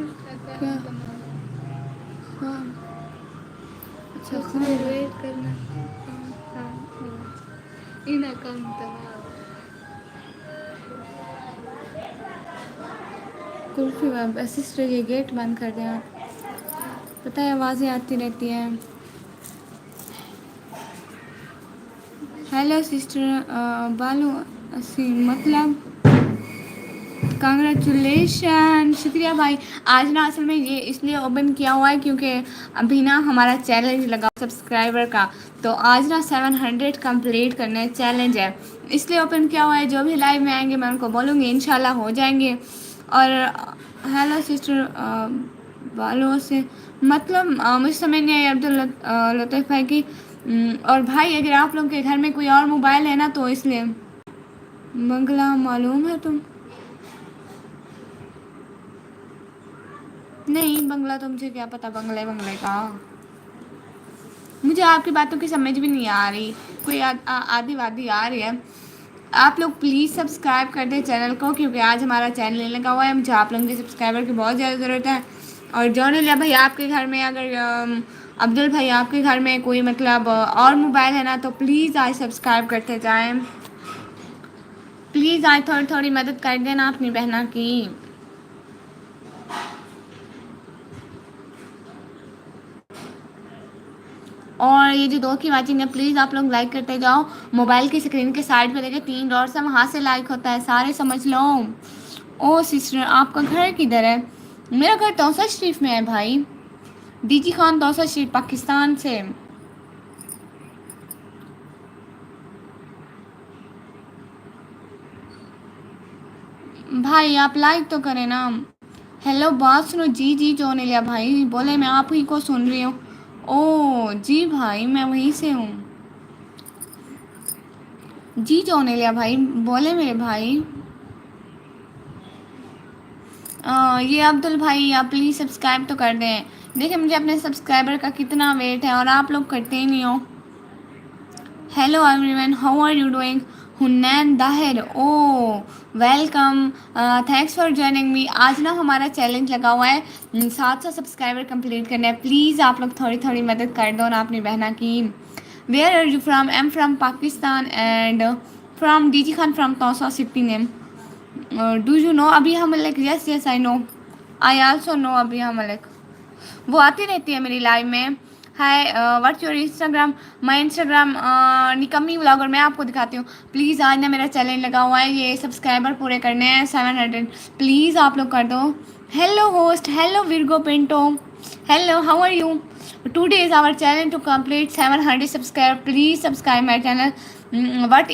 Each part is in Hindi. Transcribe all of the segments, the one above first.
इसका क्या? काम तमाम। हाँ, अच्छा कुछ खान देर है। वेट करना। हाँ हाँ हाँ, इना काम तमाम। कुल्फी मैम सिस्टर ये गेट बंद कर दें आप, पता है आवाज़ें आती रहती हैं। हेलो सिस्टर बालू असी मतलब कांग्रेचुलेशन, शुक्रिया भाई। आज ना असल में ये इसलिए ओपन किया हुआ है क्योंकि अभी ना हमारा चैलेंज लगा सब्सक्राइबर का, तो आज ना 700 कंप्लीट करने चैलेंज है, इसलिए ओपन किया हुआ है। जो भी लाइव में आएंगे मैं उनको बोलूँगी, इंशाल्लाह हो जाएंगे। और हेलो सिस्टर बालों से मतलब मुझे समझ नहीं आई अब्दुल लतीफ़ भाई की। और भाई अगर आप लोग के घर में कोई और मोबाइल है ना तो इसलिए बंगला मालूम है तुम? नहीं बंगला तो मुझे क्या पता, बंगले बंगले का मुझे आपकी बातों की समझ भी नहीं आ रही, कोई आधी वादी आ रही है। आप लोग प्लीज़ सब्सक्राइब कर दें चैनल को, क्योंकि आज हमारा चैनल लगा हुआ है, मुझे आप लोगों के सब्सक्राइबर की बहुत ज़्यादा ज़रूरत है। और जॉन लिया भाई आपके घर में अगर अब्दुल भाई आपके घर में कोई मतलब और मोबाइल है ना तो प्लीज़ आज सब्सक्राइब करते जाएं। प्लीज़ आज थोड़ी थोड़ी मदद कर देना अपनी बहना की। और ये जो दो की वाचिंग है प्लीज़ आप लोग लाइक करते जाओ। मोबाइल की स्क्रीन के साइड पे देखिए 3 डॉट्स है, वहाँ से लाइक होता है, सारे समझ लो। ओ सिस्टर आपका घर किधर है? मेरा घर तौसा शरीफ में है भाई, डीजी खान तौसा शरीफ पाकिस्तान से। भाई आप लाइक तो करें ना। हेलो बात सुनो, जी जी जो ने लिया भाई बोले मैं आप ही को सुन रही हूँ। ओ जी भाई मैं वहीं से हूँ। जी जो ने लिया भाई बोले मेरे भाई। ये अब्दुल भाई आप प्लीज़ सब्सक्राइब तो कर दें। देखिए मुझे अपने सब्सक्राइबर का कितना वेट है और आप लोग करते ही नहीं हो। Hello everyone, how are you doing? Hunnain Dahir, oh welcome, thanks for joining me. आज ना हमारा चैलेंज लगा हुआ है 700 सब्सक्राइबर कंप्लीट करना है। प्लीज़ आप लोग थोड़ी थोड़ी मदद कर दो ना अपनी बहना की। Where are you from? I am from Pakistan and from DG Khan from Taunsa city name. Do you know Abiya Malik? Yes yes I know, I also know Abiya Malik. वो आती रहती है मेरी लाइव में। Hi what's your Instagram? My Instagram निकम्मी व्लॉगर। मैं आपको दिखाती हूँ। प्लीज़ आज ना मेरा चैलेंज लगा हुआ है, ये सब्सक्राइबर पूरे करने हैं 700। प्लीज़ आप लोग कर दो। Hello host, hello Virgo Pinto, hello how are you? Today is our challenge to complete 700 subscriber. Please subscribe my channel. what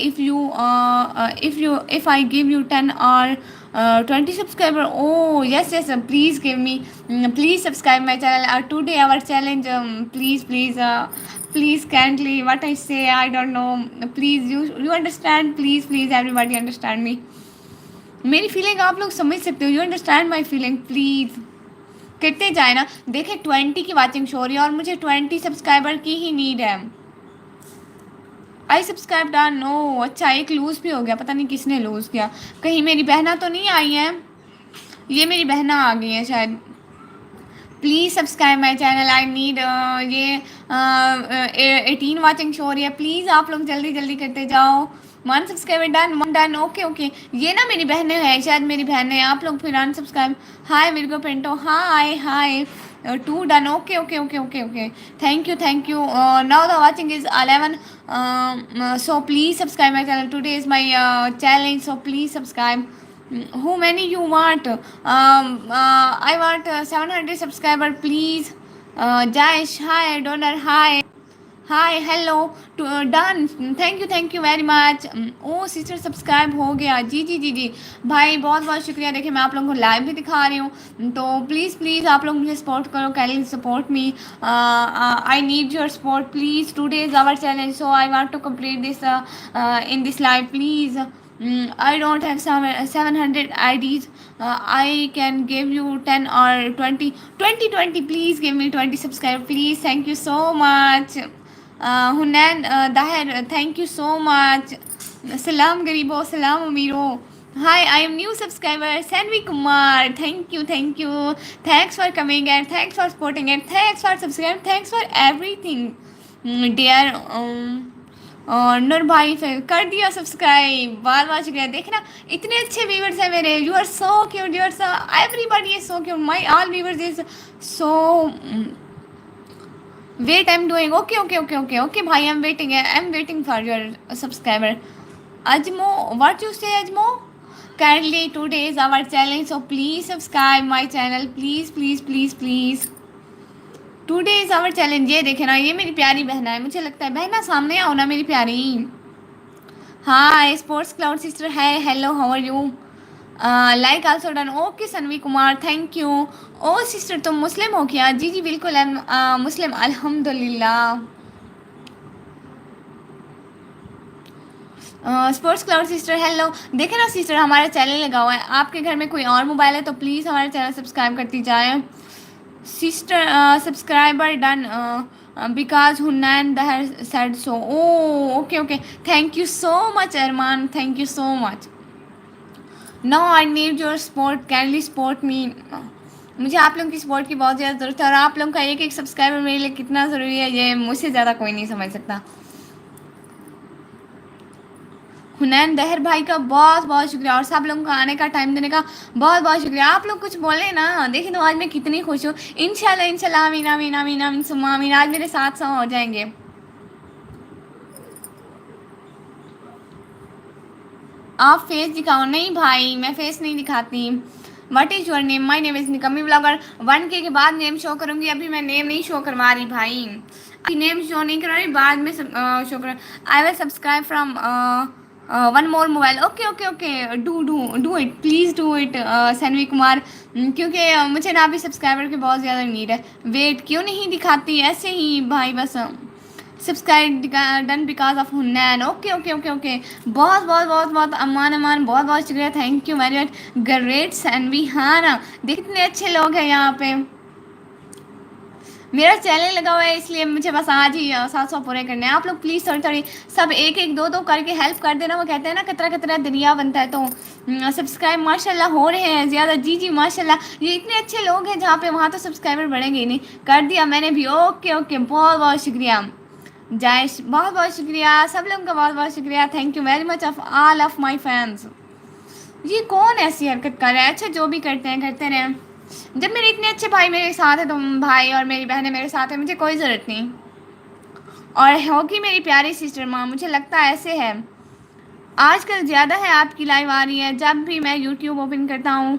if I give you 10 or 20 subscriber? Oh yes yes, please give me, please subscribe my channel. Today our challenge, please kindly what I say I don't know, please you understand, please everybody understand me, मेरी फीलिंग आप लोग समझ सकते हो, you understand my feeling please. करते जाए ना, देखे 20 की वाचिंग शो रही है और मुझे 20 सब्सक्राइबर की ही नीड है। आई सब्सक्राइब डन नो। अच्छा एक लूज़ भी हो गया, पता नहीं किसने लूज़ किया, कहीं मेरी बहना तो नहीं आई है? ये मेरी बहना आ गई है शायद। Please subscribe my channel, I need ये 18 वाचिंग शो हो रही है, प्लीज़ आप लोग जल्दी जल्दी करते जाओ। 1 subscriber done, 1 done, okay okay. ये ना मेरी बहनें हैं, शायद मेरी बहनें हैं, आप लोग फिर अनसब्सक्राइब। हाय मेरे को Pinto, hi hi. 2 done, okay okay okay okay okay, thank you. Now the watching is 11, so please subscribe my channel. Today is my challenge, so please subscribe. How many you want? I want 700 subscriber, please. Jayesh, hi. Donor, hi. Hi hello done, thank you very much. ओ सिस्टर सब्सक्राइब हो गया, जी जी जी जी भाई बहुत बहुत शुक्रिया। देखिए मैं आप लोगों को लाइव भी दिखा रही हूँ, तो प्लीज़ आप लोग मुझे सपोर्ट करो, can support me, I need your support please. Today is our challenge, so I want to complete this in this live please. I don't have 700 IDs. I can give you 10 or 20. 20. Please give me 20 subscribers. Please. Thank you so much. Hunan Daher, thank you so much. Salam Garibo, Salam Amiro. Hi, I am new subscriber, Sanvi Kumar. Thank you, thank you. Thanks for coming and thanks for supporting and thanks for subscribing. Thanks for everything, dear. और नूर भाई फिर कर दिया सब्सक्राइब, बहुत बहुत शुक्रिया। देखना इतने अच्छे व्यूवर्स हैं मेरे, you are so cute, you are so, everybody is so cute, my all viewers is so. Wait I am doing, okay okay okay okay okay भाई, I am waiting for your subscriber. अजमो, व्हाट यू से अजमो? Currently 2 days our challenge, so please subscribe my channel, please please please please. 2 days our challenge। ये देखे ना, ये मेरी प्यारी बहना है, मुझे लगता है बहना सामने आओ ना मेरी प्यारी। हाँ स्पोर्ट्स क्लाउड सिस्टर है, hello how are you, like also done, okay Sanvi Kumar thank you. Oh sister तुम मुस्लिम हो क्या? जी जी बिल्कुल, मुस्लिम अल्हम्दुलिल्लाह। Sports cloud sister hello. देखे ना सिस्टर हमारा चैनल लगा हुआ है, आपके घर में कोई और मोबाइल है तो प्लीज़ हमारा चैनल सब्सक्राइब करती जाए sister. Subscriber done because Hunain Dahar said so. ओ okay okay, thank you so much Arman, thank you so much. No I need your support, kindly support me. मुझे आप लोगों की सपोर्ट की बहुत ज़्यादा ज़रूरत है, और आप लोगों का एक एक सब्सक्राइबर मेरे लिए कितना ज़रूरी है ये मुझसे ज़्यादा कोई नहीं समझ सकता। हुनैन दहर भाई का बहुत बहुत शुक्रिया, और सब लोगों का आने का टाइम देने का बहुत बहुत शुक्रिया। आप लोग कुछ बोले ना, देखिए तो आज मैं कितनी खुश हूँ। इंशाल्लाह इंशाल्लाह, आमीन आमीन आमीन आमीन सुम्मा आमीन। आज मेरे 700 हो जाएंगे। आप फेस दिखाओ। नहीं भाई मैं फेस नहीं दिखाती। What is your name? My name is निकम्मी ब्लॉगर। 1K के बाद नेम शो करूँगी, अभी मैं नेम नहीं शो करवा रही भाई, अभी नेम शो नहीं करा रही, बाद में शो कर। I will subscribe from one more mobile. Okay okay okay, do it please do it Sanvi Kumar, क्योंकि मुझे ना अभी सब्सक्राइबर की बहुत ज़्यादा नीड है। वेट क्यों नहीं दिखाती ऐसे ही भाई, बस subscribe done because of Hunain. Okay okay okay okay, बहुत बहुत बहुत बहुत अमान अमान, बहुत बहुत शुक्रिया, thank you very much. Great Sanvi, हाँ ना देख कितने अच्छे लोग हैं यहाँ पे। मेरा चैनल लगा हुआ है इसलिए मुझे बस आज ही 700 पूरे करने हैं। आप लोग प्लीज़ थोड़ी थोड़ी सब एक एक दो दो करके हेल्प कर देना। वो कहते हैं ना कतरा कतरा दरिया बनता है, तो सब्सक्राइब माशाल्लाह हो रहे हैं ज़्यादा। जी जी माशाल्लाह, ये इतने अच्छे लोग हैं जहाँ पे वहाँ तो सब्सक्राइबर बढ़ेंगे ही नहीं। कर दिया मैंने भी, ओके ओके, बहुत बहुत शुक्रिया जयश, बहुत बहुत शुक्रिया सब लोगों का, बहुत बहुत शुक्रिया, thank you very much of all of my fans. ये कौन ऐसी हरकत कर रहा है? अच्छा जो भी करते हैं करते रहें, जब मेरे इतने अच्छे भाई मेरे साथ है, तुम भाई और मेरी बहनें मेरे साथ है, मुझे कोई ज़रूरत नहीं। और होगी मेरी प्यारी सिस्टर माँ, मुझे लगता है ऐसे है आजकल ज़्यादा है आपकी लाइव आ रही है। जब भी मैं यूट्यूब ओपन करता हूँ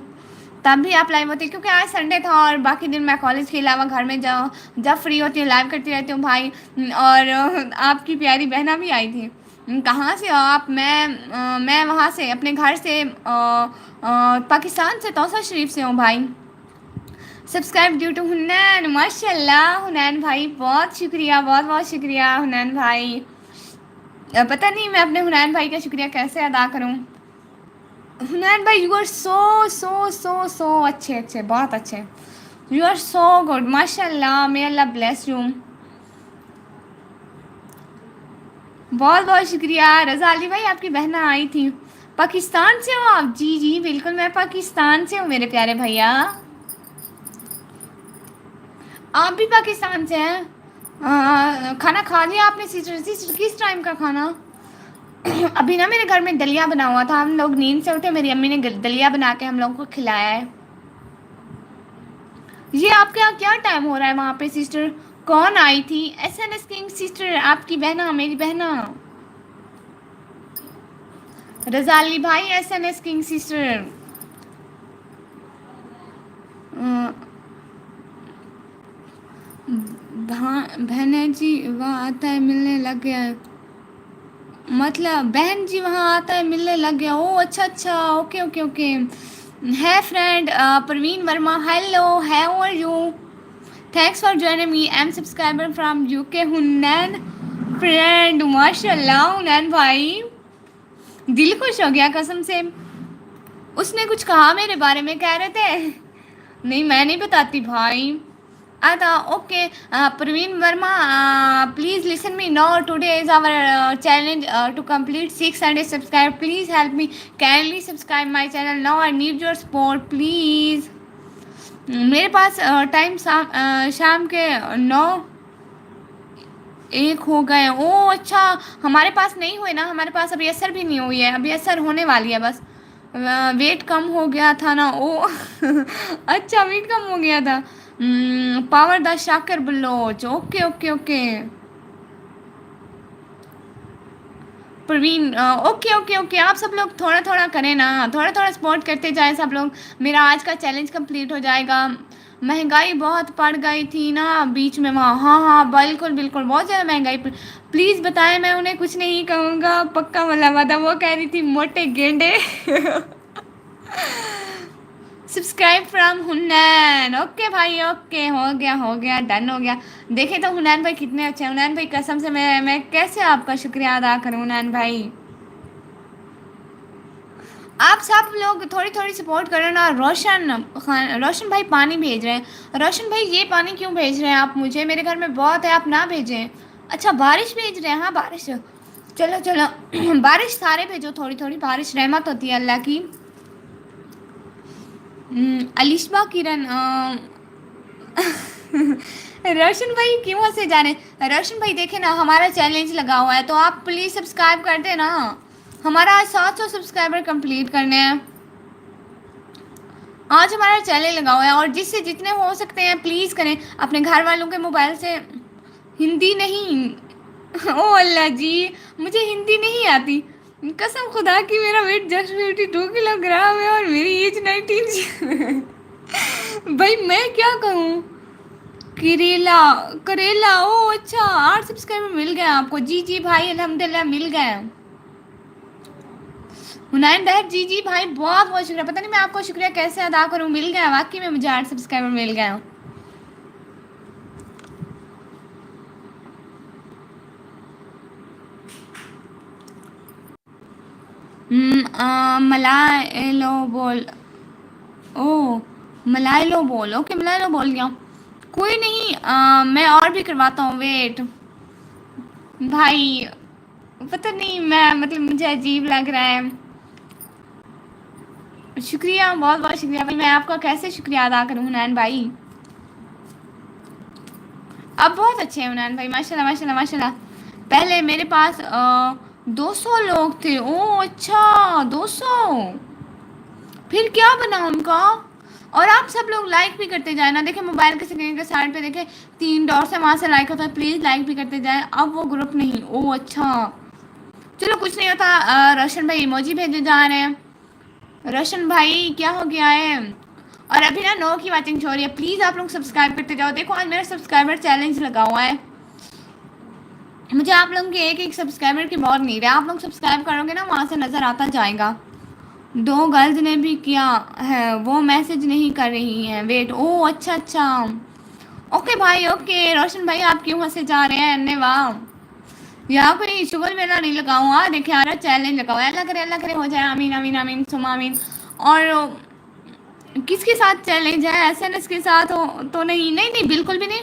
तब भी आप लाइव होती है, क्योंकि आज संडे था और बाकी दिन मैं कॉलेज के अलावा घर में जाओ जब फ्री होती हूँ लाइव करती रहती हूँ भाई। और आपकी प्यारी बहना भी आई थी। कहाँ से हो आप? मैं वहाँ से अपने घर से पाकिस्तान से, तौसा शरीफ से हूँ भाई। सब्सक्राइब ड्यू टू हुनैन, माशाल्लाह हुनैन भाई, बहुत शुक्रिया, बहुत बहुत शुक्रिया हुनैन भाई। पता नहीं मैं अपने हुनैन भाई का शुक्रिया कैसे अदा करूँ। हुनैन भाई यू आर सो सो सो सो अच्छे अच्छे, बहुत अच्छे, यू आर सो गुड माशाल्लाह, मे अल्लाह ब्लेस यू। बहुत बहुत शुक्रिया। रज़ा अली भाई आपकी बहना आई थी, पाकिस्तान से हो आप? जी जी बिल्कुल मैं पाकिस्तान से हूँ मेरे प्यारे भैया। आप भी पाकिस्तान से हैं? खाना खा लिया आपने सिस्टर? सिस्टर किस टाइम का खाना? अभी ना मेरे घर में दलिया बना हुआ था, हम लोग नींद से उठे, मेरी अम्मी ने दलिया बना के हम लोगों को खिलाया है। ये आपके यहाँ क्या टाइम हो रहा है वहाँ पे सिस्टर? कौन आई थी? SNS किंग सिस्टर, आपकी बहना, मेरी बहना। रज़ा अली भाई SNS किंग सिस्टर। बहन जी वहाँ आता है मिलने लग गया है, मतलब बहन जी वहाँ आता है मिलने लग गया। ओ अच्छा अच्छा, ओके ओके ओके। है friend Parveen Verma, hello how are you, thanks for joining me, I am subscriber from UK। Hunain friend, माशाल्लाह हुनैन भाई, दिल खुश हो गया कसम से। उसने कुछ कहा मेरे बारे में, कह रहे थे? नहीं मैं नहीं बताती भाई, Okay, Praveen Verma, please listen me now. Today is our challenge to complete 600 subscribe. Please help me. Kindly subscribe my channel now. I need your support, please. मेरे पास टाइम शाम के 9:01 हो गए। ओ अच्छा, हमारे पास नहीं हुए ना, हमारे पास अभी असर भी नहीं हुई है, अभी असर होने वाली है बस। वेट कम हो गया था ना, ओ अच्छा वेट कम हो गया था। पावर द Shakar Baloch, okay okay okay. Praveen, okay okay okay, आप सब लोग थोड़ा थोड़ा करें ना, थोड़ा थोड़ा सपोर्ट करते जाए सब लोग, मेरा आज का चैलेंज कंप्लीट हो जाएगा। महंगाई बहुत पड़ गई थी ना बीच में वहाँ, हाँ हाँ बिल्कुल बिल्कुल, बहुत ज़्यादा महंगाई प्लीज़ बताएं, मैं उन्हें कुछ नहीं कहूँगा, पक्का वाला वादा। वो कह रही थी मोटे गेंडे सब्सक्राइब फ्रॉम हुनैन, ओके भाई ओके, हो गया डन हो गया। देखे तो हुनैन भाई कितने अच्छे हैं। हुनैन भाई कसम से मैं कैसे आपका शुक्रिया अदा करूँ हुनैन भाई। आप सब लोग थोड़ी थोड़ी सपोर्ट करो ना। रोशन भाई पानी भेज रहे हैं। रोशन भाई ये पानी क्यों भेज रहे हैं आप मुझे, मेरे घर में बहुत है, आप ना भेजें। अच्छा बारिश भेज रहे हैं, हाँ बारिश, चलो चलो बारिश सारे भेजो, थोड़ी थोड़ी बारिश रहमत होती है अल्लाह की। अलिशबा किरण, रोशन भाई क्यों हंसे जा रहे हैं। रोशन भाई देखे ना हमारा चैलेंज लगा हुआ है, तो आप प्लीज़ सब्सक्राइब कर देना। हमारा आज 700 सब्सक्राइबर कंप्लीट करने हैं। आज हमारा चैलेंज लगा हुआ है, और जिससे जितने हो सकते हैं प्लीज़ करें। अपने घर वालों के मोबाइल से, हिंदी नहीं ओ अल्लाह जी, मुझे हिंदी नहीं आती, कसम खुदा की। मेरा वेट जस्ट 52 किलोग्राम है और मेरी एज 19 भाई मैं क्या कहूँ। करेला, करेला, ओ अच्छा 8 सब्सक्राइबर मिल गए आपको, जी जी भाई अल्हम्दुलिल्लाह मिल गए। हुनैन बहर, जी जी भाई बहुत बहुत शुक्रिया। पता नहीं मैं आपको शुक्रिया कैसे अदा करूँ, मिल गया वाकई में, मुझे 8 सब्सक्राइबर मिल गए। मलाइलो बोल, ओ मलाइलो बोल, ओके मलाइलो बोल गया, कोई नहीं। मैं और भी करवाता हूँ, वेट भाई, पता नहीं मैं मतलब मुझे अजीब लग रहा है। शुक्रिया, बहुत बहुत शुक्रिया भाई, मैं आपका कैसे शुक्रिया अदा करूँ हुनैन भाई। अब बहुत अच्छे हैं हुनैन भाई, माशाल्लाह माशाल्लाह माशाल्लाह। पहले मेरे पास 200 लोग थे, ओ अच्छा 200, फिर क्या बना उनका। और आप सब लोग लाइक भी करते जाए ना, देखें मोबाइल के स्क्रीन के साइड पे देखें 3 डॉट से, वहाँ से लाइक होता है, प्लीज़ लाइक भी करते जाए। अब वो ग्रुप नहीं, ओ अच्छा चलो कुछ नहीं होता। रोशन भाई इमोजी भेजे जा रहे हैं। रोशन भाई क्या हो गया है। और अभी ना 9 की वाचिंग हो रही है, प्लीज़ आप लोग सब्सक्राइब करते जाओ। देखो आज मेरा सब्सक्राइबर चैलेंज लगा हुआ है, मुझे आप लोगों के एक एक सब्सक्राइबर की बहुत नीड है। आप लोग सब्सक्राइब करोगे ना, वहाँ से नज़र आता जाएगा। 2 गर्ल्स ने भी किया है, वो मैसेज नहीं कर रही हैं, वेट, ओ अच्छा अच्छा, ओके भाई ओके। रोशन भाई आप क्यों हंसे जा रहे हैं, अन्य वाह, यहाँ कोई शुगर मेला नहीं लगाऊँ। हाँ देखिए आ रहा चैलेंज लगा हुआ है, अल्लाह करे हो जाए, आमीन आमीन आमीन सुमा आमीन। और किसके साथ चैलेंज है, एसएनएस के साथ हो तो नहीं, नहीं नहीं बिल्कुल भी नहीं,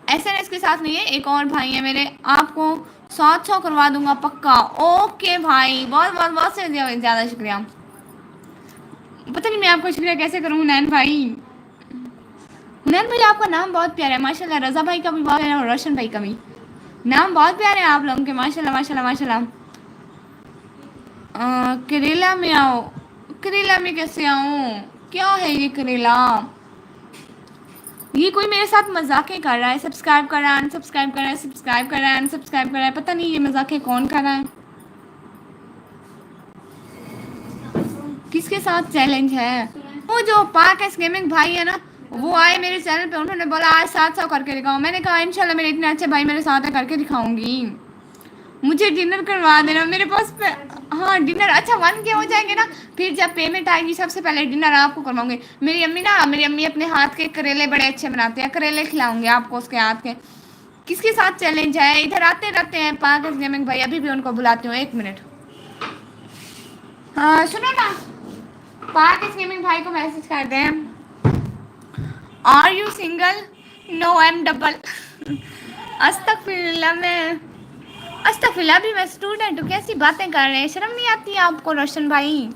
एसएनएस के साथ नहीं है, एक और भाई है मेरे, आपको 700 करवा दूंगा पक्का। ओके भाई बहुत बहुत बहुत से ज़्यादा शुक्रिया। पता नहीं मैं आपको शुक्रिया कैसे करूँ नैन भाई। नैन भाई आपका नाम बहुत प्यारा है माशाल्लाह, रज़ा भाई का भी बहुत प्यारा है और रोशन भाई का भी नाम बहुत प्यारे हैं आप लोगों के, माशाल्लाह माशाल्लाह माशाल्लाह। करेला में आओ, करेला में कैसे आऊँ, क्या है ये करेला, ये कोई मेरे साथ मजाक कर रहा है, सब्सक्राइब कर रहा है अनसब्सक्राइब कर रहा है, सब्सक्राइब कर रहा है अनसब्सक्राइब कर रहा है, पता नहीं ये मजाक कौन कर रहा है, किसके साथ चैलेंज है। वो जो पाक एस गेमिंग भाई है ना, वो आए मेरे चैनल पे, उन्होंने बोला आज 700 करके दिखाओ, मैंने कहा इंशाल्लाह मेरे इतने अच्छे भाई मेरे साथ है करके दिखाऊंगी, मुझे डिनर करवा देना मेरे पास पे। हाँ डिनर, अच्छा 1K हो जाएंगे ना, फिर जब पेमेंट आएगी सबसे पहले डिनर आपको करवाऊंगी। मेरी अम्मी ना, मेरी अम्मी अपने हाथ के करेले बड़े अच्छे बनाते हैं, करेले खिलाऊंगी आपको उसके हाथ के। किसके साथ चैलेंज है, इधर आते रहते हैं पाक गेमिंग भाई, अभी भी उनको बुलाती हूँ, 1 मिनट। हाँ सुनो ना, पाक गेमिंग भाई को मैसेज कर दें, are you single, no I am double. अस्तगफिरुल्लाह मैं, अस्तगफिरुल्लाह भी मैं स्टूडेंट हूँ, कैसी बातें कर रहे हैं, शर्म नहीं आती है आपको रोशन भाई?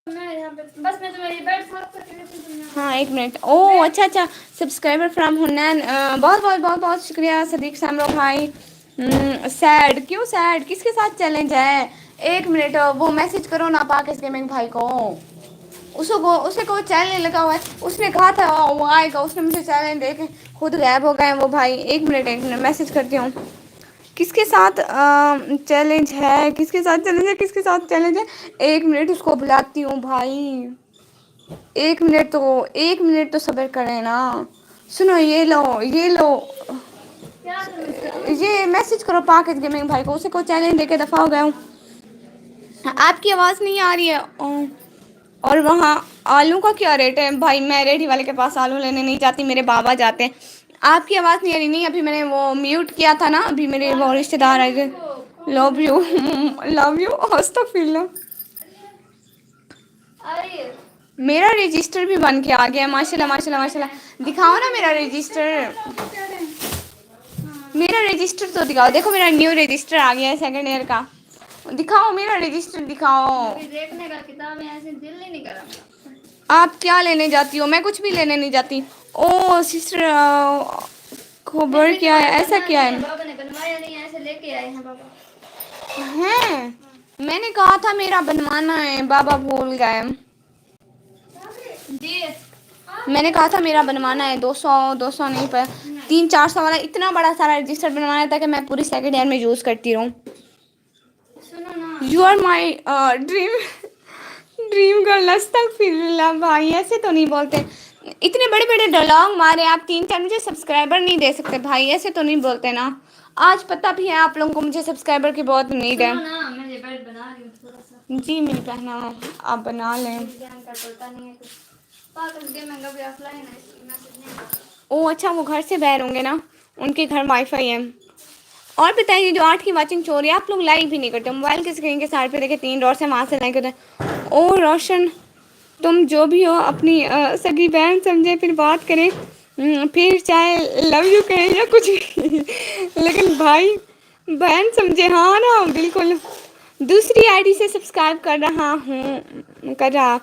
बस मैं तुम्हारी बेड साफ करके हाँ एक मिनट। ओह अच्छा अच्छा, सब्सक्राइबर फ्रॉम हुनैन, बहुत बहुत बहुत बहुत शुक्रिया सदीक सामरो भाई। सैड क्यों, सैड किसके साथ चैलेंज है? एक मिनट, वो मैसेज करो ना पाकिस गेमिंग भाई को, उसको उसे कोई चैलेंज नहीं लगा हुआ है, उसने कहा था वो आएगा, उसने मुझे चैलेंज दे के खुद गायब हो गए वो भाई। एक मिनट मैसेज करती हूँ। किसके साथ चैलेंज है, किसके साथ चैलेंज है, किसके साथ चैलेंज है? एक मिनट उसको बुलाती हूँ भाई, एक मिनट तो, एक मिनट तो सब्र करें ना। सुनो ये लो, ये लो, ये मैसेज करो पाकिस गेमिंग भाई को, उसे को चैलेंज देके दफा हो गया हूँ। आपकी आवाज़ नहीं आ रही है। और वहाँ आलू का क्या रेट है भाई? मैं रेडी वाले के पास आलू लेने नहीं जाती, मेरे बाबा जाते हैं। आपकी आवाज़ नहीं आ रही? नहीं अभी मैंने वो म्यूट किया था ना, अभी मेरे वो रिश्तेदार आए थे। लव यू, लव यू, अस्तगफिरुल्लाह। मेरा रजिस्टर भी बन के आ गया, माशाल्लाह माशाल्लाह माशाल्लाह। दिखाओ ना मेरा रजिस्टर, मेरा रजिस्टर तो दिखाओ। देखो मेरा न्यू रजिस्टर आ गया है सेकंड ईयर का, दिखाओ मेरा रजिस्टर दिखाओ। देखने का किताब है, ऐसे दिल ही नहीं करा। आप क्या लेने जाती हो? मैं कुछ भी लेने नहीं जाती। ओ सिस्टर, खबर क्या है, ऐसा क्या है? बाबा ने बनवाया नहीं, ऐसे लेके आए हैं बाबा। हैं, मैंने कहा था मेरा बनवाना है, बाबा भूल गए। जी मैंने कहा था मेरा बनवाना है, 200 200 नहीं पर 300 400 वाला इतना बड़ा सारा रजिस्टर बनवाना था कि मैं पूरी सेकंड ईयर में यूज़ करती रहूँ। सुनो ना, you are my dream, dream girl. अस्तगफिरुल्लाह भाई, ऐसे तो नहीं बोलते। इतने बड़े बड़े डायलॉग मारे आप, 3 4 मुझे सब्सक्राइबर नहीं दे सकते भाई, ऐसे तो नहीं बोलते ना। आज पता भी है आप लोगों को मुझे सब्सक्राइबर की बहुत उम्मीद है। सुनो ना, मैं ये बेड बना रही हूँ थोड़ा सा। जी मेरी बहना, आप बना लें। ध्यान का पता नहीं है कुछ। पागल गेमिंग अभी ऑफलाइन है, इसलिए मैसेज नहीं आता। ओ अच्छा, वो घर से बाहर होंगे ना, उनके घर वाईफाई है। और बताइए, जो 8 की वाचिंग चो रही है, आप लोग लाइक भी नहीं करते, मोबाइल की स्क्रीन के साइड पे देखे 3 डॉट से, वहाँ से लाइक करते हैं। ओ रोशन, तुम जो भी हो अपनी सगी बहन समझे, फिर बात करें, फिर चाहे लव यू कहें या कुछ भी लेकिन भाई बहन समझे, हाँ ना बिल्कुल। दूसरी आईडी से सब्सक्राइब कर रहा हूँ, कर रहा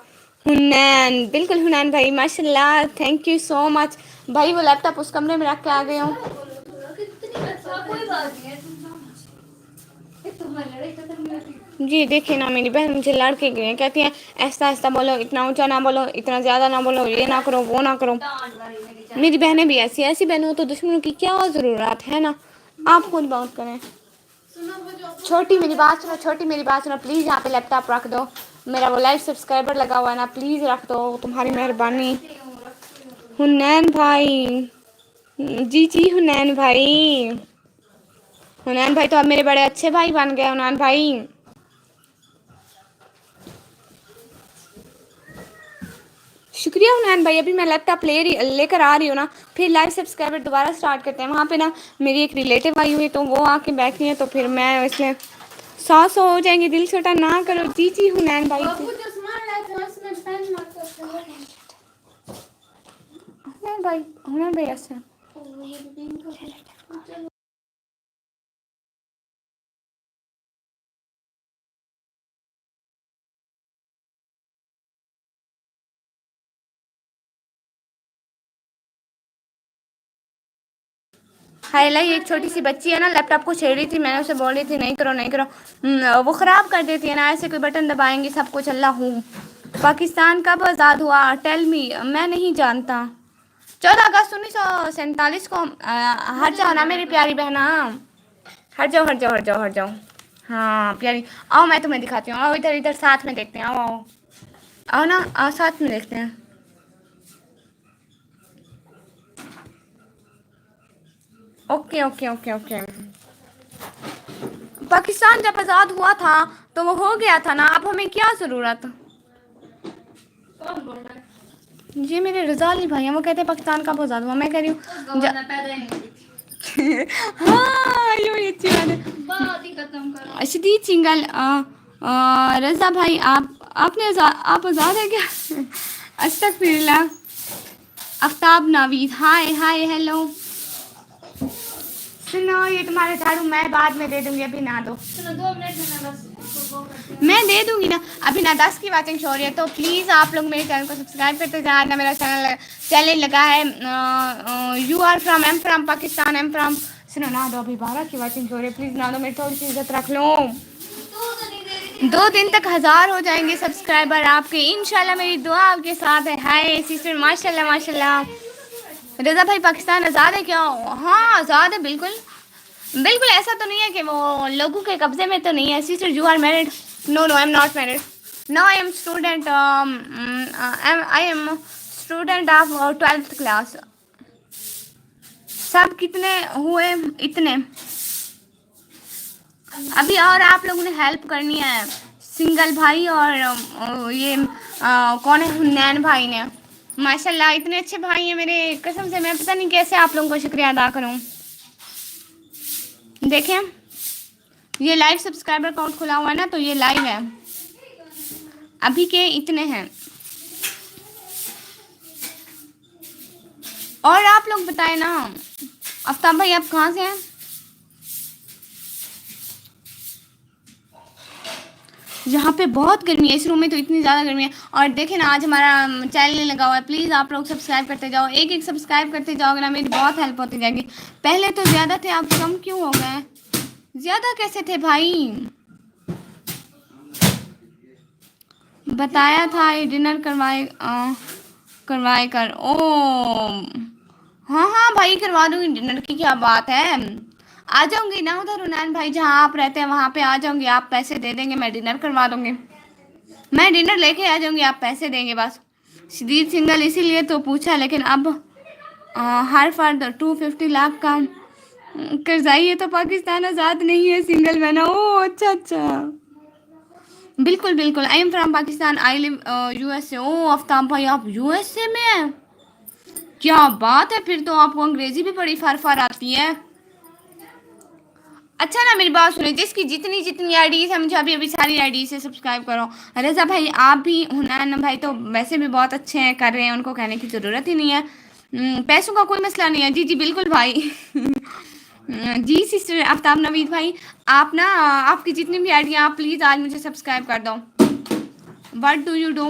हुनैन, बिल्कुल हुनैन भाई माशाल्लाह, थैंक यू सो मच भाई। वो लैपटॉप उस कमरे में रख के आ गई हूँ। कोई बात नहीं है, तुम्हारी लड़ाई खत्म नहीं होती। जी देखिए ना, मेरी बहन मुझे लड़के गए, कहती हैं ऐसा ऐसा बोलो, इतना ऊंचा ना बोलो, इतना ज़्यादा ना बोलो, ये ना करो वो ना करो। मेरी बहनें भी ऐसी, ऐसी बहनों हो तो दुश्मनों की क्या ज़रूरत है ना, आप खुद बात करें। छोटी मेरी बात सुनो, छोटी मेरी बात सुनो प्लीज़, यहाँ पे लैपटॉप रख दो, मेरा वो लाइव सब्सक्राइबर लगा हुआ है ना, प्लीज़ रख दो, तुम्हारी मेहरबानी। हुनैन भाई, जी जी हुनैन भाई, हुनैन भाई तो अब मेरे बड़े अच्छे भाई बन गए। हुनैन भाई शुक्रिया हुनैन भाई। अभी मैं लैपटॉप लेकर आ रही हूँ ना, फिर लाइव सब्सक्राइबर दोबारा स्टार्ट करते हैं। वहाँ पे ना मेरी एक रिलेटिव आई हुई है, तो वो आके बैठी है, तो फिर मैं इसलिए 100 हो जाएंगे, दिल छोटा ना करो। जी जी हुनैन भाई, हुनैन भाई, हुनैन भाई ऐसे हाय लाई, एक छोटी सी बच्ची है ना, लैपटॉप को छेड़ रही थी, मैंने उसे बोल रही थी नहीं करो नहीं करो, वो ख़राब कर देती है ना, ऐसे कोई बटन दबाएंगे सब कुछ। अल्लाह हूँ। पाकिस्तान कब आज़ाद हुआ? टेल मी, मैं नहीं जानता। 14 अगस्त 1947 को। हट जाओ ना मेरी प्यारी बहना, हट जाओ हट जाओ हट जाओ हट जाओ। हाँ प्यारी, आओ मैं तुम्हें दिखाती हूँ, आओ इधर इधर साथ में देखते हैं, आओ आओ आओ ना, आओ साथ में देखते हैं। Okay okay okay okay. Pakistan जब आज़ाद हुआ था तो वो हो गया था ना, अब हमें क्या ज़रूरत। कौन बोल रहा है? ये मेरे रज़ा अली भाई हैं, वो कहते हैं पाकिस्तान कब आज़ाद हुआ, मैं कह रही हूँ गवर्नर पैदा ही नहीं हुई थी। हाँ ये बड़ी अच्छी बात है। बात ही खत्म करो। शदीद सिंगल रज़ा भाई आप आज़ाद है क्या? अस्तगफिरुल्लाह। आफ्ताब नावीद हाय हाय हेलो। सुनो ये तुम्हारे झाड़ू मैं बाद में दे दूंगी, अभी ना दो। चलो 2 मिनट में ना बस इसको वो करते हैं। मैं दे दूंगी ना, अभी ना 10 की वाचिंग शो रही है, तो प्लीज़ आप लोग मेरे चैनल को सब्सक्राइब करते जाना। मेरा चैनल लगा है you are from am from Pakistan am from. सुनो ना दो, अभी 12 की वाचिंग शो रही है, प्लीज़ ना दो, मेरी थोड़ी सी इज्जत रख लो। तो नहीं दे रही थी। 2 दिन तक 1000 हो जाएंगे सब्सक्राइबर आपके, इंशाल्लाह मेरी दुआ आपके साथ है। हाय सिस्टर माशाल्लाह माशाल्लाह। रज़ा भाई पाकिस्तान आज़ाद है क्या? हाँ आज़ाद है बिल्कुल, बिल्कुल ऐसा तो नहीं है कि वो लोगों के कब्जे में तो नहीं है। Sister you are married? No no I am not married, no I am student, I am student of 12th class. सब कितने हुए? इतने। अभी और आप लोगों ने हेल्प करनी है, सिंगल भाई और ये कौन है, हुन्नैन भाई ने। माशाल्लाह इतने अच्छे भाई हैं मेरे, कसम से मैं पता नहीं कैसे आप लोगों को शुक्रिया अदा करूं। देखें ये लाइव सब्सक्राइबर काउंट खुला हुआ है ना, तो ये लाइव है, अभी के इतने हैं। और आप लोग बताएं ना, आफ्ताब भाई आप कहाँ से हैं? यहाँ पे बहुत गर्मी है, इस रूम में तो इतनी ज़्यादा गर्मी है। और देखें ना आज हमारा चैनल लगा हुआ है, प्लीज़ आप लोग सब्सक्राइब करते जाओ, एक एक सब्सक्राइब करते जाओगे ना मेरी बहुत हेल्प होती जाएगी। पहले तो ज़्यादा थे, आप कम क्यों हो गए? ज़्यादा कैसे थे भाई? बताया था ये डिनर करवाए कर। ओ हाँ हाँ भाई करवा दूंगी, डिनर की क्या बात है। आ जाऊंगी ना उधर उन्नैन भाई जहाँ आप रहते हैं वहाँ पे आ जाऊंगी, आप पैसे दे देंगे मैं डिनर करवा दूंगी। मैं डिनर लेके आ जाऊंगी, आप पैसे देंगे बस। शदीद सिंगल इसीलिए तो पूछा, लेकिन अब हर फर्द 250 लाख का कर्जाई है तो पाकिस्तान आज़ाद नहीं है, सिंगल बना। ओ अच्छा अच्छा बिल्कुल बिल्कुल। I am from Pakistan, I live USA. ओ आफ्ताब भाई आप यूएसए में हैं, क्या बात है, फिर तो आपको अंग्रेजी भी बड़ी फार फार आती है। अच्छा ना मेरी बात सुने, जिसकी जितनी जितनी आईडीज है मुझे अभी अभी सारी आईडी से सब्सक्राइब करो। रज़ा भाई आप भी, हुनैन भाई तो वैसे भी बहुत अच्छे हैं, कर रहे हैं, उनको कहने की ज़रूरत ही नहीं है। पैसों का कोई मसला नहीं है। जी जी बिल्कुल भाई जी सिस्टर आफ्ताब नवीद भाई, आप ना आपकी जितनी भी आईडी आप प्लीज़ आज मुझे सब्सक्राइब कर दो। What do you do?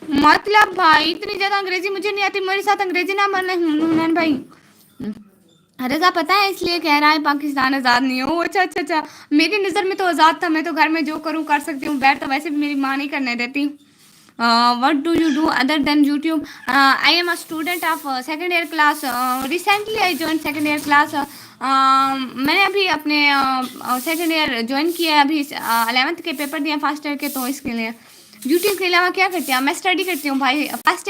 मतलब भाई इतनी ज़्यादा अंग्रेजी मुझे नहीं आती, मेरे साथ अंग्रेजी ना मरना हुनैन भाई। रज़ा पता है इसलिए कह रहा है पाकिस्तान आज़ाद नहीं हो। अच्छा अच्छा अच्छा, मेरी नज़र में तो आज़ाद था, मैं तो घर में जो करूँ कर सकती हूँ, बैठ तो वैसे भी मेरी माँ नहीं करने देती। What do you do other than YouTube? I am a student of second year class, recently I join second year class. मैंने अभी अपने सेकेंड ईयर ज्वाइन किया है, अभी 11th के पेपर दिए फर्स्ट ईयर के, तो इसके लिए यूट्यूब के अलावा क्या करती हूँ मैं, स्टडी करती हूँ भाई। फर्स्ट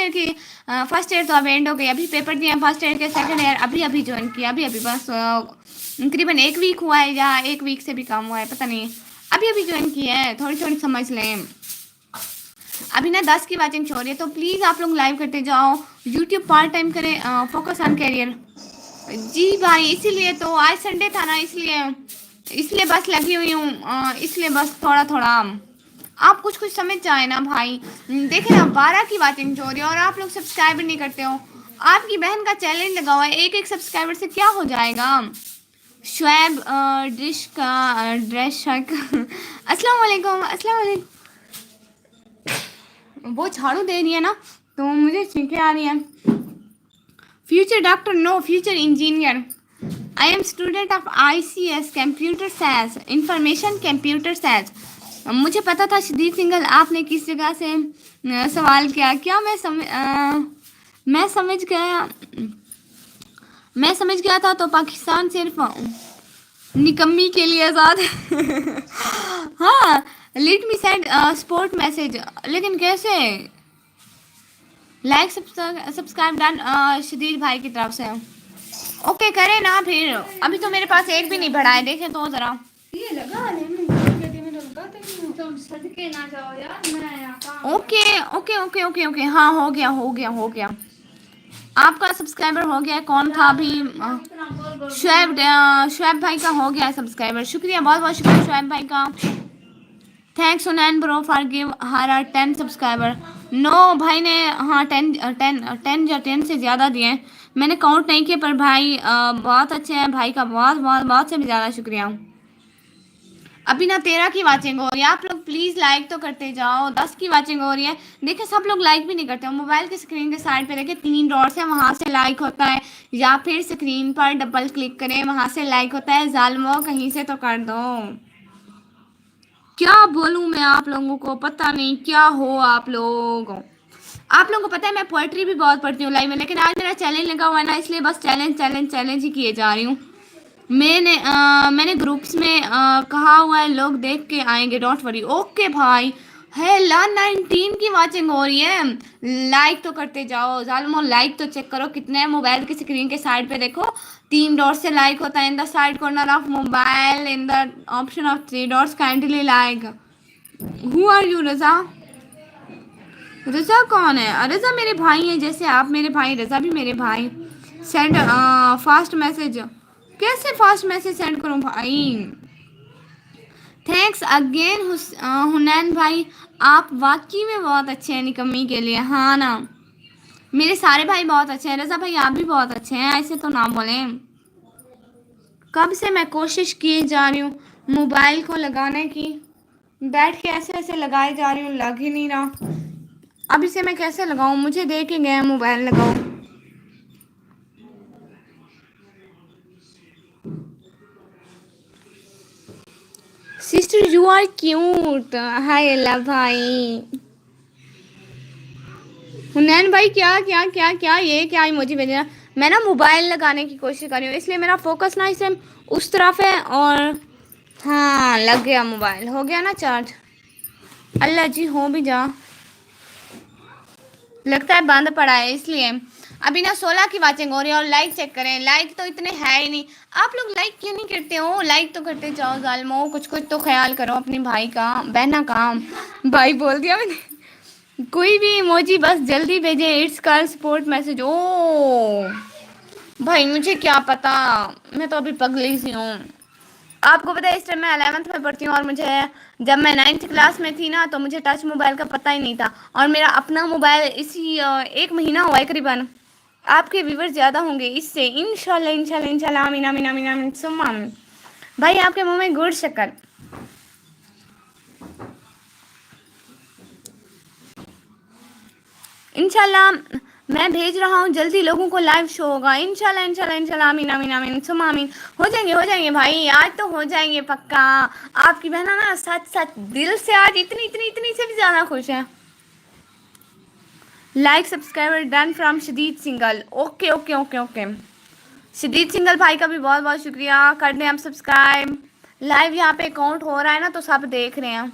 ईयर तो अब एंड हो गई, अभी पेपर दिए फर्स्ट ईयर के, सेकंड ईयर अभी अभी ज्वाइन किया, अभी अभी बस तकरीबन 1 वीक हुआ है या 1 वीक से भी कम हुआ है, पता नहीं, अभी अभी ज्वाइन किया है, थोड़ी थोड़ी समझ लें। अभी ना 10 की वाचिंग हो रही है, तो प्लीज़ आप लोग लाइव करते जाओ, यूट्यूब पार्ट टाइम करें, फोकस ऑन कैरियर। जी भाई इसीलिए तो आज संडे था ना, इसलिए इसलिए बस लगी हुई हूँ, इसलिए बस थोड़ा थोड़ा आप कुछ कुछ समझ जाए ना भाई। देखे ना 12 की वाचिंग हो रही है और आप लोग सब्सक्राइबर नहीं करते हो। आपकी बहन का चैलेंज लगा हुआ है, एक एक सब्सक्राइबर से क्या हो जाएगा। शुएब डिश का ड्रेस अस्सलाम वालेकुम अस्सलाम वालेकुम। वो झाड़ू दे रही है ना तो मुझे छींके आ रही है। Future doctor no, future engineer. I am student of ICS computer science, information computer science. मुझे पता था शदीद सिंगल आपने किस जगह से सवाल किया, क्या मैं समझ गया था, तो पाकिस्तान सिर्फ निकम्मी के लिए आजाद। हाँ, let me send sport message, लेकिन कैसे? लाइक सब्सक्राइब डन शदीद भाई की तरफ से। ओके करें ना फिर, अभी तो मेरे पास एक भी नहीं बढ़ा है, देखें तो जरा। ये लगा ले मैं तो लगाते नहीं, तुम सदके ना जाओ यार, मैं यहाँ काम okay okay okay okay okay, हाँ हो गया हो गया हो गया, आपका सब्सक्राइबर हो गया। कौन था अभी? इतना गोल गोल शुएब भाई का हो गया है सब्सक्राइबर, शुक्रिया, बहुत बहुत शुक्रिया शुएब भाई का। Thanks Sunain bro for give her 10 subscriber. नो भाई ने, हाँ 10 या 10 से ज़्यादा दिए हैं, मैंने काउंट नहीं किया, पर भाई बहुत अच्छे हैं, भाई का बहुत बहुत बहुत से भी ज़्यादा शुक्रिया। अभी ना 13 की वाचिंग हो रही है, आप लोग प्लीज़ लाइक तो करते जाओ। 10 की वाचिंग हो रही है, देखिए सब लोग लाइक भी नहीं करते हो। मोबाइल की स्क्रीन के साइड पे देखिए 3 डॉट्स है, वहाँ से लाइक होता है, या फिर स्क्रीन पर डबल क्लिक करें, वहाँ से लाइक होता है। जालमो कहीं से तो कर दो। क्या बोलूँ मैं आप लोगों को, पता नहीं क्या हो आप लोग। आप लोगों को पता है मैं पोएट्री भी बहुत पढ़ती हूँ लाइव में, लेकिन आज मेरा चैलेंज लगा हुआ है ना, इसलिए बस चैलेंज चैलेंज चैलेंज ही किए जा रही हूँ। मैंने ग्रुप्स में कहा हुआ है, लोग देख के आएंगे, डोंट वरी। ओके भाई, है ला 19 की वाचिंग हो रही है, लाइक तो करते जाओ। जालमो लाइक तो चेक करो कितने हैं, मोबाइल की स्क्रीन के साइड पे देखो 3 डॉट से लाइक होता है, in the side corner of mobile in the option of 3 dots, kindly like. Who are you Raza? Raza कौन है? रजा मेरे भाई हैं, जैसे आप मेरे भाई, रजा भी मेरे भाई। सेंड फास्ट मैसेज, कैसे फास्ट मैसेज सेंड करूं भाई? थैंक्स अगेन हुनैन भाई, आप वाकई में बहुत अच्छे हैं निकम्मी के लिए। हाँ ना, मेरे सारे भाई बहुत अच्छे हैं। रजा भाई आप भी बहुत अच्छे हैं, ऐसे तो ना बोलें। कब से मैं कोशिश किए जा रही हूँ मोबाइल को लगाने की, बैठ के ऐसे ऐसे लगाए जा रही हूँ, लग ही नहीं रहा। अब इसे मैं कैसे लगाऊं? मुझे दे के गए मोबाइल लगाओ। सिस्टर यू आर क्यूट, हाय अल्लाह भाई। हुनैन भाई क्या क्या क्या क्या, ये क्या इमोजी भेजना? मैं ना मोबाइल लगाने की कोशिश कर रही हूँ, इसलिए मेरा फोकस ना इसे उस तरफ है। और हाँ लग गया मोबाइल, हो गया ना चार्ज। अल्लाह जी हो भी जा, लगता है बंद पड़ा है इसलिए। अभी ना 16 की वाचिंग हो रही है, और लाइक चेक करें, लाइक तो इतने है ही नहीं। आप लोग लाइक क्यों नहीं करते हो? लाइक तो करते जाओ जालमो, कुछ कुछ तो ख्याल करो अपने भाई का, बहना का। भाई बोल दिया मैंने। कोई भी इमोजी बस जल्दी भेजे, इट्स कॉल सपोर्ट मैसेज। ओ भाई मुझे क्या पता, मैं तो अभी पगली सी हूँ। आपको पता है इस टाइम मैं 11th में पढ़ती हूँ, और मुझे जब मैं 9th क्लास में थी ना, तो मुझे टच मोबाइल का पता ही नहीं था। और मेरा अपना मोबाइल इसी 1 महीना हुआ है करीबन। आपके व्यूवर्स ज़्यादा होंगे इससे, इंशाल्लाह इंशाल्लाह इंशाल्लाह, आमीन आमीन आमीन आमीन सुम्मा आमीन। भाई आपके मुंह में गुड़ शक्कर। इंशाल्लाह मैं भेज रहा हूँ, जल्दी लोगों को लाइव शो होगा, इंशाल्लाह इंशाल्लाह इंशाल्लाह, आमीन आमीन आमीन सुम्मा आमीन। हो जाएंगे भाई, आज तो हो जाएंगे पक्का। आपकी बहना ना सच सच दिल से आज इतनी इतनी इतनी से भी ज़्यादा खुश है। लाइक सब्सक्राइबर डन फ्रॉम शदीद single. Okay okay okay okay, शदीद सिंगल भाई का भी बहुत बहुत शुक्रिया। कर दें आप सब्सक्राइब, लाइव यहाँ पे काउंट हो रहा है ना, तो सब देख रहे हैं।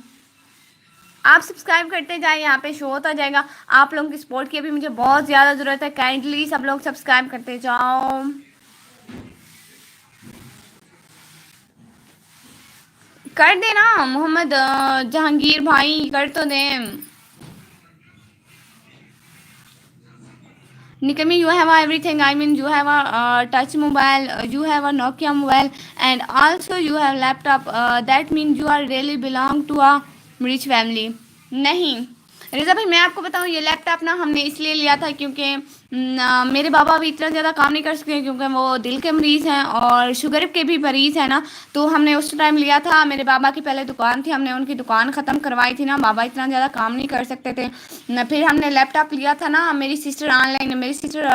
आप सब्सक्राइब करते जाए, यहाँ पे शो होता जाएगा। आप लोगों की सपोर्ट की अभी मुझे बहुत ज़्यादा ज़रूरत है, काइंडली सब लोग सब्सक्राइब करते जाओ। कर देना मोहम्मद जहांगीर भाई, कर तो दें। Nikami, you have everything. I mean, you have a touch mobile, you have a Nokia mobile, and also you have laptop. That means you are really belong to a rich family. नहीं रिजा भाई, मैं आपको बताऊँ, ये लैपटॉप ना हमने इसलिए लिया था क्योंकि मेरे बाबा भी इतना ज़्यादा काम नहीं कर सकते, क्योंकि वो दिल के मरीज़ हैं और शुगर के भी मरीज़ हैं ना। तो हमने उस टाइम लिया था, मेरे बाबा की पहले दुकान थी, हमने उनकी दुकान ख़त्म करवाई थी ना, बाबा इतना ज़्यादा काम नहीं कर सकते थे न। फिर हमने लैपटॉप लिया था ना, मेरी सिस्टर ऑनलाइन, मेरी सिस्टर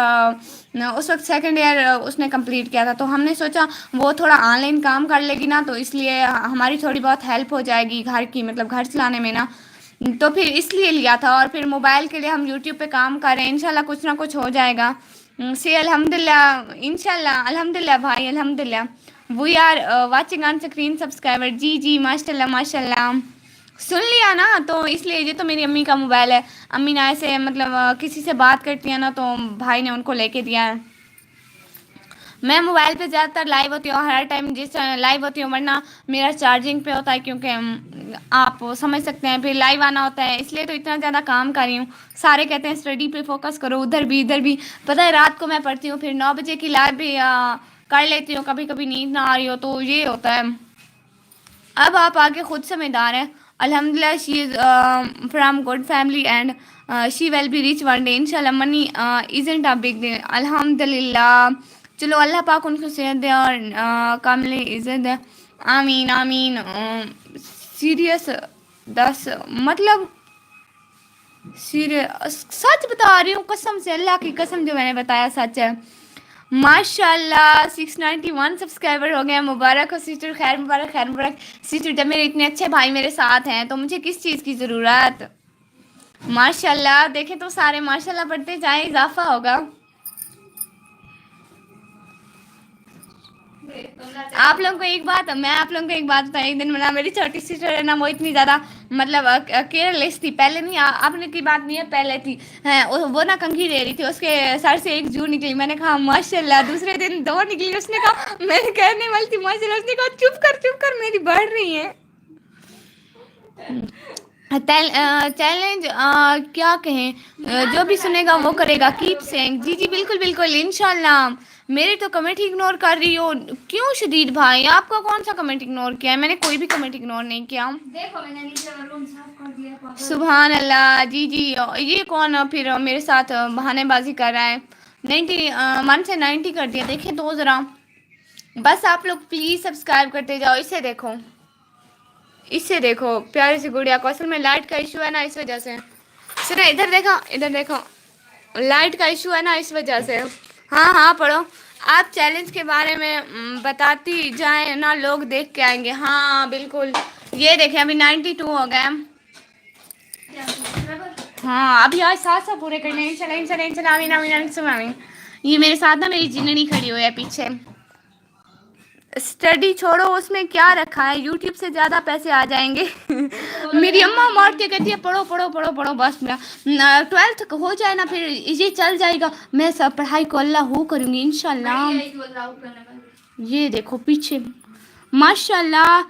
उस वक्त 2nd ईयर उसने कंप्लीट किया था, तो हमने सोचा वो थोड़ा ऑनलाइन काम कर लेगी ना, तो इसलिए हमारी थोड़ी बहुत हेल्प हो जाएगी घर की, मतलब घर चलाने में ना। तो फिर इसलिए लिया था। और फिर मोबाइल के लिए हम यूट्यूब पे काम कर रहे हैं, इंशाल्लाह कुछ ना कुछ हो जाएगा। से अल्हम्दुलिल्लाह, इंशाल्लाह अल्हम्दुलिल्लाह भाई अल्हम्दुलिल्लाह। We are watching on screen subscriber. जी जी माशाल्लाह माशाल्लाह। सुन लिया ना, तो इसलिए ये तो मेरी अम्मी का मोबाइल है। अम्मी ना ऐसे मतलब किसी से बात करती है ना, तो भाई ने उनको लेके दिया है। मैं मोबाइल पे ज़्यादातर लाइव होती हूँ हर टाइम, जिस लाइव होती हूँ, वरना मेरा चार्जिंग पे होता है, क्योंकि आप समझ सकते हैं फिर लाइव आना होता है, इसलिए तो इतना ज़्यादा काम कर रही हूँ। सारे कहते हैं स्टडी पे फोकस करो, उधर भी इधर भी। पता है रात को मैं पढ़ती हूँ, फिर 9 बजे की लाइव भी कर लेती हूँ, कभी कभी नींद ना आ रही हो तो ये होता है। अब आप आगे खुद समझदार हैं। अल्हम्दुलिल्लाह she is from good family and she will be rich one day इंशाल्लाह। Money isn't a big deal. अल्हम्दुलिल्लाह। चलो अल्लाह पाक उनको सेहत दे और कामिल इज़्ज़त दे। आमीन आमीन। सीरियस 10 मतलब सीरियस सच बता रही हूँ, कसम से, अल्लाह की कसम, जो मैंने बताया सच है। माशाल्लाह 691 सब्सक्राइबर हो गए। मुबारक हो सिस्टर, खैर मुबारक, खैर मुबारक सिस्टर। जब मेरे इतने अच्छे भाई मेरे साथ हैं तो मुझे किस चीज़ की ज़रूरत। माशाल्लाह देखें तो सारे माशाल्लाह पढ़ते जाए, इजाफा होगा। आप लोगों को एक बात, मैं आप लोगों को एक बात बताऊँ। एक दिन ना मेरी छोटी सिस्टर है ना, वो इतनी ज़्यादा मतलब केयरलेस थी। पहले नहीं, आपने की बात नहीं है, पहले थी है। वो ना कंघी दे रही थी, उसके सर से एक जू निकली। मैंने कहा माशाल्लाह। दूसरे दिन 2 निकली। उसने कहा, मैंने कहने वाली थी माशाल्लाह, उसने कहा चुप कर मेरी बढ़ रही है। चैलेंज क्या कहें, जो भी सुनेगा वो करेगा। Keep saying. जी जी बिल्कुल बिल्कुल इंशाल्लाह। मेरे तो कमेंट इग्नोर कर रही हो क्यों शदीद भाई? आपका कौन सा कमेंट इग्नोर किया है? मैंने कोई भी कमेंट इग्नोर नहीं किया। देखो मैंने नीचे रूम साफ कर दिया पागल। सुभान अल्लाह। जी जी ये कौन फिर मेरे साथ बहानेबाजी कर रहा है? 91 से 90 कर दिया, देखें तो ज़रा। बस आप लोग प्लीज़ सब्सक्राइब करते जाओ। इससे देखो प्यारी सी गुड़िया को। असल में लाइट का इशू है ना, इस वजह से। सुनो इधर देखो, लाइट का इशू है ना, इस वजह से। हाँ हाँ पढ़ो। आप चैलेंज के बारे में बताती जाए ना, लोग देख के आएंगे। हाँ बिल्कुल। ये देखें अभी 92 हो गए। हाँ अभी आज 700 पूरे करने हैं। चले आमीन आमीन आमीन। ये मेरे साथ ना मेरी जिन्नी खड़ी हुई है पीछे। स्टडी छोड़ो, उसमें क्या रखा है, यूट्यूब से ज़्यादा पैसे आ जाएंगे। मेरी अम्मा मार के कहती है पढ़ो पढ़ो पढ़ो पढ़ो, बस मेरा 12th हो जाए ना, फिर ये चल जाएगा। मैं सब पढ़ाई को अल्लाह हो करूँगी इंशाल्लाह। ये देखो पीछे माशाल्लाह।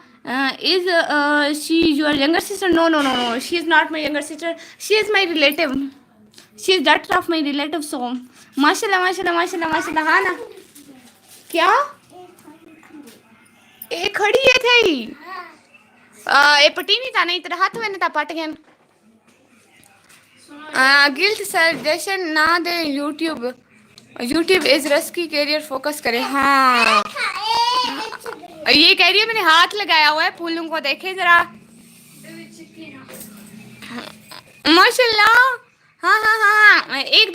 Is she your younger sister? No no no no, she is not my younger sister, she is my relative. She is daughter of my relative. So माशाल्लाह माशाल्लाह माशाल्लाह माशाल्लाह। हाँ ना, क्या ए खड़ी है थई ए पटी नहीं था, नहीं तेरा हाथ में नहीं था पट गया। गिल्ट सजेशन ना दे। YouTube is risky career, focus करे। हाँ ये कह रही है, मैंने हाथ लगाया हुआ है फूलों को, देखे जरा। माशाल्लाह। हाँ हाँ हाँ हाँ, एक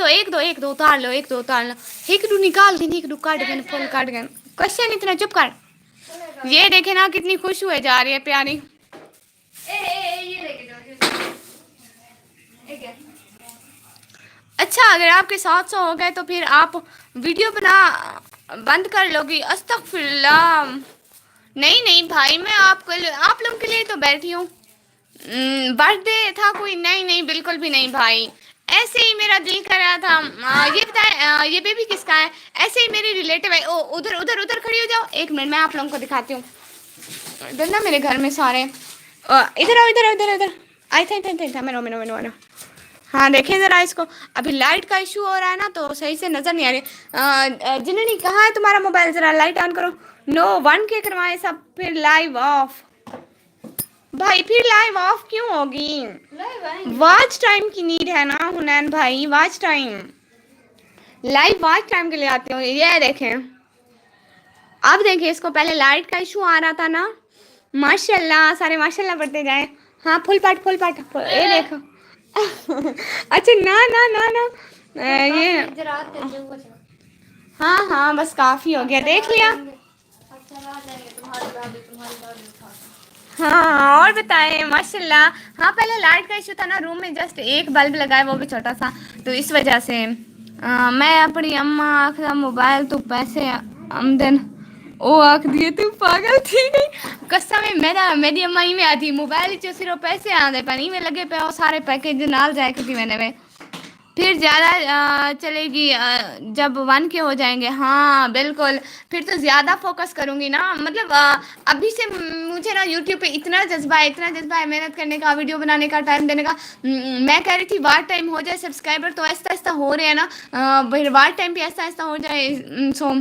दो उतार लो, एक दो उतार लो। एक दो निकाल के, एक दो काट गए, फूल काट गए। क्वेश्चन इतना चुप कर। ये देखे ना कितनी खुश हुए जा रही है प्यारी। ये लेके जाओ। अच्छा अगर आपके 700 हो गए तो फिर आप वीडियो बना बंद कर लोगी? अस्तगफिरुल्लाह। नहीं नहीं भाई, मैं आप लोगों के लिए तो बैठी हूँ। बर्थडे था कोई? नहीं नहीं बिल्कुल भी नहीं भाई, ऐसे ही मेरा दिल कर रहा था। ये बताए ये बेबी किसका है? ऐसे ही मेरी रिलेटिव है। ओ उधर उधर उधर खड़ी हो जाओ, एक मिनट मैं आप लोगों को दिखाती हूँ। इधर ना मेरे घर में सारे इधर आओ, इधर इधर इधर आई था मैंने। हाँ देखें ज़रा इसको। अभी लाइट का इशू हो रहा है ना, तो सही से नज़र नहीं आ रही। जिन्होंने कहा है तुम्हारा मोबाइल, ज़रा लाइट ऑन करो। नो 1K करवाए सब, फिर लाइव ऑफ। भाई फिर लाइव ऑफ क्यों होगी? वॉच टाइम की नीड है ना हुनैन भाई, watch time. Live watch time के लिए आते हो। ये देखें, अब देखें इसको। पहले लाइट का इशू आ रहा था ना। माशाल्लाह, सारे माशाल्लाह बढ़ते जाए। हाँ फुल पाट ये देखो। अच्छा ना ना ना ना ये हाँ हाँ बस काफ़ी हो गया, देख लिया। हाँ और बताएं माशाल्लाह। हाँ पहले लाइट का इशू था ना, रूम में जस्ट एक बल्ब लगाया, वो भी छोटा सा, तो इस वजह से मैं अपनी अम्मा आखिर मोबाइल तो पैसे आमदन ओ आख दिए तू पागल थी नहीं कसम है मेरी अम्मा ही में आती मोबाइल च सिर्फ पैसे आंदे पानी में लगे पे और सारे पैकेज नाल जाए कि मैंने में फिर ज़्यादा चलेगी जब 1 के हो जाएंगे हाँ बिल्कुल फिर तो ज़्यादा फोकस करूँगी ना मतलब अभी से मुझे ना यूट्यूब पे इतना जज्बा है मेहनत करने का वीडियो बनाने का टाइम देने का मैं कह रही थी वार टाइम हो जाए सब्सक्राइबर तो ऐसा ऐसा हो रहे हैं ना फिर वार टाइम पे ऐसा ऐसा हो जाए सो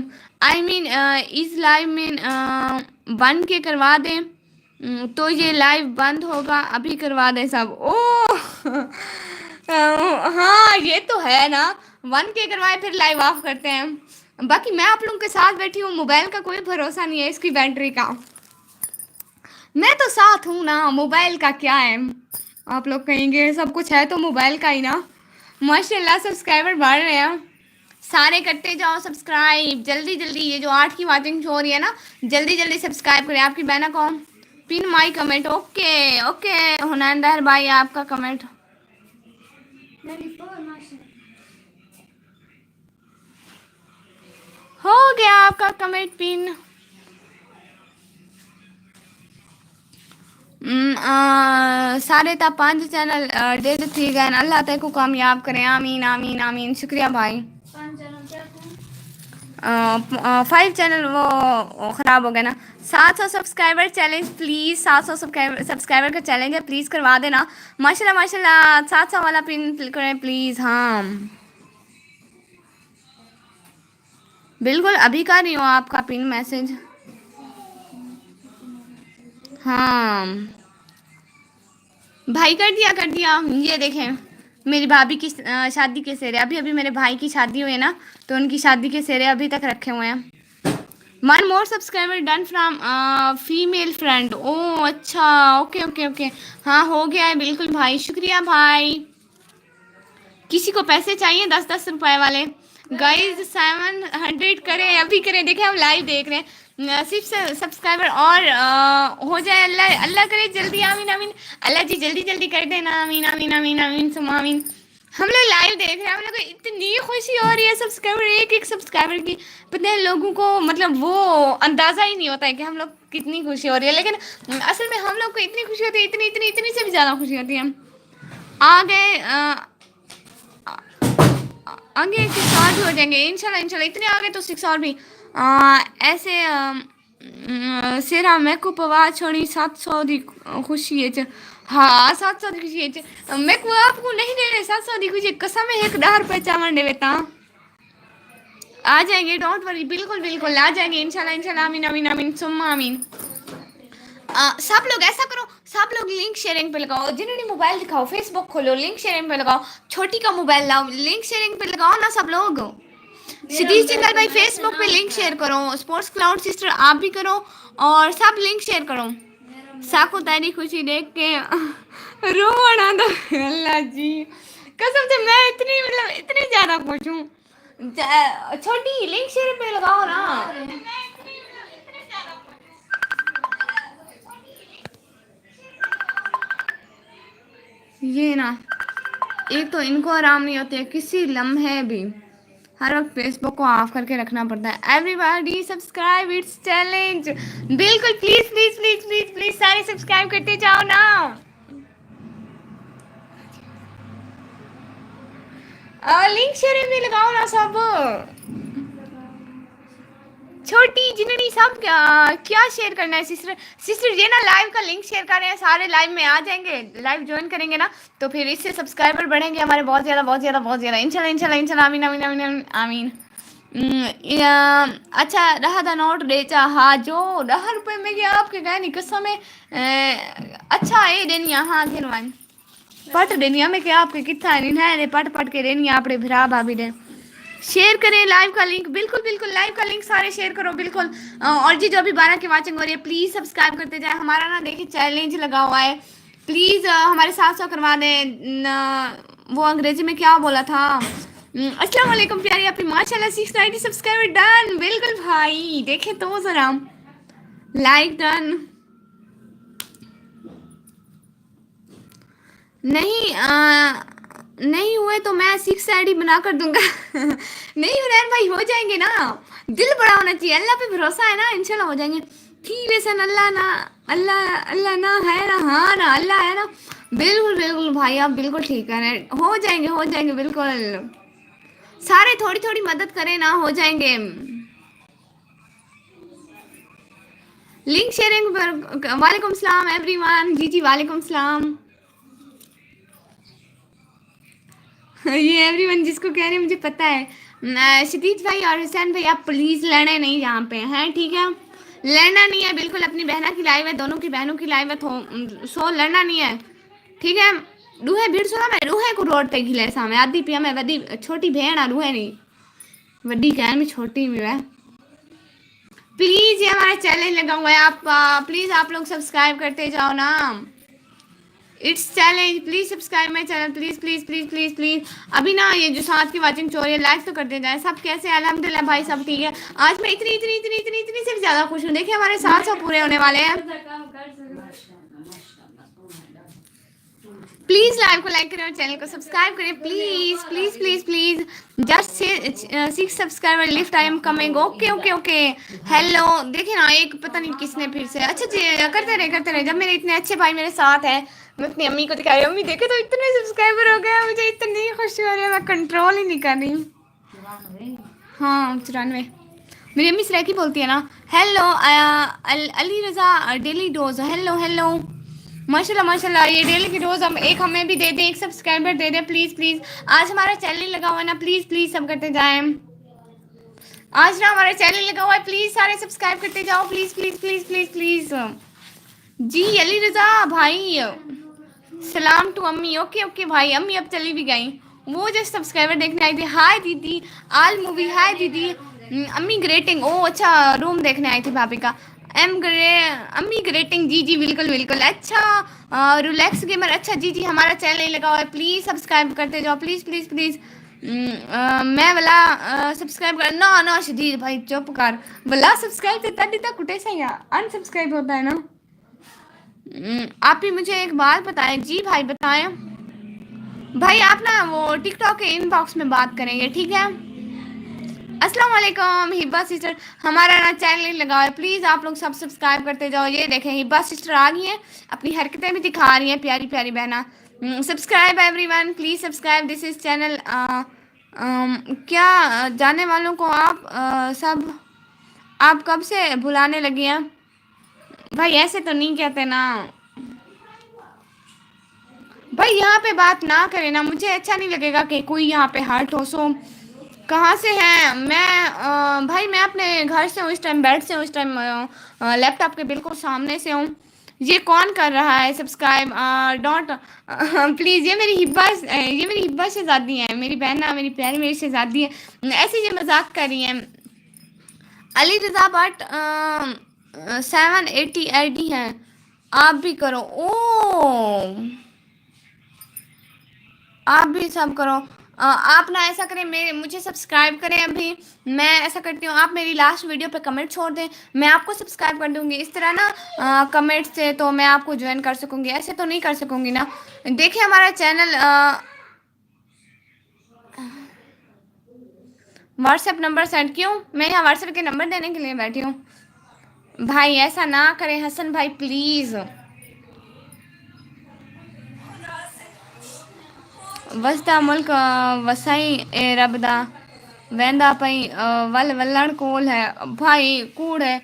आई मीन इस लाइव में 1 के करवा दें तो ये लाइव बंद होगा अभी करवा दें सब ओ हाँ ये तो है ना 1 के करवाए फिर लाइव ऑफ करते हैं बाकी मैं आप लोगों के साथ बैठी हूँ मोबाइल का कोई भरोसा नहीं है इसकी बैटरी का मैं तो साथ हूँ ना मोबाइल का क्या है आप लोग कहेंगे सब कुछ है तो मोबाइल का ही ना माशाल्लाह सब्सक्राइबर बढ़ रहे हैं सारे करते जाओ सब्सक्राइब जल्दी जल्दी ये जो 8 की वाचिंग हो रही है ना जल्दी जल्दी सब्सक्राइब करें आपकी बहना को pin my comment okay okay हुनैंदर भाई आपका कमेंट हो गया आपका कमेंट पिन सारे ता 5 चैनल डेढ़ थी गए अल्लाह तक को कामयाब करें आमीन आमीन आमीन शुक्रिया भाई 5 चैनल वो ख़राब हो गए ना 700 सब्सक्राइबर चैलेंज प्लीज़ 700 सब्सक्राइबर का चैलेंज है प्लीज़ करवा देना माशाल्लाह माशाल्लाह 700 वाला पिन करें प्लीज़ हाँ बिल्कुल अभी कर रही हूँ आपका पिन मैसेज हाँ भाई कर दिया ये देखें मेरी भाभी की शादी के सेरे अभी अभी मेरे भाई की शादी हुई है ना तो उनकी शादी के सेरे अभी तक रखे हुए हैं 1 more subscriber done from female friend ओ अच्छा ओके ओके ओके हाँ हो गया है बिल्कुल भाई शुक्रिया भाई किसी को पैसे चाहिए 10-10 रुपए वाले गाइज 700 करें अभी करें देखें हम लाइव देख रहे हैं सिर्फ सब्सक्राइबर और हो जाए अल्लाह अल्लाह करे जल्दी आमीन आमीन अल्लाह जी जल्दी जल्दी कर देना आमीन आमीन आमीन आमीन सुम आमीन हम लोग लाइव देख रहे हैं हम लोग को इतनी खुशी हो रही है सब्सक्राइबर एक सब्सक्राइबर की पता है लोगों को मतलब वो अंदाज़ा ही नहीं होता है कि हम लोग कितनी खुशी हो रही है लेकिन असल में हम लोग को इतनी खुशी होती है इतनी इतनी इतनी से भी ज़्यादा खुशी होती है आगे आगे 6 और भी हो जाएंगे इंशाल्लाह इंशाल्लाह इतने आगे तो 6 और भी ऐसे सिरा मैं को पवा छोड़ी 700 दी खुशी है हाँ 700 दी खुशी है मैं को आपको नहीं देने 700 दी खुशी कसम है 10 रुपये चावल दे बेटा आ जाएंगे डोंट वरी बिल्कुल बिल्कुल आ जाएंगे इंशाल्लाह इंशाल्लाह आमीन आमीन आमीन सुम्मा आमीन सब लोग ऐसा करो सब लोग लिंक शेयरिंग पे लगाओ जिन्होंने मोबाइल दिखाओ फेसबुक खोलो लिंक शेयरिंग पे लगाओ छोटी का मोबाइल लाओ लिंक शेयरिंग पे लगाओ ना सब लोग सिद्धीज जिंदल भाई फेसबुक पे लिंक शेयर करो स्पोर्ट्स क्लाउड सिस्टर आप भी करो और सब लिंक शेयर करो साको तेरी खुशी देख के रोना दो अल्लाह जी कसम से मैं इतनी मतलब इतनी ज़्यादा खुश हूँ छोटी लिंक शेयर पे लगाओ ना ये ना एक तो इनको आराम नहीं होते किसी लम्हे भी हर वक्त फेसबुक को ऑफ करके रखना पड़ता है एवरीबॉडी सब्सक्राइब इट्स चैलेंज बिल्कुल please please please please please सारे सब्सक्राइब करते जाओ ना लिंक शेयर में लगाओ ना सब छोटी जिन्होंने सब क्या शेयर करना है सिस्टर ये ना लाइव का लिंक शेयर कर रहे हैं सारे लाइव में आ जाएंगे लाइव ज्वाइन करेंगे ना तो फिर इससे सब्सक्राइबर बढ़ेंगे हमारे बहुत ज़्यादा बहुत ज़्यादा बहुत ज़्यादा इंशाल्लाह इंशाल्लाह इंशाल्लाह आमीन आमीन आमीन आमीन अच्छा रहा था नोट रेचा हाँ जो 10 रुपये में गया आपके गए नहीं कसम में अच्छा ये देनिया हाँ खेलवान पट देनिया में क्या आपके कितना है पट पट के देनिया अपने भरा भाभी दे शेयर करें लाइव का लिंक बिल्कुल बिल्कुल लाइव का लिंक सारे शेयर करो बिल्कुल और जी जो अभी 12 की वाचिंग हो रही है प्लीज़ सब्सक्राइब करते जाए हमारा ना देखिए चैलेंज लगा हुआ है प्लीज़ हमारे 700 करवा दें वो अंग्रेजी में क्या बोला था अस्सलाम वालेकुम प्यारी आपकी माशाल्लाह 690 सब्सक्राइबर डन बिल्कुल भाई देखे तो ज़रा लाइक डन नहीं नहीं हुए तो मैं 6 आईडी बना कर दूंगा। नहीं हुनैन भाई हो जाएंगे ना, दिल बड़ा होना चाहिए, अल्लाह पे भरोसा है ना, इंशाल्लाह हो जाएंगे। ठीक है अल्लाह ना, अल्लाह अल्लाह ना है ना, हाँ ना अल्लाह है ना, बिल्कुल बिल्कुल भाई आप बिल्कुल ठीक है, हो जाएंगे बिल्कुल। सारे थोड़ी थोड़ी मदद करें ना, हो जाएंगे। लिंक शेयरिंग पर वालेकुम सलाम एवरीवन। जी जी वालेकुम सलाम। ये एवरीवन जिसको कह रहे हैं मुझे पता है। शदीद भाई और हुसैन भाई आप प्लीज़ लड़े नहीं यहाँ पे हैं, ठीक है, लड़ना नहीं है बिल्कुल। अपनी बहना की लाइव है, दोनों की बहनों की लाइव है, तो सो लड़ना नहीं है, ठीक है। रूहे भीड़ सुना मैं रूहे को रोड पे घिले सामने आदि पिया मैं वदी छोटी बहन आ रूहे नहीं वड्डी कहन में छोटी में है। प्लीज़ ये हमारा चैलेंज लगा हुआ है, आप प्लीज़ आप लोग सब्सक्राइब करते जाओ ना, it's challenge. Please subscribe my channel, please please please please please. अभी ना ये जो साथ की वाचिंग चो रही है लाइक तो करते जाए सब। कैसे अल्हम्दुलिल्लाह भाई सब ठीक है। आज मैं इतनी इतनी इतनी इतनी इतनी से भी ज्यादा खुश हूँ। देखिए हमारे 700 पूरे होने वाले हैं। प्लीज लाइव को लाइक करें और चैनल को सब्सक्राइब करें please please please please. Just 6 subscriber lift I am coming. Okay okay okay hello. देखिए ना एक पता नहीं किसने फिर से अच्छा करते रहे। जब मेरे इतने अच्छे भाई मेरे साथ है, मैं अपनी अम्मी को दिखा रही हूँ, अम्मी देखे तो इतने सब्सक्राइबर हो गए, मुझे इतनी खुशी हो रही है, मैं कंट्रोल ही नहीं कर रही। हाँ 94। मेरी अम्मी सराकी बोलती है ना। Hello Ali Raza daily dose. Hello hello माशाल्लाह माशाल्लाह। ये डेली की डोज हम एक हमें भी दे दें, एक सब्सक्राइबर दे दें प्लीज़ प्लीज़। आज हमारा चैनल लगा हुआ है ना, प्लीज़ प्लीज़ सब करते जाएं। आज ना हमारा चैनल लगा हुआ है, प्लीज़ सारे सब्सक्राइब करते जाओ please please please please please. जी अली रज़ा भाई सलाम टू अम्मी। ओके ओके भाई अम्मी अब चली भी गई। वो जो सब्सक्राइबर देखने आई थी, हाय दीदी आल मूवी, हाय दीदी अम्मी ग्रेटिंग। ओ अच्छा रूम देखने आई थी भाभी का। अम्मी ग्रेटिंग। जी जी बिल्कुल बिल्कुल। अच्छा रिलैक्स गेमर। अच्छा जी जी हमारा चैनल लगा हुआ है, प्लीज़ सब्सक्राइब करते जाओ प्लीज़ प्लीज़ प्लीज़। मैं वाला सब्सक्राइब कर ना ना शदीद भाई चुप कर वाला सब्सक्राइब देता नहीं था कुटे से या अनसब्सक्राइब होता है ना। आप ही मुझे एक बात बताएं। जी भाई बताएं भाई। आप ना वो टिकटॉक के इनबॉक्स में बात करेंगे, ठीक है। अस्सलाम वालेकुम हिब्बा सिस्टर। हमारा ना चैनल लगा है, प्लीज़ आप लोग सब सब्सक्राइब करते जाओ। ये देखें हिब्बा सिस्टर आ गई हैं, अपनी हरकतें भी दिखा रही हैं, प्यारी प्यारी बहना। Subscribe everyone please subscribe this is channel. क्या जाने वालों को आप सब आप कब से बुलाने लगी हैं भाई? ऐसे तो नहीं कहते ना भाई, यहाँ पे बात ना करें ना, मुझे अच्छा नहीं लगेगा कि कोई यहाँ पे हर्ट हो। सो कहाँ से हैं? मैं भाई मैं अपने घर से हूँ इस टाइम, बेड से हूँ इस टाइम, लैपटॉप के बिल्कुल सामने से हूँ। ये कौन कर रहा है सब्सक्राइब? Don't please. ये मेरी हिब्बा शहजादी है, मेरी बहना मेरी प्यारी मेरी शहजादी है, ऐसे ये मजाक कर रही हैं। अली रज़ा बट 780 आईडी है, आप भी करो। ओ आप भी सब करो। आप ना ऐसा करें मुझे सब्सक्राइब करें अभी। मैं ऐसा करती हूँ आप मेरी लास्ट वीडियो पे कमेंट छोड़ दें, मैं आपको सब्सक्राइब कर दूँगी। इस तरह ना कमेंट से तो मैं आपको ज्वाइन कर सकूँगी, ऐसे तो नहीं कर सकूँगी ना। देखिए हमारा चैनल व्हाट्सएप नंबर सेंड। क्यों? मैं यहाँ व्हाट्सएप के नंबर देने के लिए बैठी हूँ भाई, ऐसा ना करें हसन भाई प्लीज़। वसदा मुल्क वसाई ए रबदा वेंदा पई वल वल्लण कोल है भाई कूड़ है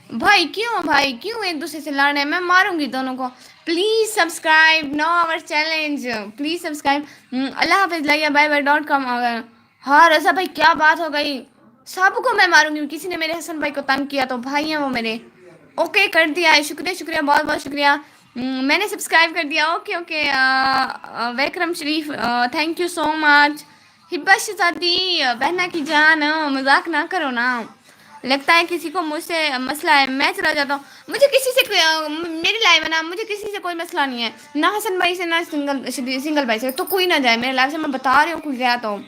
भाई। क्यों एक दूसरे से लड़ रहे हैं? मैं मारूंगी दोनों को। Please subscribe no our challenge, please subscribe. अल्लाह हाफिज़ लाइया बाय.com। अगर हाँ रज़ा भाई क्या बात हो गई? सबको मैं मारूंगी, किसी ने मेरे हसन भाई को तंग किया तो भाई हैं वो मेरे। ओके कर दिया है, शुक्रिया बहुत बहुत शुक्रिया। मैंने सब्सक्राइब कर दिया। ओके ओके वैक्रम Sharif thank you so much. Hibba Shahzadi बहना की जान मजाक ना करो ना, लगता है किसी को मुझसे मसला है, मैं चला जाता हूँ। मुझे किसी से मेरी लाइफ है ना, मुझे किसी से कोई मसला नहीं है, ना हसन भाई से ना सिंगल भाई से, तो कोई ना जाए मेरे लाइफ से, मैं बता रही हूँ कोई गया तो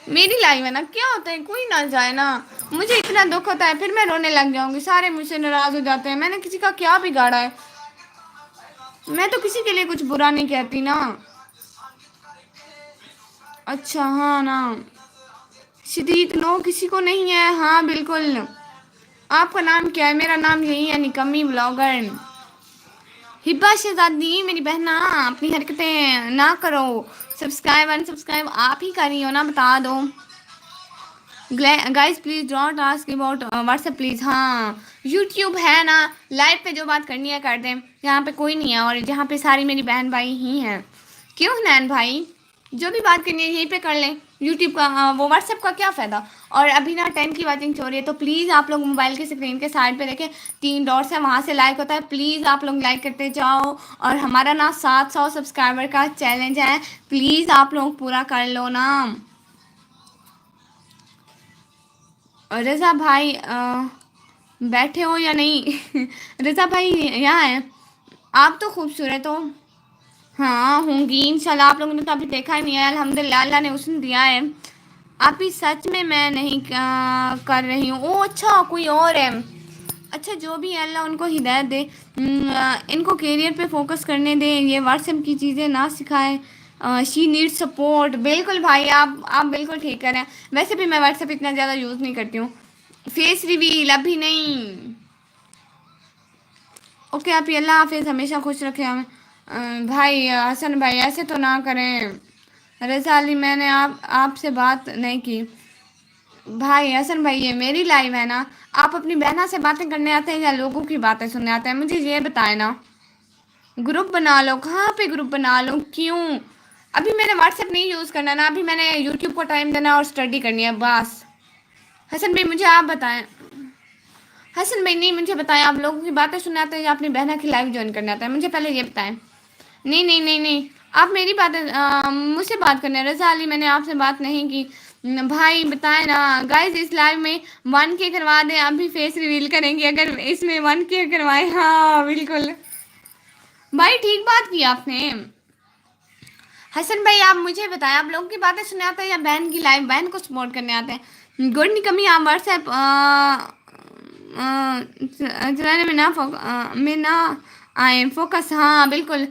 मेरी लाइफ है ना, क्या होता है कोई ना जाए ना। मुझे इतना दुख होता है फिर मैं रोने लग जाऊंगी, सारे मुझसे नाराज हो जाते हैं। मैंने किसी का क्या बिगाड़ा है? मैं तो किसी के लिए कुछ बुरा नहीं कहती ना। अच्छा हाँ ना, शदीद नो किसी को नहीं है। हाँ बिल्कुल। आपका नाम क्या है? मेरा नाम यही है, निकम्मी ब्लॉगर। हिब्बा शहजादी मेरी बहना, अपनी हरकतें ना करो। सब्सक्राइब अनसब्सक्राइब आप ही कर रही हो ना, बता दो। Guys please don't ask about WhatsApp please. हाँ यूट्यूब है ना, लाइव पे जो बात करनी है कर दें। यहाँ पे कोई नहीं है, और जहाँ पे सारी मेरी बहन भाई ही हैं। क्यों नैन भाई, जो भी बात करनी है यहीं पे कर लें। यूट्यूब का वो व्हाट्सएप का क्या फ़ायदा। और अभी ना 10 की वाचिंग हो रही है, तो प्लीज़ आप लोग मोबाइल के स्क्रीन के साइड पे देखें, 3 डॉट्स है, वहाँ से लाइक होता है, प्लीज़ आप लोग लाइक करते जाओ। और हमारा ना 700 सब्सक्राइबर का चैलेंज है, प्लीज़ आप लोग पूरा कर लो ना। रज़ा भाई बैठे हो या नहीं? रज़ा भाई यहाँ है। आप तो खूबसूरत हो। हाँ होंगी इंशाल्लाह, आप लोगों ने तो अभी देखा ही नहीं है। अल्हम्दुलिल्लाह अल्लाह ने हुस्न दिया है। आप ही सच में मैं नहीं कर रही हूँ। ओ अच्छा कोई और है। अच्छा जो भी है अल्लाह उनको हिदायत दे। इनको करियर पे फोकस करने दे, ये व्हाट्सएप की चीज़ें ना सिखाए। She need support. बिल्कुल भाई, आप बिल्कुल ठीक करें। वैसे भी मैं व्हाट्सएप इतना ज़्यादा यूज़ नहीं करती हूँ। फेस रिवील अभी नहीं। ओके आप ही, अल्लाह हाफिज़, हमेशा खुश रखे हमें। भाई हसन भाई ऐसे तो ना करें। रज़ा अली मैंने आपसे बात नहीं की। भाई हसन भाई ये मेरी लाइव है ना, आप अपनी बहना से बातें करने आते हैं या लोगों की बातें सुनने आते हैं, मुझे ये बताए ना। ग्रुप बना लो, कहाँ पे ग्रुप बना लो, क्यों? अभी मैंने व्हाट्सएप नहीं यूज़ करना ना, अभी मैंने यूट्यूब को टाइम देना और स्टडी करनी है बस। हसन भाई मुझे आप बताएं। हसन भाई नहीं, मुझे बताएं, आप लोगों की बातें सुनने आते हैं या अपनी बहना की लाइव ज्वाइन करने आता है, मुझे पहले ये बताएं। नहीं नहीं नहीं नहीं, आप मेरी बातें मुझसे बात करने हैं। रज़ा अली मैंने आपसे बात नहीं की। भाई बताएं ना। गाइस इस लाइव में 1K करवा दें, आप भी फेस रिवील करेंगे अगर इसमें 1K करवाए। हाँ बिल्कुल भाई, ठीक बात की आपने। हसन भाई आप मुझे बताएं, आप लोगों की बातें सुनने आते हैं या बहन की लाइव, बहन को सपोर्ट करने आते हैं? गुड निकमी आप व्हाट्सएप चलाने में ना में ना आए फोकस। हाँ बिल्कुल।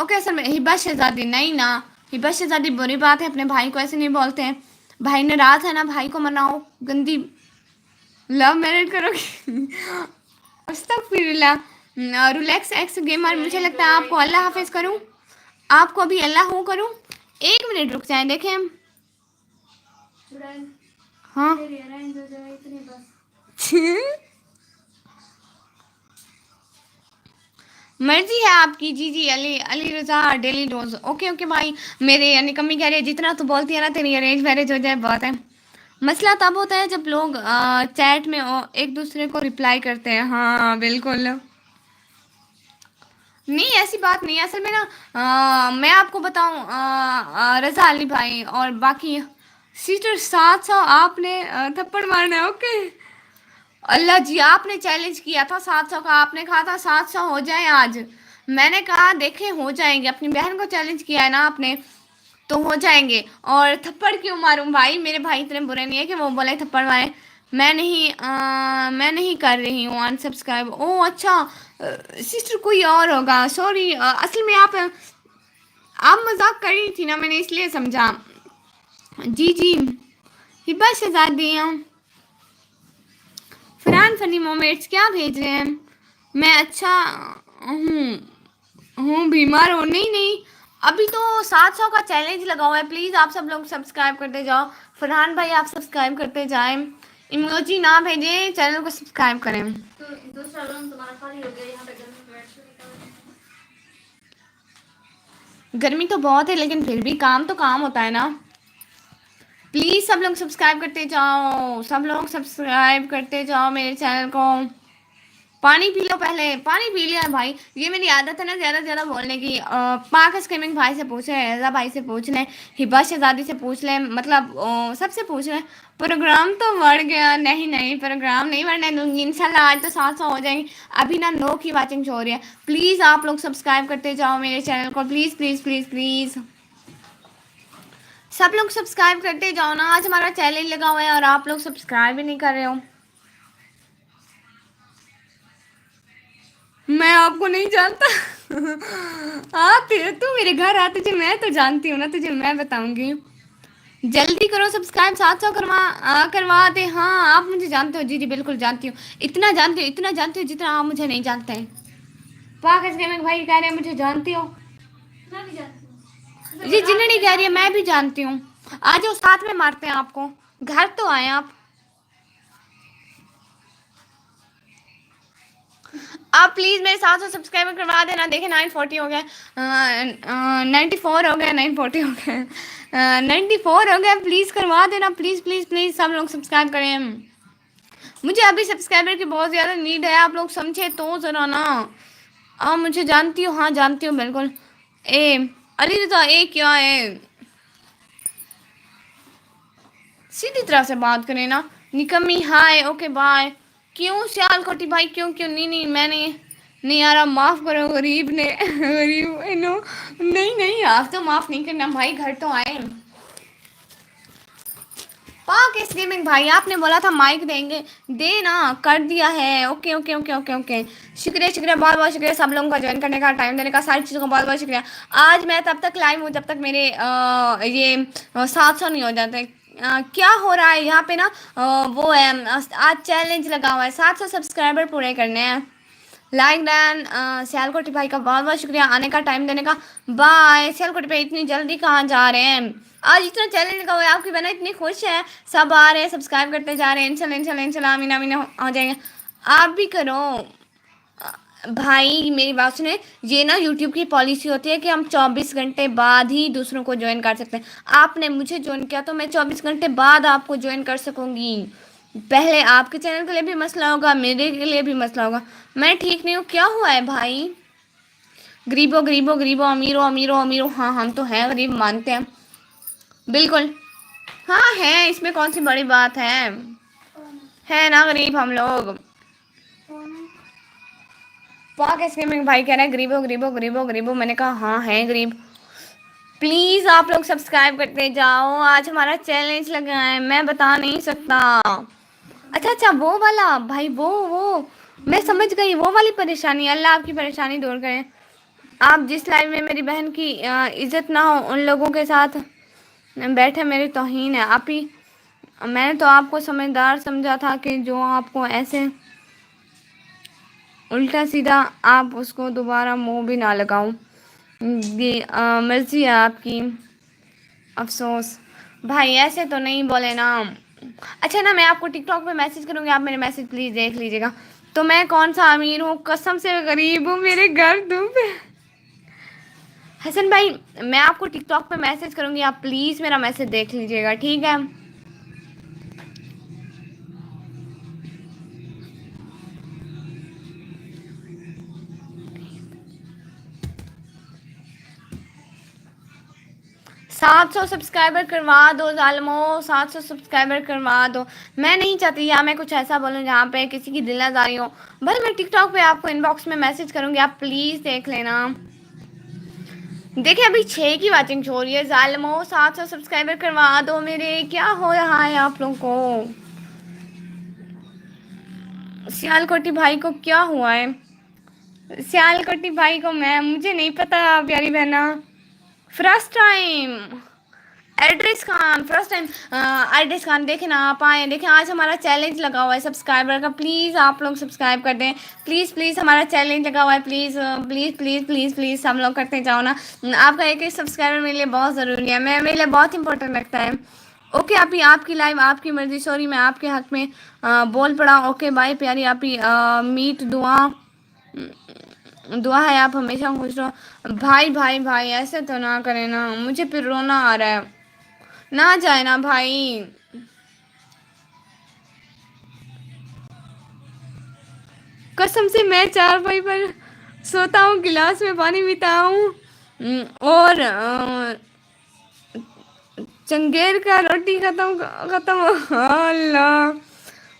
ओके सर, हिबा शहजादी नहीं ना, हिबा शहजादी बुरी बात है, अपने भाई को ऐसे नहीं बोलते हैं। भाई नाराज है ना, भाई को मनाओ। गंदी लव मैरिज करोगी? अस्तगफिरुल्लाह। रिलैक्स एक्स गेमर, मुझे लगता है आपको अल्लाह हाफिज करूं, आपको अभी अल्लाह हूँ करूं। 1 मिनट रुक जाए देखें। हाँ मर्जी है आपकी। जी जी, अली अली रजा डेली डोज। ओके ओके भाई, मेरे यानी कमी कह रही है, जितना तू बोलती है ना तेरी अरेंज मैरिज हो जाए बहुत है। मसला तब होता है जब लोग चैट में एक दूसरे को रिप्लाई करते हैं। हाँ बिल्कुल। नहीं ऐसी बात नहीं है असल में ना। मैं आपको बताऊं, रजा अली भाई और बाकी सीटर 700 आपने थप्पड़ मारना है। ओके अल्लाह जी, आपने चैलेंज किया था 700 का, आपने कहा था 700 हो जाए आज। मैंने कहा देखे हो जाएंगे, अपनी बहन को चैलेंज किया है ना आपने, तो हो जाएंगे। और थप्पड़ क्यों मारूं भाई, मेरे भाई इतने बुरे नहीं है कि वो बोले थप्पड़ मारे। मैं नहीं कर रही हूँ अनसब्सक्राइब। ओह अच्छा सिस्टर कोई और होगा, सॉरी। असल में आप मजाक कर रही थी ना, मैंने इसलिए समझा। जी जी, हिबा शहजादी हैं। फरहान फनी मोमेंट्स क्या भेज रहे हैं? मैं अच्छा हूँ बीमार हो। नहीं नहीं, अभी तो 700 का चैलेंज लगा हुआ है, प्लीज़ आप सब लोग सब्सक्राइब करते जाओ। फरहान भाई आप सब्सक्राइब करते जाएं, इमोजी ना भेजें, चैनल को सब्सक्राइब करें। तो दूसरा रूम तुम्हारा खाली हो गया, यहाँ पे गर्मी में बैठ गर्मी तो बहुत है लेकिन फिर भी काम तो काम होता है ना। प्लीज़ सब लोग सब्सक्राइब करते जाओ, सब लोग सब्सक्राइब करते जाओ मेरे चैनल को। पानी पी लो, पहले पानी पी लिया भाई। ये मेरी आदत है ना ज़्यादा ज़्यादा बोलने की। पाक स्किमिंग भाई से पूछ लें, रज़ा भाई से पूछ लें, हिबा शहजादी से पूछ लें, मतलब सबसे पूछ लें। प्रोग्राम तो बढ़ गया। नहीं नहीं प्रोग्राम नहीं बढ़ने दूंगी इंशाल्लाह, आज तो 700 हो जाएंगे। अभी ना 9 की वाचिंग हो रही है। प्लीज़ आप लोग सब्सक्राइब करते जाओ मेरे चैनल को, प्लीज़ प्लीज़ प्लीज़ प्लीज़ सब लोग सब्सक्राइब करते जाओ ना। आज हमारा चैलेंज लगा हुआ है और आप लोग सब्सक्राइब भी नहीं कर रहे हो। मैं आपको नहीं जानता। हाँ तू मेरे घर आ, तुझे मैं तो जानती हूँ ना, तुझे मैं बताऊंगी। जल्दी करो सब्सक्राइब, 700 करवा दे। हाँ आप मुझे जानते हो जी जी, बिल्कुल जानती हूँ, इतना जानती हूँ, इतना जानती हूँ जितना आप मुझे नहीं जानते हैं। पाकिस गेमिंग भाई कह रहे हैं मुझे जानती हो। मैं भी जानती हूँ। जी जिन्होंने कह रही है मैं भी जानती हूँ। आ जाओ साथ में मारते हैं आपको, घर तो आए आप प्लीज़ मेरे 700 सब्सक्राइबर करवा देना। देखे 940 हो गए, 94 हो गए, 940 हो गए, 94 हो गए। प्लीज़ करवा देना, प्लीज़ प्लीज़ प्लीज़ सब लोग सब्सक्राइब करें। मुझे अभी सब्सक्राइबर की बहुत ज़्यादा नीड है, आप लोग समझे तो ज़रा ना। आप मुझे जानती हो, हाँ जानती हूँ बिल्कुल। ए अली रजा ए क्या है, सीधी तरह से बात करें ना। निकम्मी हाय ओके बाय। क्यों सियालकोटी भाई, क्यों क्यों, नहीं नहीं मैंने नहीं यार, आप माफ़ करो गरीब ने गरीब नो, नहीं नहीं आप तो माफ़ नहीं करना भाई, घर तो आए। पाक गेमिंग भाई आपने बोला था माइक देंगे, दे ना, कर दिया है। Okay okay okay okay okay, शुक्रिया शुक्रिया, बहुत बहुत शुक्रिया सब लोगों का ज्वाइन करने का, टाइम देने का, सारी चीज़ों का बहुत बहुत शुक्रिया। आज मैं तब तक लाइव हूँ जब तक मेरे ये 700 नहीं हो जाते। क्या हो रहा है यहाँ पे ना, वो है आज चैलेंज लगा हुआ है, 700 सब्सक्राइबर पूरे करने हैं। लाइक डैन सियालकोटी भाई का बहुत बहुत शुक्रिया आने का, टाइम देने का। बाय। सियालकोटी भाई इतनी जल्दी कहाँ जा रहे हैं, आज इतना चैलेंज लगा हुआ है, आपकी बहना इतनी खुश है, सब आ रहे हैं सब्सक्राइब करते जा रहे हैं। इंशाल्लाह इंशाल्लाह इंशाल्लाह आमीन आमीन हो जाएंगे। आप भी करो भाई, मेरी बात सुने। ये ना यूट्यूब की पॉलिसी होती है कि हम 24 घंटे बाद ही दूसरों को ज्वाइन कर सकते हैं। आपने मुझे ज्वाइन किया तो मैं 24 घंटे बाद आपको ज्वाइन कर सकूँगी। पहले आपके चैनल के लिए भी मसला होगा, मेरे के लिए भी मसला होगा। मैं ठीक नहीं हूँ, क्या हुआ है भाई। गरीबो गरीबो गरीबो, अमीरो अमीरो अमीरो, हाँ हम तो हैं गरीब, मानते हैं बिल्कुल। हाँ है, इसमें कौन सी बड़ी बात है ना गरीब हम लोग। पाक गेमिंग भाई कह रहे हैं गरीबो गरीबो गरीबो गरीबो, मैंने कहा हाँ है गरीब। प्लीज़ आप लोग सब्सक्राइब करते जाओ, आज हमारा चैलेंज लगा है, मैं बता नहीं सकता। अच्छा अच्छा वो वाला भाई, वो मैं समझ गई, वो वाली परेशानी। अल्लाह आपकी परेशानी दूर करें। आप जिस लाइव में मेरी बहन की इज्जत ना हो, उन लोगों के साथ बैठे मेरी तौहीन है। आप ही, मैंने तो आपको समझदार समझा था कि जो आपको ऐसे उल्टा सीधा, आप उसको दोबारा मुंह भी ना लगाऊं। ये मर्जी है आपकी। अफसोस भाई, ऐसे तो नहीं बोले ना। अच्छा ना, मैं आपको टिकटॉक पे मैसेज करूँगी, आप मेरे मैसेज प्लीज़ देख लीजिएगा। तो मैं कौन सा अमीर हूँ, कसम से गरीब हूँ, मेरे घर धूप है। हसन भाई मैं आपको टिकटॉक पे मैसेज करूँगी, आप प्लीज़ मेरा मैसेज देख लीजिएगा, ठीक है। सात सौ सब्सक्राइबर करवा दो जालमो, 700 सब्सक्राइबर करवा दो। मैं नहीं चाहती या मैं कुछ ऐसा बोलूँ जहाँ पे किसी की दिल आज़ारी हो। भाई मैं टिकटॉक पे आपको इनबॉक्स में मैसेज करूँगी, आप प्लीज़ देख लेना। देखिए अभी 6 की वाचिंग हो रही है। जालमो 700 सब्सक्राइबर करवा दो मेरे, क्या हो रहा है आप लोगों को। सियालकोटी भाई को क्या हुआ है, सियालकोटी भाई को मुझे नहीं पता प्यारी बहना। First time address Khan, first time address Khan, देखें ना आप आए, देखें आज हमारा चैलेंज लगा हुआ है सब्सक्राइबर का। प्लीज़ आप लोग सब्सक्राइब कर दें, प्लीज़ प्लीज़ हमारा चैलेंज लगा हुआ है, please please please please please सब लोग करते जाओ ना। आपका एक एक सब्सक्राइबर मेरे लिए बहुत ज़रूरी है, मेरे लिए बहुत इंपॉर्टेंट लगता है। ओके आप ही, आपकी लाइव आपकी मर्जी, सॉरी मैं आपके हक में बोल पड़ा। ओके बाय प्यारी आप ही, मीट दुआ दुआ है आप हमेशा खुश रहो। भाई भाई भाई ऐसे तो ना करें ना, मुझे फिर रोना आ रहा है, ना जाए ना भाई। कसम से मैं चारपाई पर सोता हूँ, गिलास में पानी पीता हूँ, और चंगेर का रोटी खत्म खत्म। अल्लाह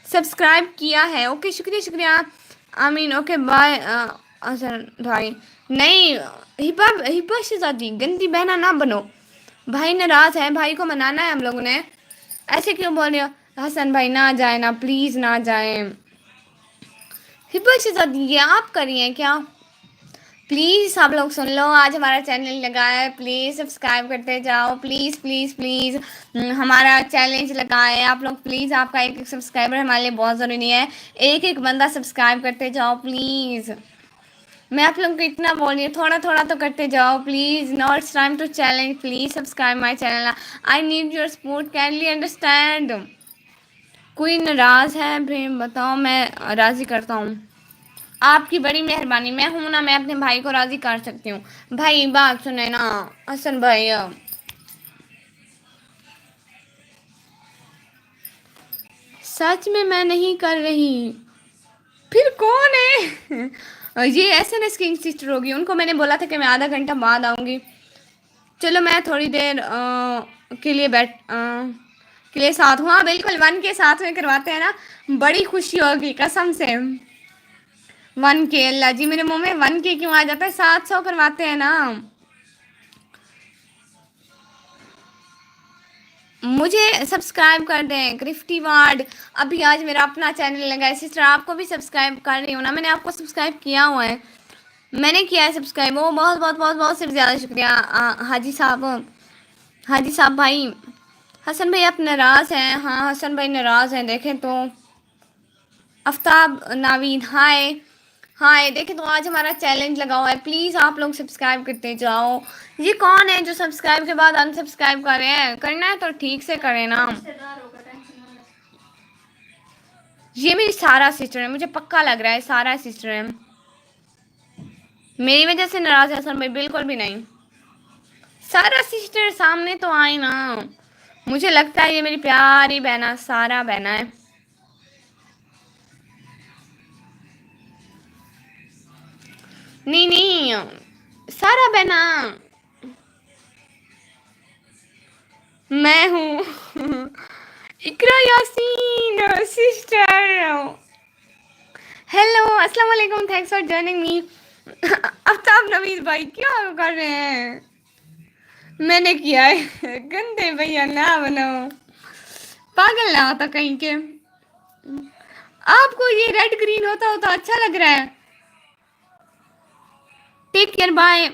सब्सक्राइब किया है, ओके शुक्रिया शुक्रिया आमीन। Okay bye. अच्छा भाई नहीं, हिबा हिबा शहजादी गंदी बहना ना बनो, भाई नाराज है, भाई को मनाना है हम लोगों ने, ऐसे क्यों बोल रहे हो। हसन भाई ना जाए ना, प्लीज़ ना जाए। हिबा शहजादी ये आप करिए क्या, प्लीज़ आप लोग सुन लो, आज हमारा चैनल लगा है, प्लीज़ सब्सक्राइब करते जाओ, प्लीज़ प्लीज़ प्लीज़। हमारा चैलेंज लगा है, आप लोग प्लीज़, आपका एक एक सब्सक्राइबर हमारे लिए बहुत ज़रूरी है। एक एक बंदा सब्सक्राइब करते जाओ प्लीज़। मैं आप लोगों को इतना बोल रही हूँ, थोड़ा थोड़ा तो करते जाओ please. Now it's time to challenge, please subscribe my channel. I need your support, kindly understand. कोई नाराज़ है भाई बताओ, मैं राज़ी करता हूँ। आपकी बड़ी मेहरबानी, मैं हूं ना, मैं अपने भाई को राजी कर सकती हूँ। भाई बात सुने ना, हसन भाई। सच में मैं नहीं कर रही, फिर कौन है? ये एसएनएस की सिस्टर होगी, उनको मैंने बोला था कि मैं आधा घंटा बाद आऊंगी। चलो मैं थोड़ी देर के लिए के लिए साथ हूँ। हाँ बिल्कुल, 1 के साथ में करवाते हैं ना, बड़ी खुशी होगी कसम से। 1 के, अल्लाह जी मेरे मुंह में 1 के क्यों आ जाता है? 700 करवाते हैं ना। मुझे सब्सक्राइब कर दें क्रिफ्टी वार्ड। अभी आज मेरा अपना चैनल लगा है सिस्टर, आपको भी सब्सक्राइब कर रही हूँ ना, मैंने आपको सब्सक्राइब किया हुआ है, मैंने किया है सब्सक्राइब। वो बहुत बहुत बहुत बहुत से ज़्यादा शुक्रिया हाजी साहब, हाजी साहब भाई। हसन भाई आप नाराज़ हैं? हाँ हसन भाई नाराज़ हैं, देखें तो। आफ्ताब नावीन हाय हाय। देखें तो आज हमारा चैलेंज लगा हुआ है, प्लीज़ आप लोग सब्सक्राइब करते जाओ। ये कौन है जो सब्सक्राइब के बाद अनसब्सक्राइब कर रहे हैं? करना है तो ठीक से करें ना। ये मेरी सारा सिस्टर है, मुझे पक्का लग रहा है सारा सिस्टर है। मेरी वजह से नाराज है हसन भाई? बिल्कुल भी नहीं, सारा सिस्टर सामने तो आए ना। मुझे लगता है ये मेरी प्यारी बहना सारा बहना है। नहीं नहीं, सारा बहना मैं हूँ। इकरा यासीन सिस्टर, हेलो अस्सलाम वालेकुम, थैंक्स फॉर जॉइनिंग मी। आफ्ताब नवीद भाई क्या कर रहे हैं? मैंने किया है, गंदे भैया ना बनो, पागल ना होता कहीं के। आपको ये रेड ग्रीन होता हो तो अच्छा लग रहा है। Take care bye.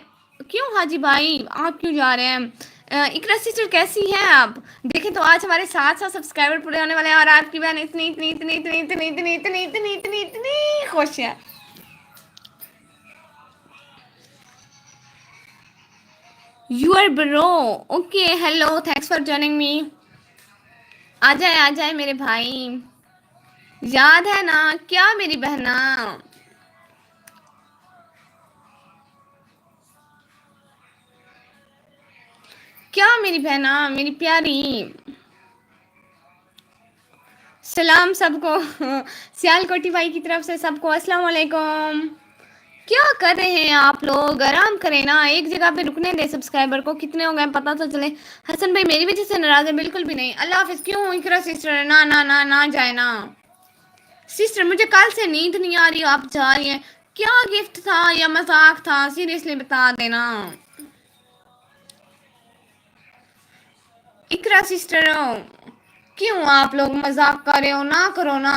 क्यों हाजी भाई आप क्यों जा रहे हैं? इकरा सिस्टर कैसी हैं आप? देखें तो आज हमारे 700 सब्सक्राइबर पूरे होने वाले हैं और आपकी बहन इतनी इतनी इतनी इतनी इतनी इतनी इतनी इतनी इतनी इतनी खुश है। You are bro, okay hello thanks for joining me. आ जाए मेरे भाई, याद है ना क्या मेरी बहना? क्या मेरी बहना, मेरी प्यारी। सलाम सबको, सियालकोटी भाई की तरफ से सबको अस्सलाम वालेकुम। क्या कर रहे हैं आप लोग? आराम करें ना, एक जगह पे रुकने दे सब्सक्राइबर को। कितने हो गए पता तो चले। हसन भाई मेरी वजह से नाराज है? बिल्कुल भी नहीं, अल्लाह हाफिज। क्यों इकरा सिस्टर? ना ना ना ना जाए ना सिस्टर, मुझे कल से नींद नहीं आ रही, आप जा रही हैं। क्या गिफ्ट था या मजाक था? सीरियसली बता देना। इकरा सिस्टर क्यों आप लोग मजाक कर रहे हो? ना करो ना,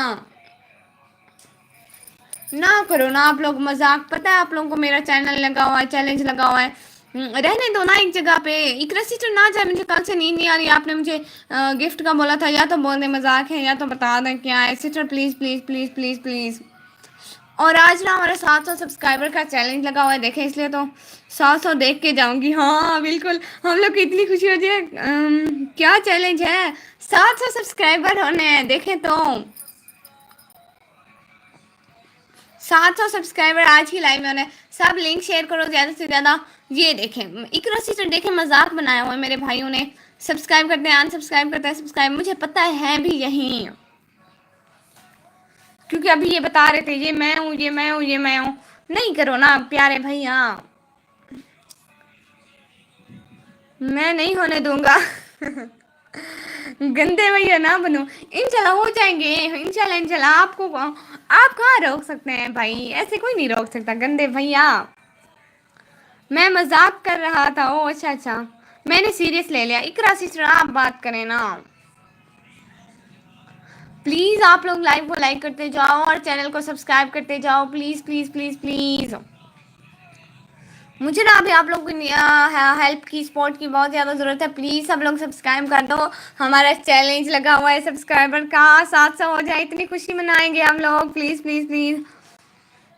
ना करो ना आप लोग मजाक। पता है आप लोगों को मेरा चैनल लगा हुआ है, चैलेंज लगा हुआ है। रहने दो ना एक जगह पे। इकरा सिस्टर ना जाए, मुझे कल से नींद नहीं आ रही। आपने मुझे गिफ्ट का बोला था, या तो बोल दे मजाक है या तो बता दें क्या है। Sister please please please please please. और आज ना हमारा 700 सब्सक्राइबर का चैलेंज लगा हुआ है, देखें इसलिए तो 700 देख के जाऊंगी। हाँ बिल्कुल, हम लोग को इतनी खुशी हो जाए। क्या चैलेंज है? 700 सब्सक्राइबर होने हैं, देखें तो 700 सब्सक्राइबर आज ही लाइव में होने। सब लिंक शेयर करो ज़्यादा से ज़्यादा। ये देखें इकरा सिस्टर, देखें मजाक बनाया हुआ है मेरे भाइयों ने। सब्सक्राइब करते हैं, अनसब्सक्राइब करते हैं, सब्सक्राइब। मुझे पता है भी यही, क्योंकि अभी ये बता रहे थे ये मैं हूँ ये मैं हूँ ये मैं हूँ। नहीं करो ना प्यारे भैया, मैं नहीं होने दूंगा। गंदे भैया ना बनो। इंशाल्लाह हो जाएंगे, इंशाल्लाह इंशाल्लाह। आपको आप कहाँ रोक सकते हैं भाई? ऐसे कोई नहीं रोक सकता गंदे भैया। मैं मजाक कर रहा था। ओ अच्छा अच्छा, मैंने सीरियस ले लिया। इकरा सिस्टर आप बात करें ना प्लीज़। आप लोग लाइव को लाइक करते जाओ और चैनल को सब्सक्राइब करते जाओ, प्लीज़ प्लीज़ प्लीज़ प्लीज़। मुझे ना अभी आप लोगों की हेल्प की, सपोर्ट की बहुत ज़्यादा ज़रूरत है। प्लीज़ सब लोग सब्सक्राइब कर दो। हमारा चैलेंज लगा हुआ है सब्सक्राइबर का, 700 हो जाए, इतनी खुशी मनाएंगे हम लोग। प्लीज़ प्लीज़ प्लीज़,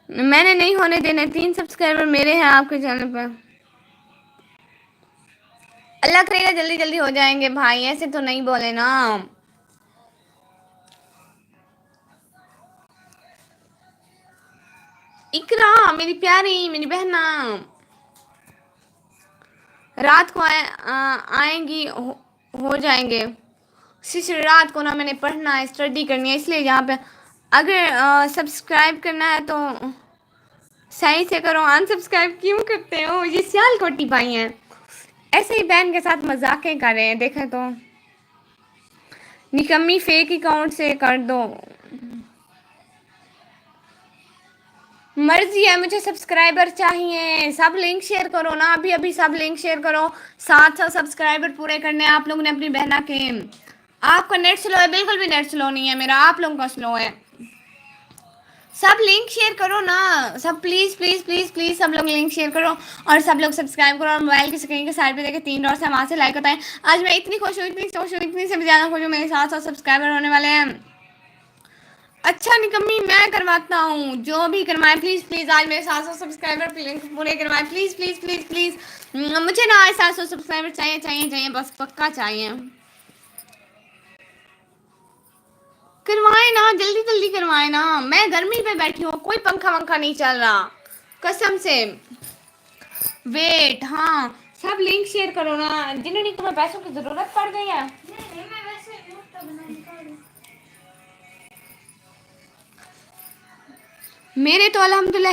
मैंने नहीं होने देने। 3 सब्सक्राइबर मेरे हैं आपके चैनल पर। अल्लाह करेगा जल्दी जल्दी हो जाएंगे भाई, ऐसे तो नहीं बोले ना। इकरा मेरी प्यारी, मेरी बहना, रात को आएंगी, हो जाएंगे। सिर्फ रात को ना मैंने पढ़ना है, स्टडी करनी है, इसलिए यहाँ पे अगर सब्सक्राइब करना है तो सही से करो। अनसब्सक्राइब क्यों करते हो? ये सियाल कोटी भाई हैं, ऐसे ही बहन के साथ मजाकें कर रहे हैं। देखें तो निकम्मी, फेक अकाउंट से कर दो। मर्जी है, मुझे सब्सक्राइबर चाहिए। सब लिंक शेयर करो ना, अभी अभी सब लिंक शेयर करो। 700 सब्सक्राइबर पूरे करने हैं आप लोगों ने अपनी बहना के। आपका नेट स्लो है? बिल्कुल भी नेट स्लो नहीं है मेरा, आप लोगों का स्लो है। सब लिंक शेयर करो ना, सब प्लीज़ प्लीज़ प्लीज़ प्लीज़ सब लोग लिंक शेयर करो और सब लोग सब्सक्राइब करो। और मोबाइल की स्क्रीन के साइड पे देखे 3 डॉट्स है, वहाँ से लाइक होता है। आज मैं इतनी खुश हूँ, इतनी खुश हूँ, इतनी से भी ज़्यादा खुश हूँ, मेरे 700 सब्सक्राइबर होने वाले हैं। अच्छा निकम्मी, मैं करवाता हूँ, जो भी करवाए प्लीज़ प्लीज़। आज मेरे 700 सब्सक्राइबर पूरे करवाए प्लीज़ प्लीज़ प्लीज़ प्लीज़। मुझे ना आज 700 सब्सक्राइबर चाहिए चाहिए चाहिए, बस पक्का चाहिए। करवाए ना, जल्दी जल्दी करवाए ना। मैं गर्मी पे बैठी हूँ, कोई पंखा वंखा नहीं चल रहा कसम से। वेट, हाँ सब लिंक शेयर करो ना, जिन्हें तुम्हें पैसों की जरूरत पड़ गई है। मेरे तो अल्हम्दुलिल्लाह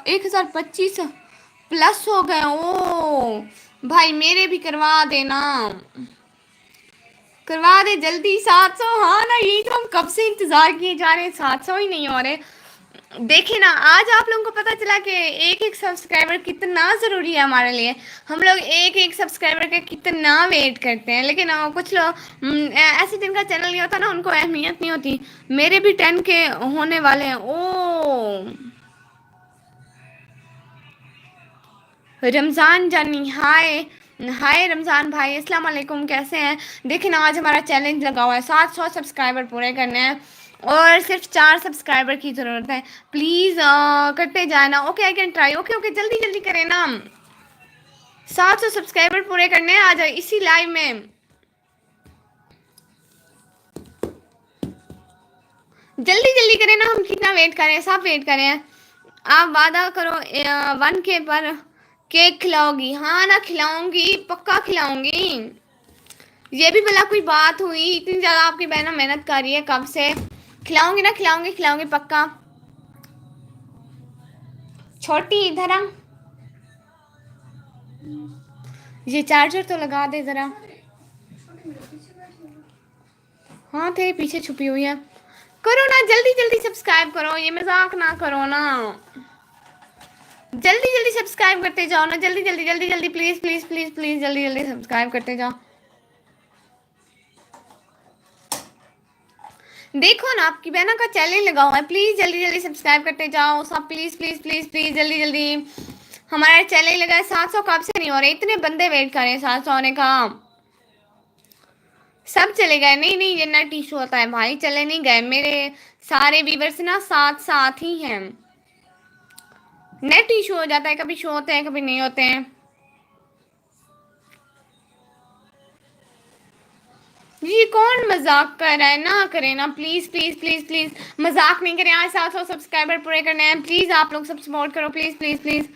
1025 प्लस हो गए। ओ भाई मेरे भी करवा देना, करवा दे जल्दी 700। हाँ ना, यही तो हम कब से इंतजार किए जा रहे हैं, 700 ही नहीं हो रहे। देखिए ना, आज आप लोगों को पता चला कि एक एक सब्सक्राइबर कितना ज़रूरी है हमारे लिए। हम लोग एक एक सब्सक्राइबर का कितना वेट करते हैं, लेकिन कुछ लोग ऐसे जिनका चैनल नहीं होता ना, उनको अहमियत नहीं होती। मेरे भी 10 के होने वाले हैं। ओ रमज़ान जानी, हाय हाय रमज़ान भाई, अस्सलाम वालेकुम, कैसे हैं? देखिए ना, आज हमारा चैलेंज लगा हुआ है, 700 सब्सक्राइबर पूरे करने हैं और सिर्फ 4 सब्सक्राइबर की ज़रूरत है। प्लीज़ करते जाए ना। Okay I can try. Okay okay, जल्दी जल्दी करें ना, 700 सब्सक्राइबर पूरे करने हैं आज इसी लाइव में। जल्दी जल्दी करें ना, हम कितना वेट करें, सब वेट करें। आप वादा करो 1K पर केक खिलाओगी? हाँ ना, खिलाऊंगी, पक्का खिलाऊंगी। ये भी भला कोई बात हुई? इतनी ज़्यादा आपकी बहना मेहनत कर रही है कब से। खिलाऊंगी ना, खिलाऊंगी खिलाऊंगी पक्का। छोटी इधर आ, ये चार्जर तो लगा दे ज़रा। हाँ तेरे पीछे छुपी हुई है। करो ना जल्दी जल्दी सब्सक्राइब करो, ये मजाक ना करो ना। जल्दी जल्दी सब्सक्राइब करते जाओ ना, जल्दी जल्दी जल्दी जल्दी, प्लीज़ प्लीज़ प्लीज़ प्लीज़, जल्दी जल्दी सब्सक्राइब करते जाओ। देखो ना, आपकी बहना का चैलेंज लगा हुआ है, प्लीज़ जल्दी जल्दी सब्सक्राइब करते जाओ सब, प्लीज़ प्लीज़ प्लीज़ प्लीज़, जल्दी जल्दी। हमारा चैलेंज लगा है 700 कब से नहीं हो रहे, इतने बंदे वेट कर रहे हैं 700 होने का। सब चले गए? नहीं नहीं, ये नेट इशू होता है भाई, चले नहीं गए। मेरे सारे व्यूवर्स ना साथ साथ ही हैं, नेट इशू हो जाता है, कभी शो होते हैं कभी नहीं होते हैं। ये कौन मजाक कर रहा है? ना करें ना, प्लीज़ प्लीज़ प्लीज़ प्लीज़, मजाक नहीं करें। आज 700 सब्सक्राइबर पूरे करने हैं, प्लीज़ आप लोग सब सपोर्ट करो, प्लीज़ प्लीज़ प्लीज़।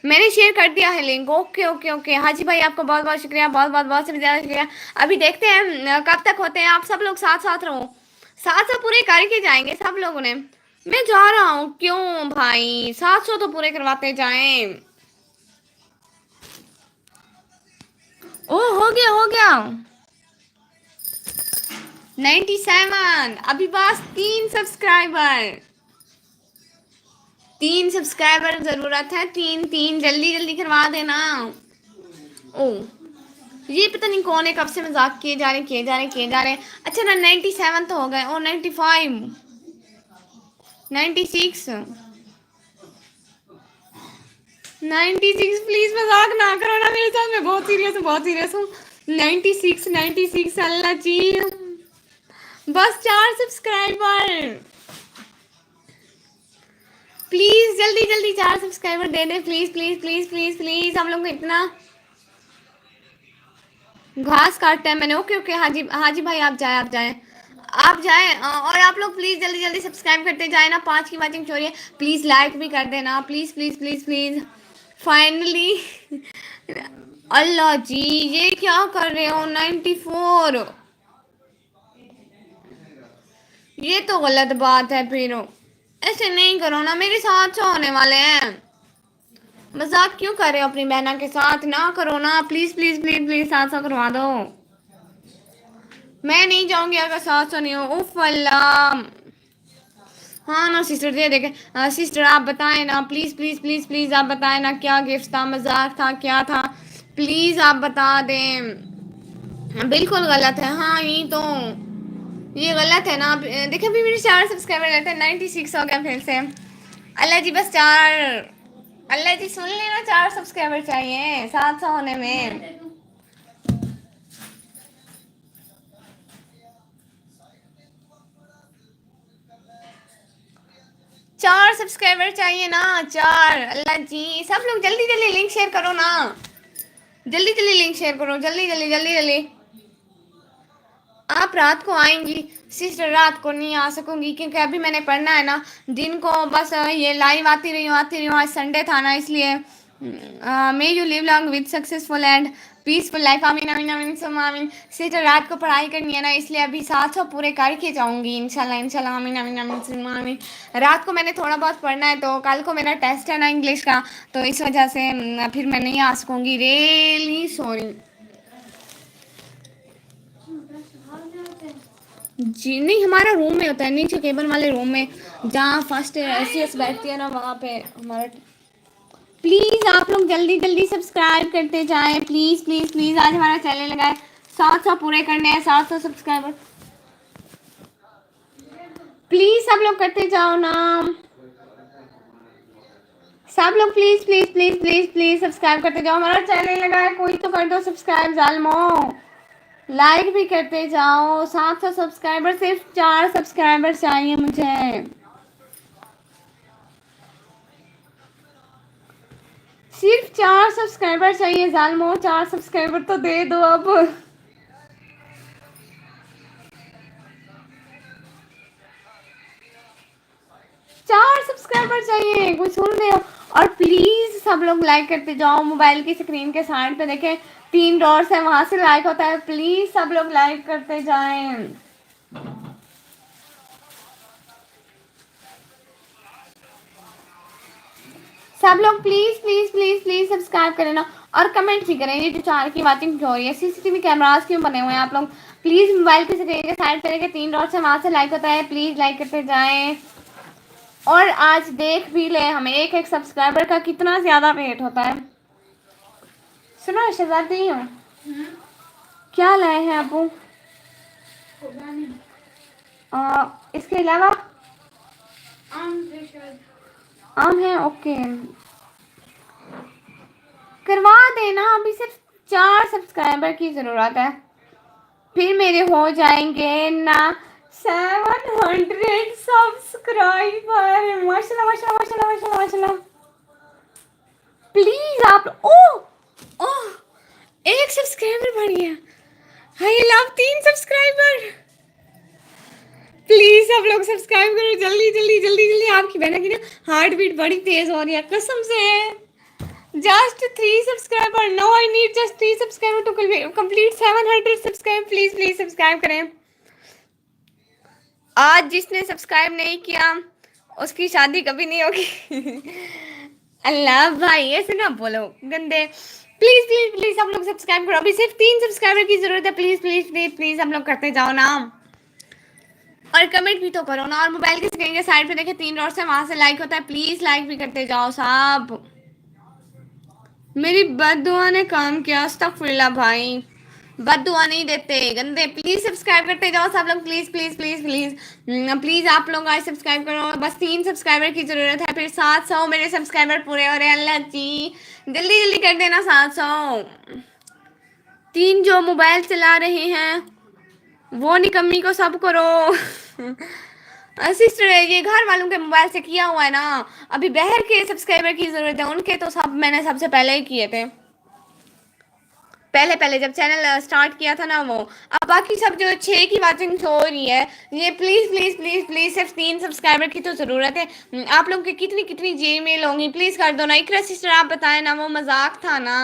मैंने शेयर कर दिया है लिंक। ओके ओके ओके, हाजी भाई आपको बहुत बहुत शुक्रिया, बहुत बहुत बहुत से भी ज़्यादा शुक्रिया। अभी देखते हैं कब तक होते हैं। आप सब लोग साथ साथ रहो, 700 पूरे करके जाएंगे सब लोगों ने। मैं जा रहा हूँ, क्यों भाई, 700 तो पूरे करवाते जाएं। ओ हो गया हो गया, 97। अभी बस 3 सब्सक्राइबर जरूरत है, 3 जल्दी जल्दी करवा देना। ओ ये पता नहीं कौन है, कब से मजाक किए जा रहे किए जा रहे किए जा रहे। अच्छा ना, 97 तो हो गए। ओ 95, 96, 96 प्लीज मजाक ना करो ना मेरे साथ, मैं बहुत सीरियस हूँ, बहुत सीरियस हूँ। 96 अल्लाह जी, बस 4 सब्सक्राइबर प्लीज, जल्दी जल्दी 4 subscriber they they please please please please please. हम लोग को इतना घास काटता है मैंने। ओके ओके, हाजी हाजी भाई आप जाए, आप जाए, आप जाए। और आप लोग प्लीज जल्दी जल्दी सब्सक्राइब करते जाए ना। 5 की वाचिंग छोड़िए, प्लीज लाइक भी कर देना, please please please please. Finally अल्लाह जी, ये क्या कर रहे हो? 94, ये तो गलत बात है। फिर ऐसे नहीं करो ना, मेरे साथ सौ होने वाले हैं। मजाक क्यों कर रहे हो अपनी बहना के साथ? ना करो ना प्लीज प्लीज प्लीज प्लीज, 700 करवा दो। मैं नहीं जाऊंगी अगर 700 नहीं हो। उफ अल्लाह। हाँ ना सिस्टर, ये देखे सिस्टर, आप बताएं ना प्लीज प्लीज प्लीज प्लीज, आप बताएं ना क्या गिफ्ट था, मजाक था, क्या था? प्लीज आप बता दें। बिल्कुल गलत है, हाँ यही तो, ये गलत है ना। देखिए अभी मेरे 4 सब्सक्राइबर रहते हैं, 96 हो गया फिर से। अल्लाह जी बस 4, अल्लाह जी सुन लेना, 4 सब्सक्राइबर चाहिए 700 होने में। 4 सब्सक्राइबर चाहिए ना, 4। अल्लाह जी, सब लोग जल्दी जल्दी लिंक शेयर करो ना, जल्दी जल्दी लिंक शेयर करो, जल्दी जल्दी जल्दी जल्दी। आप रात को आएंगी सिस्टर? रात को नहीं आ सकूंगी क्योंकि अभी मैंने पढ़ना है ना। दिन को बस ये लाइव आती रही हूँ। आज संडे था ना, इसलिए may you live long with successful and peaceful life, आमीन आमीन आमीन सुम आमीन। सिस्टर रात को पढ़ाई करनी है ना, इसलिए अभी 700 पूरे करके जाऊंगी इंशाल्लाह इंशाल्लाह, आमीन आमीन आमीन सुम आमीन। रात को मैंने थोड़ा बहुत पढ़ना है, तो कल को मेरा टेस्ट है ना इंग्लिश का, तो इस वजह से फिर मैं नहीं आ सकूंगी। रियली सॉरी जी। नहीं, हमारा रूम में होता है, नीचे केबल वाले रूम में, जहाँ फर्स्ट एसीएस बैठती है ना, वहाँ पे हमारा। प्लीज आप लोग जल्दी जल्दी सब्सक्राइब करते जाएं, प्लीज प्लीज प्लीज। आज हमारा चैनल लगा है 700 पूरे करने हैं, 700 सब्सक्राइबर। प्लीज सब लोग करते जाओ ना, सब लोग please please please please please subscribe करते जाओ। हमारा चैनल लगा है, कोई तो कर दो सब्सक्राइब जालमो। लाइक भी करते जाओ। 700 सब्सक्राइबर, सिर्फ 4 सब्सक्राइबर चाहिए मुझे, सिर्फ 4 सब्सक्राइबर चाहिए जालमो। 4 सब्सक्राइबर तो दे दो अब। 4 सब्सक्राइबर चाहिए, कोई सुन रहे हो? और प्लीज सब लोग लाइक करते जाओ। मोबाइल की स्क्रीन के साइड पे देखें 3 डॉट्स है, वहां से लाइक होता है। प्लीज सब लोग लाइक करते जाएं। सब लोग please please please please subscribe करें ना, और कमेंट भी करें। ये जो 4 की बातें हो रही है, सीसीटीवी कैमरास क्यों बने हुए हैं आप लोग? प्लीज मोबाइल की स्क्रीन के साइड पे देखें 3 डॉट्स है, वहां से लाइक होता है, प्लीज लाइक करते जाएं। और आज देख भी ले हमें एक एक सब्सक्राइबर का कितना ज्यादा वेट होता है। सुनो शहजादी हूँ, क्या लाए हैं अबू? इसके अलावा आम है, ओके करवा देना। अभी सिर्फ 4 सब्सक्राइबर की जरूरत है, फिर मेरे हो जाएंगे ना 700 सब्सक्राइबर। माशाल्लाह माशाल्लाह माशाल्लाह माशाल्लाह माशाल्लाह। प्लीज आप एक सब्सक्राइबर बढ़ गया। हाय लव 3 सब्सक्राइबर। प्लीज सब लोग सब्सक्राइब करो जल्दी जल्दी जल्दी जल्दी। आपकी बहन की ना हार्ट बीट बड़ी तेज हो रही है कसम से। Just 3 subscriber, no I need just 3 subscriber to complete 700 subscribe. Please please subscribe करें। आज जिसने सब्सक्राइब नहीं किया उसकी शादी कभी नहीं होगी। अल्लाह भाई ऐसे ना बोलो गंदे। प्लीज प्लीज प्लीज सब लोग सब्सक्राइब करो। अभी सिर्फ 3 सब्सक्राइबर की जरूरत है। प्लीज प्लीज प्लीज प्लीज हम लोग करते जाओ ना, और कमेंट भी तो करो ना। और मोबाइल की स्क्रीन के साइड पे देखे 3 डॉट्स है, वहां से लाइक होता है, प्लीज लाइक भी करते जाओ साहब। मेरी बददुआ ने काम किया, अस्तगफिरुल्लाह भाई। बददुआ नहीं देते गंदे। प्लीज सब्सक्राइब करते जाओ सब लोग, please please please please please आप लोग आज सब्सक्राइब करो। बस 3 सब्सक्राइबर की जरूरत है, फिर 700 मेरे सब्सक्राइबर पूरे हो रहे हैं। अल्लाह जी जल्दी जल्दी कर देना 700। 3 जो मोबाइल चला रहे हैं वो निकम्मी को सब करो। सिस्टर ये घर वालों के मोबाइल से किया हुआ है ना, अभी बहर के सब्सक्राइबर की जरूरत है, उनके तो सब मैंने सबसे पहले ही किए थे, पहले पहले जब चैनल स्टार्ट किया था ना वो। अब बाकी सब जो 6 की वाचिंग हो रही है, ये प्लीज प्लीज प्लीज प्लीज सिर्फ 3 सब्सक्राइबर की तो जरूरत है। आप लोग की कितनी कितनी जीमेल होंगी प्लीज कर दो ना। इकरा सिस्टर आप बताएं ना, वो मजाक था ना।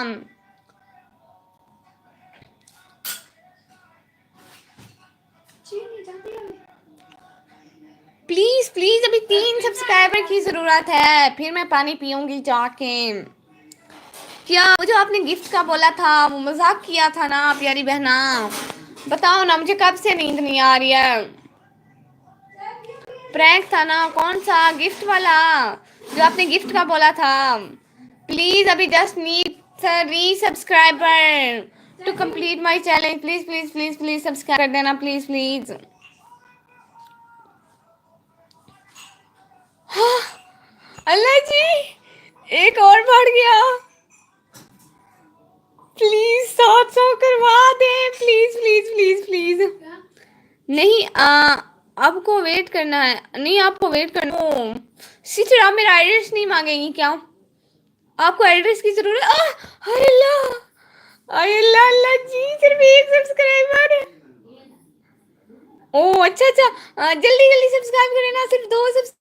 प्लीज प्लीज अभी 3 सब्सक्राइबर की जरूरत है, फिर मैं पानी पीऊंगी जाके। क्या वो जो आपने गिफ्ट का बोला था वो मजाक किया था ना प्यारी बहना, बताओ ना मुझे कब से नींद नहीं आ रही है। प्रैंक था ना, कौन सा गिफ्ट वाला जो आपने गिफ्ट का बोला था। प्लीज अभी just need 3 subscriber to complete my challenge. Please please please please subscribe कर देना प्लीज प्लीज। अल्लाह जी एक और बढ़ गया, प्लीज 700 करवा दे प्लीज प्लीज प्लीज प्लीज। नहीं आपको वेट करना है, नहीं आपको वेट करना। सिस्टर आप मेरा एड्रेस नहीं मांगेंगी क्या? आपको एड्रेस की जरूरत? अरे अल्लाह अल्लाह जी सिर्फ 1 सब्सक्राइबर। ओह अच्छा अच्छा, जल्दी जल्दी सब्सक्राइब करें ना, सिर्फ 2 सब्सक्राइब।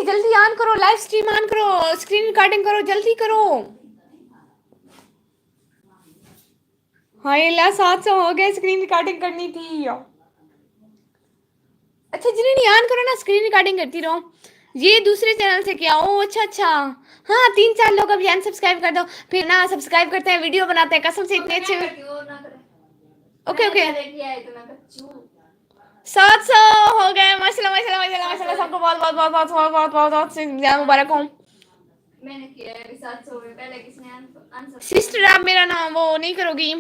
जल्दी ऑन करो, लाइव स्ट्रीम ऑन करो, स्क्रीन रिकॉर्डिंग करो, जल्दी करो। हाय अल्लाह 700 हो गए, स्क्रीन रिकॉर्डिंग करनी थी। अच्छा जिन्हें नहीं ऑन करो ना, स्क्रीन रिकॉर्डिंग करती रहो। ये दूसरे चैनल से क्या? ओ अच्छा अच्छा, हाँ 3-4 लोग अभी अनसब्सक्राइब कर दो, फिर ना सब्सक्राइब करते हैं, वीडियो बनाते हैं, कसम से इतने अच्छे। ओके ओके 700 हो गए, माशाल्लाह माशाल्लाह माशाल्लाह माशाल्लाह, सबको बहुत बहुत बहुत बहुत बहुत बहुत बहुत बहुत ज्यादा मुबारक हो। मैंने किया है 700 में, पहले किसने आंसर। सिस्टर आप मेरा नाम वो नहीं करोगी,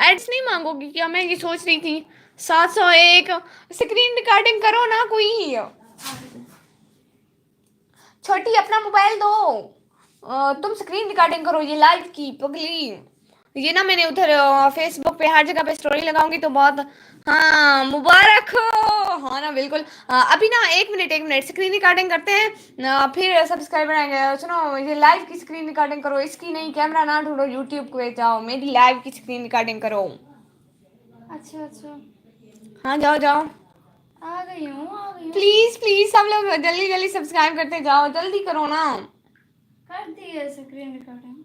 एड्स नहीं मांगोगी क्या? मैं ये सोच रही थी 701 स्क्रीन रिकॉर्डिंग करो ना कोई। छोटी अपना मोबाइल दो, तुम स्क्रीन रिकॉर्डिंग करो ये लाइव की पगली। ये ना मैंने उधर फेसबुक पे हर जगह पे स्टोरी लगाऊंगी तो बहुत। हाँ मुबारक हो, हाँ ना बिल्कुल। अभी ना 1 मिनट स्क्रीन रिकॉर्डिंग करते हैं, फिर सब्सक्राइबर आएंगे। सुनो ये लाइव की स्क्रीन रिकॉर्डिंग करो, इसकी नहीं, कैमरा ना ढूंढो, यूट्यूब पे जाओ, मेरी लाइव की स्क्रीन रिकॉर्डिंग करो। अच्छा अच्छा हाँ जाओ जाओ, आ गई हूँ। प्लीज प्लीज सब लोग जल्दी जल्दी सब्सक्राइब करते जाओ, जल्दी करो ना। कर दी है स्क्रीन रिकॉर्डिंग।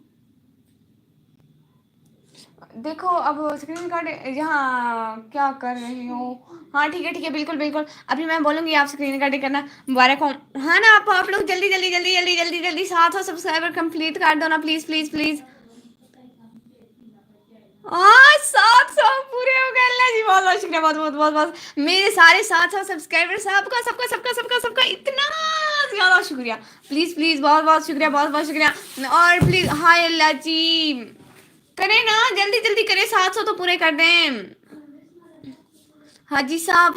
देखो अब स्क्रीन रिकॉर्डिंग यहाँ क्या कर रही हो? हाँ ठीक है बिल्कुल बिल्कुल, अभी मैं बोलूँगी आप स्क्रीन रिकॉर्डिंग करना। मुबारक हो, हाँ ना आप लोग जल्दी जल्दी जल्दी जल्दी जल्दी जल्दी 700 सब्सक्राइबर कंप्लीट कर दो ना प्लीज प्लीज प्लीज। 700 पूरे हो गए, अल्लाह जी बहुत बहुत शुक्रिया, बहुत बहुत बहुत बहुत। मेरे सारे 700 सब्सक्राइबर सबका सबका सबका सबका सबका इतना ज़्यादा शुक्रिया, प्लीज़ प्लीज़ बहुत बहुत शुक्रिया, बहुत बहुत शुक्रिया। और प्लीज़ हाय अल्लाह जी करें ना, जल्दी जल्दी करें, 700 तो पूरे कर दें। हाजी साहब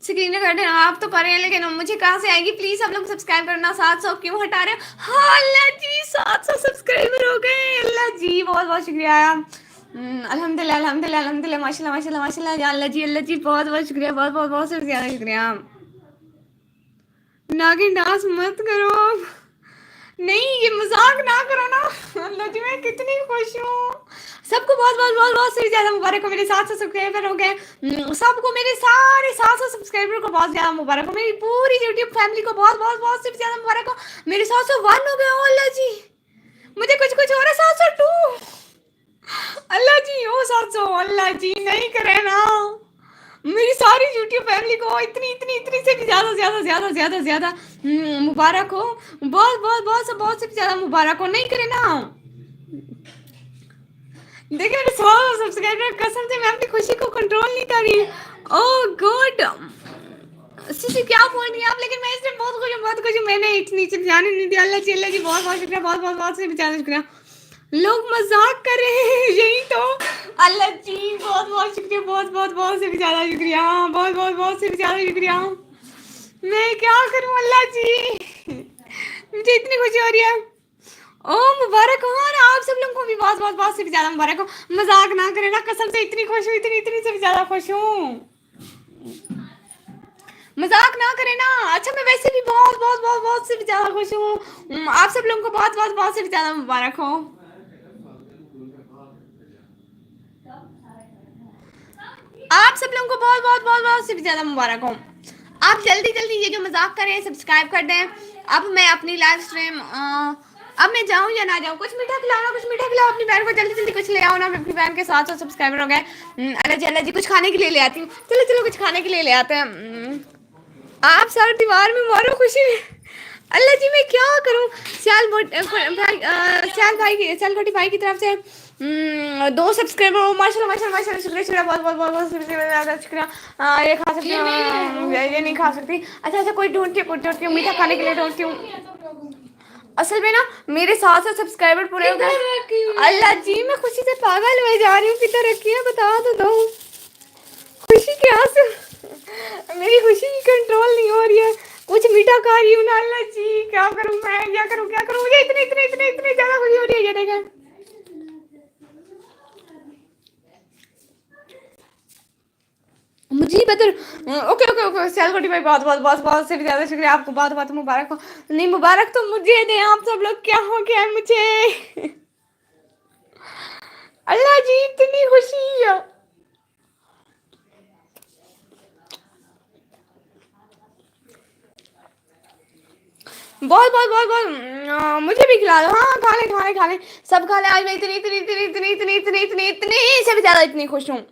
स्क्रीन कर दें, आप तो कर रहे हैं लेकिन मुझे कहाँ से आएगी? प्लीज़ आप लोग सब्सक्राइब करना। 700 क्यों हटा रहे हो? हाँ अल्लाह जी 700 सब्सक्राइबर हो गए, अल्लाह जी बहुत बहुत शुक्रिया। अल्हम्दुलिल्लाह अल्हम्दुलिल्लाह अल्हम्दुलिल्लाह माशाल्लाह माशाल्लाह माशाल्लाह, या अल्लाह जी बहुत बहुत शुक्रिया, बहुत बहुत बहुत से ज़्यादा शुक्रिया। नागिन डांस मत करो, नहीं ये मजाक ना करो ना। अल्लाह जी मैं कितनी खुश हूँ। सबको बहुत बहुत बहुत बहुत से ज़्यादा मुबारक हो, मेरे 700 सब्सक्राइबर हो गए। सबको मेरे सारे 700 सब्सक्राइबर को बहुत ज़्यादा मुबारक हो, मेरी पूरी यूट्यूब फैमिली को बहुत बहुत बहुत से ज़्यादा मुबारक हो। मेरे 701 हो गए। अल्लाह जी मुझे कुछ कुछ हो रहा है। 702 अल्लाह जी ओ 700, अल्लाह जी नहीं करे ना, मेरी सारी यूट्यूब फैमिली को इतनी इतनी इतनी से भी ज़्यादा ज़्यादा ज़्यादा ज़्यादा ज़्यादा मुबारक हो, बहुत बहुत बहुत से भी ज़्यादा मुबारक हो। नहीं करे ना, देखिए मेरे 100 सब्सक्राइबर, कसम से मैं अपनी खुशी को कंट्रोल नहीं कर रही। ओह गुड जी क्या बोल रही हैं आप, लेकिन मैं इससे बहुत खुश हूँ, बहुत खुश हूँ। मैंने नीचे जाने नहीं दिया। अल्लाह जी बहुत बहुत शुक्रिया, बहुत बहुत बहुत से भी ज़्यादा शुक्रिया। लोग मजाक कर रहे हैं यही तो। अल्लाह जी बहुत बहुत शुक्रिया, बहुत बहुत बहुत से भी ज़्यादा शुक्रिया, बहुत बहुत बहुत से भी ज़्यादा शुक्रिया। मैं क्या करूँ अल्लाह जी, मुझे इतनी खुशी हो रही है। ओ मुबारक हो, और आप सब लोगों को भी बहुत बहुत बहुत से भी ज़्यादा मुबारक हो। मजाक ना करें ना, कसम से इतनी खुश हूँ, इतनी इतनी से भी ज़्यादा खुश हूँ। मजाक ना करें ना। अच्छा मैं वैसे भी बहुत बहुत बहुत बहुत से भी ज़्यादा खुश हूँ। आप सब लोगों को बहुत बहुत बहुत से भी ज़्यादा मुबारक हो। आप सब लोगों को बहुत बहुत बहुत बहुत से भी ज़्यादा मुबारक हो। आप जल्दी जल्दी ये जो मजाक करें सब्सक्राइब कर दें। अब मैं अपनी लाइव स्ट्रीम अब मैं जाऊँ या ना जाऊँ, कुछ मीठा खिलाओ ना, कुछ मीठा खिलाओ अपनी बहन को, जल्दी जल्दी कुछ ले आओ ना। अपनी बहन के 700 सब्सक्राइबर हो गए। अल्लाह जी कुछ खाने के लिए ले आती हूँ। चलो चलो कुछ खाने के लिए ले आते हैं। आप सर दीवार में मारो खुशी में। अल्लाह जी मैं क्या करूं। श्याल भाई श्याल खटी भाई की तरफ से 2 सब्सक्राइबर हो। माशाल्लाह माशाल्लाह माशाल्लाह, शुक्रिया शुक्रिया, बहुत बहुत बहुत बहुत शुक्रिया। ये खा सकती हूँ, ये नहीं खा सकती। अच्छा अच्छा कोई ढूंढती हूँ मीठा खाने के लिए ढूंढती हूँ। असल में ना मेरे 700 सब्सक्राइबर पूरे हो गए। अल्लाह जी मैं खुशी से पागल हो जा रही हूँ। कितना रखी है बता तो दो। खुशी के आंसू, मेरी खुशी की कंट्रोल नहीं हो रही है। कुछ मीठा खा रही हूँ ना। अल्लाह जी क्या करूँ मैं, क्या करूँ क्या करूँ। मुझे इतनी इतनी इतनी इतनी ज्यादा खुशी हो रही है। ये देखें मुझे बता। ओके ओके ओके सैलकोटी भाई बहुत बहुत बहुत बहुत से भी ज्यादा शुक्रिया। आपको बहुत बहुत मुबारक हो। नहीं मुबारक तो मुझे दे, आप सब लोग क्या हो गया है मुझे। अल्लाह जी इतनी खुशी है। बहुत बहुत बहुत बहुत मुझे भी खिला दो। हाँ खा ले खा ले खा ले, सब खा ले। आज मैं इतनी इतनी इतनी इतनी इतनी इतनी इतनी इतनी से भी ज्यादा इतनी खुश हूँ।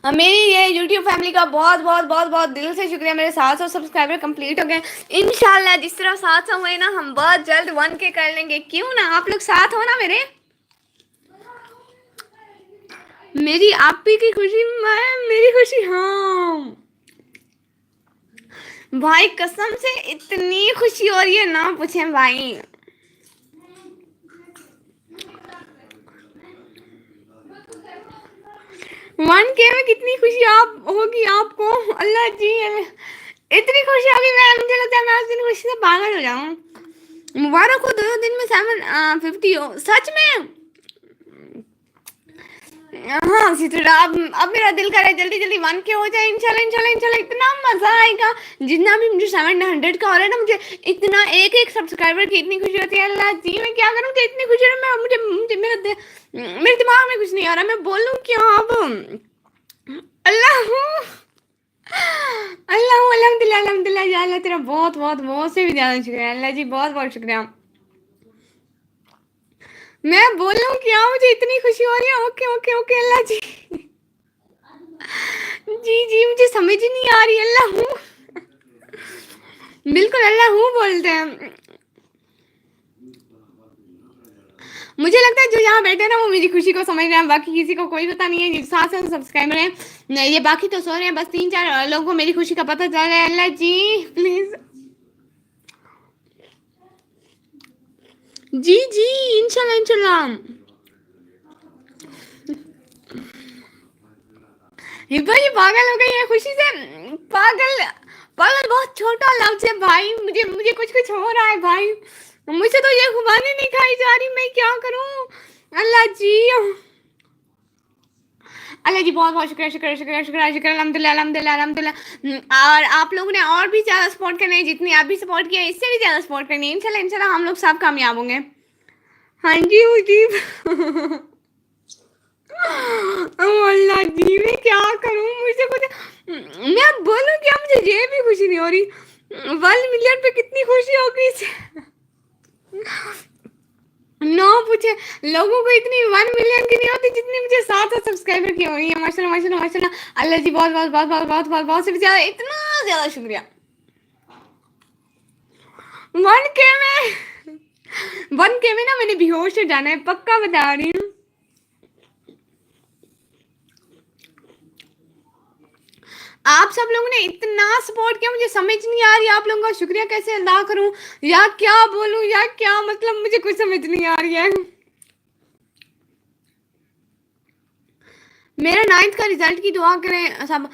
मेरी ये YouTube फैमिली का बहुत बहुत बहुत बहुत दिल से शुक्रिया। मेरे 700 सब्सक्राइबर कंप्लीट हो गए। इंशाल्लाह जिस तरह 700 हुए ना, हम बहुत जल्द 1K कर लेंगे। क्यों ना, आप लोग साथ हो ना मेरे। मेरी आप ही की खुशी मैं, मेरी खुशी। हाँ भाई कसम से इतनी खुशी हो रही है ना पूछे भाई। वन के में कितनी खुशी आप होगी आपको। अल्लाह जी इतनी खुशी होगी, मैं मुझे लगता है मैं उस दिन खुशी से पागल हो जाऊं। मुबारक हो 2 दिन में 750 हो सच में। हाँ सीतुरा अब मेरा दिल करे जल्दी जल्दी 1K हो जाए। इंशाल्लाह इंशाल्लाह इंशाल्लाह इतना मजा आएगा। जितना भी मुझे 700 का हो रहा है ना, मुझे इतना एक एक सब्सक्राइबर की इतनी खुशी होती है। अल्लाह जी मैं क्या करूँ, मुझे इतनी खुशी है। मैं मुझे मुझे मेरे दिमाग में कुछ नहीं आ रहा, मैं बोलूँ क्या अब। अल्लाह अल्लाह अल्हम्दुलिल्लाह अल्हम्दुलिल्लाह या अल्लाह तेरा बहुत बहुत बहुत से भी ज़्यादा शुक्रिया। अल्लाह जी बहुत बहुत शुक्रिया। मैं बोलूँ क्या, मुझे इतनी खुशी हो रही है। ओके ओके ओके अल्लाह जी जी जी मुझे समझ ही नहीं आ रही। अल्लाह हूँ बिल्कुल अल्लाह हूँ बोलते हैं। मुझे लगता है जो यहाँ बैठे हैं ना वो मेरी खुशी को समझ रहे हैं, बाकी किसी को कोई पता नहीं है। 700 सब्सक्राइबर हैं, ये बाकी तो सो रहे हैं। बस 3-4 लोगों को मेरी खुशी का पता चल रहा है। अल्लाह जी प्लीज जी जी इंशाल्लाह इंशाल्लाह। हिब्बा ये पागल हो गई है खुशी से। पागल पागल बहुत छोटा लफ्ज है भाई। मुझे मुझे कुछ कुछ हो रहा है भाई। मुझसे तो ये खुबानी नहीं खाई जा रही, मैं क्या करूं। अल्लाह जी अल्लाह जी बहुत बहुत शुक्रिया शुक्रिया शुक्रिया शुक्रिया शुक्रिया। अल्हम्दुलिल्लाह अल्हम्दुलिल्लाह अल्हम्दुलिल्लाह। और आप लोगों ने और भी ज़्यादा सपोर्ट करना है, जितनी आप भी सपोर्ट किया इससे भी ज़्यादा सपोर्ट करनी है। इंशाल्लाह इंशाल्लाह हम लोग सब कामयाब होंगे। हाँ जी मुजीब अल्लाह जी मैं क्या करूं, मुझे कुछ मैं बोलूं क्या, मुझे ये भी खुशी नहीं हो रही। 1 मिलियन पे कितनी खुशी होगी नो पूछे। लोगों को इतनी 1 मिलियन की नहीं होती जितनी मुझे 700 सब्सक्राइबर की हुई है। माशाल्लाह माशाल्लाह माशाल्लाह। अल्लाह जी बहुत बहुत बहुत बहुत बहुत बहुत बहुत से भी ज्यादा, इतना ज्यादा शुक्रिया। 1K में 1K में ना मैंने बेहोश हो जाना है, पक्का बता रही हूँ। आप सब लोगों ने इतना सपोर्ट किया, मुझे समझ नहीं आ रही आप लोगों का शुक्रिया कैसे अदा करूं या क्या बोलूं या क्या, मतलब मुझे कुछ समझ नहीं आ रही है। मेरा 9th का रिजल्ट की दुआ करें सब।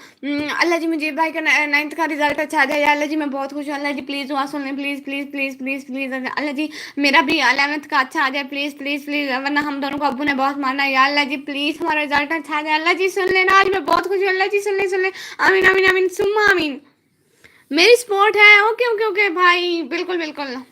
अल्लाह जी मुझे भाई का 9th का रिजल्ट अच्छा आ जाए। अल्लाह जी मैं बहुत खुश हूँ। अल्लाह जी प्लीज़ दुआ सुन लें, please please please please please. अल्लाह जी मेरा भी 11th का अच्छा आ जाए, प्लीज़ प्लीज़ प्लीज़, वरना हम दोनों को अब्बू ने बहुत मारना है। या अल्लाह जी प्लीज़ हमारा रिजल्ट अच्छा आ जाए। अल्लाह जी सुन लेना, आज मैं बहुत खुश हूँ। अल्लाह जी सुन ले, सुन ले। आमीन आमीन आमीन सुम्मा आमीन। मेरी सपोर्ट है। ओके ओके ओके भाई, बिल्कुल बिल्कुल।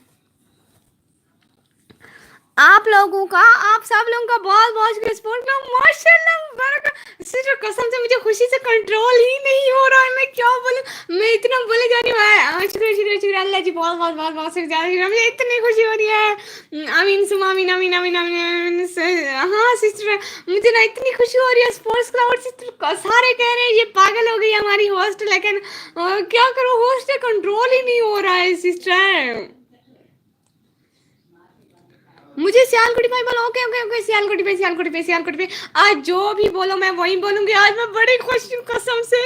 आप लोगों का, आप सब लोगों का बहुत बहुत शुक्रिया सपोर्ट का। माशाल्लाह मुबारक। सिर्फ कसम से मुझे खुशी से कंट्रोल ही नहीं हो रहा है, मैं क्या बोलूं, मैं इतना बोले जा रही हूँ। शुक्रिया शुक्रिया शुक्रिया अल्लाह जी, बहुत बहुत बहुत बहुत शुक्रिया, मुझे इतनी खुशी हो रही है। आमीन सुमा आमीन आमीन आमीन आमीन। हाँ सिस्टर, मुझे ना इतनी खुशी हो रही है। स्पोर्ट्स क्राउड सिस्टर सारे कह रहे हैं ये पागल हो गई हमारी होस्ट, लेकिन क्या करूँ, होस्ट कंट्रोल ही नहीं हो रहा है सिस्टर। मुझे सियालकोटी भाई बोलो। ओके ओके ओके, सियालकोटी पे सियालकोटी पे सियालकोटी पे। आज जो भी बोलो मैं वही बोलूंगी। आज मैं बड़ी खुश हूँ कसम से।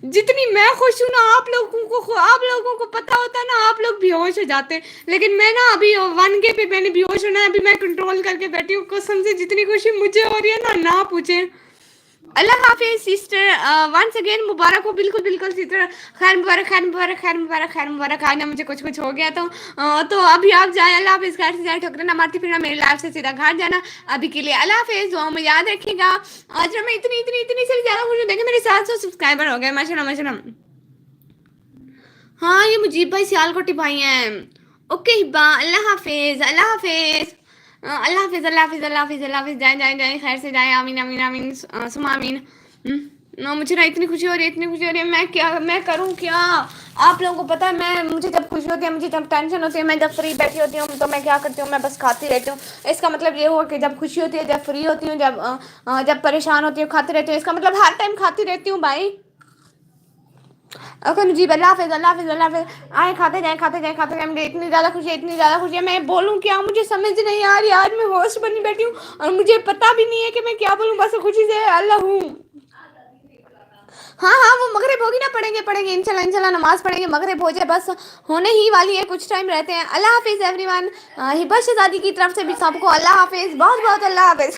जितनी मैं खुश हूँ ना, आप लोगों को पता होता है ना, आप लोग बेहोश हो जाते हैं। लेकिन मैं ना अभी 1K पे मैंने बेहोश होना है, अभी मैं कंट्रोल करके बैठी हूँ कसम से। जितनी खुशी मुझे हो रही है ना, ना पूछे। अल्लाह हाफिज सिस्टर, वंस अगेन मुबारक हो। बिल्कुल बिल्कुल सिस्टर, खैर मुबारक खैर मुबारक खैर मुबारक खैर मुबारक। आज ना मुझे कुछ कुछ हो गया तो अभी आप जाए। अल्लाह हाफिज, घर से जाए ठोकर ना मारती फिरना, मेरी लाइफ से सीधा घर जाना। अभी के लिए अल्लाह हाफिज, दुआ में याद रखिएगा। आज ना मैं इतनी इतनी इतनी से ज़्यादा खुश हूँ। देखिए मेरे 700 सब्सक्राइबर हो गए, माशाल्लाह माशाल्लाह। हाँ ये मुजीब भाई सियालकोटी भाई हैं। ओके हिब्बा, अल्लाह हाफिज अल्लाह हाफिज। अल्लाह हाफिज अल्लाह हाफिज अल्लाह हाफिज अल्लाह हाफिज। जाए जाए जाए खैर से जाए। आमीन आमीन आमीन सुमा आमीन। ना मुझे ना इतनी खुशी हो रही है, इतनी खुशी हो रही है। मैं करूँ क्या। आप लोगों को पता है, मुझे जब खुशी होती है, मुझे जब टेंशन होती है, मैं जब फ्री बैठी होती हूँ तो मैं क्या करती हूँ, मैं बस खाती रहती हूँ। इसका मतलब ये हुआ कि जब खुशी होती है, जब फ्री होती हूँ, जब परेशान होती हूँ खाती रहती हूँ। इसका मतलब हर टाइम खाती रहती हूँ भाई। ओके मुझे अल्लाह हाफिज अल्लाह हाफिज अल्लाह हाफिज। आए खाते जाए खाते जाए खाते जाए। मुझे इतनी ज़्यादा खुशी है, इतनी ज़्यादा खुशी है, मैं बोलूँ क्या, मुझे समझ नहीं आ रही। आज मैं होस्ट बनी बैठी हूँ और मुझे पता भी नहीं है कि मैं क्या बोलूँ, बस खुशी से अल्लाह हूँ। हाँ हाँ वो मगरिब होगी ना, पढ़ेंगे पढ़ेंगे इंशाल्लाह इंशाल्लाह, नमाज पढ़ेंगे, मगरिब हो जाए, बस होने ही वाली है, कुछ टाइम रहते हैं। अल्लाह हाफिज एवरीवन। हिबा शहजादी की तरफ से भी सबको अल्लाह हाफिज, बहुत बहुत अल्लाह हाफिज।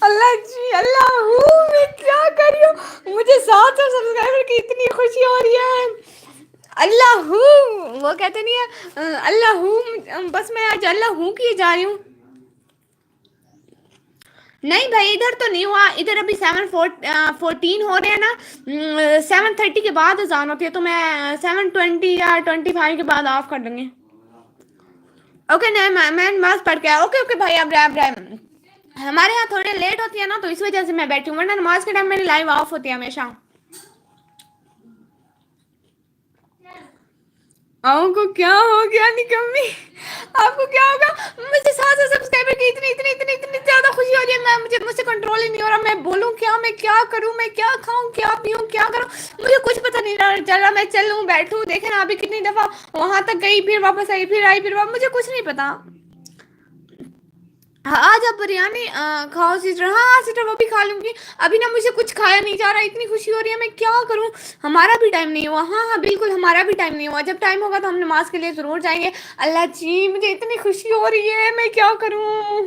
अल्लाह जी अल्लाह हूँ, मैं क्या कर रही हूँ, मुझे 700 सब्सक्राइबर की इतनी खुशी हो रही है। अल्लाह हूँ, वो कहते नहीं है अल्लाह हूँ, बस मैं आज अल्लाह हूँ किए जा रही हूँ। नहीं भाई इधर तो नहीं हुआ, इधर अभी 7:14 हो रहे हैं ना। 7:30 के बाद अजान होती है, तो मैं 7:20 या 25 के बाद ऑफ कर दूंगी। ओके नहीं मैं नमाज पढ़ के आया। ओके ओके भाई, अब हमारे यहाँ थोड़ी लेट होती है ना, तो इस वजह से मैं बैठी हूँ, वरना नमाज के टाइम मेरी लाइव ऑफ होती है हमेशा। आपको क्या हो गया निकम्मी, आपको क्या होगा। मुझे 700 सब्सक्राइबर की इतनी इतनी इतनी इतनी ज्यादा खुशी हो रही है, मुझसे कंट्रोल ही नहीं हो रहा। मैं बोलूँ क्या, मैं क्या करूँ, मैं क्या खाऊं, क्या पीऊँ, क्या करूँ, मुझे कुछ पता नहीं चल रहा। मैं चलूँ बैठूँ, देखे ना अभी कितनी दफा वहां तक गई, फिर वापस आई, फिर आई, फिर वापस, मुझे कुछ नहीं पता। हाँ आज आप बिरयानी खाओ सिस्टर। हाँ सिस्टर वो भी खा लूंगी। अभी ना मुझे कुछ खाया नहीं जा रहा, इतनी खुशी हो रही है, मैं क्या करूँ। हमारा भी टाइम नहीं हुआ। हाँ हाँ बिल्कुल हमारा भी टाइम नहीं हुआ, जब टाइम होगा तो हम नमाज के लिए ज़रूर जाएंगे। अल्लाह जी मुझे इतनी खुशी हो रही है, मैं क्या करूँ।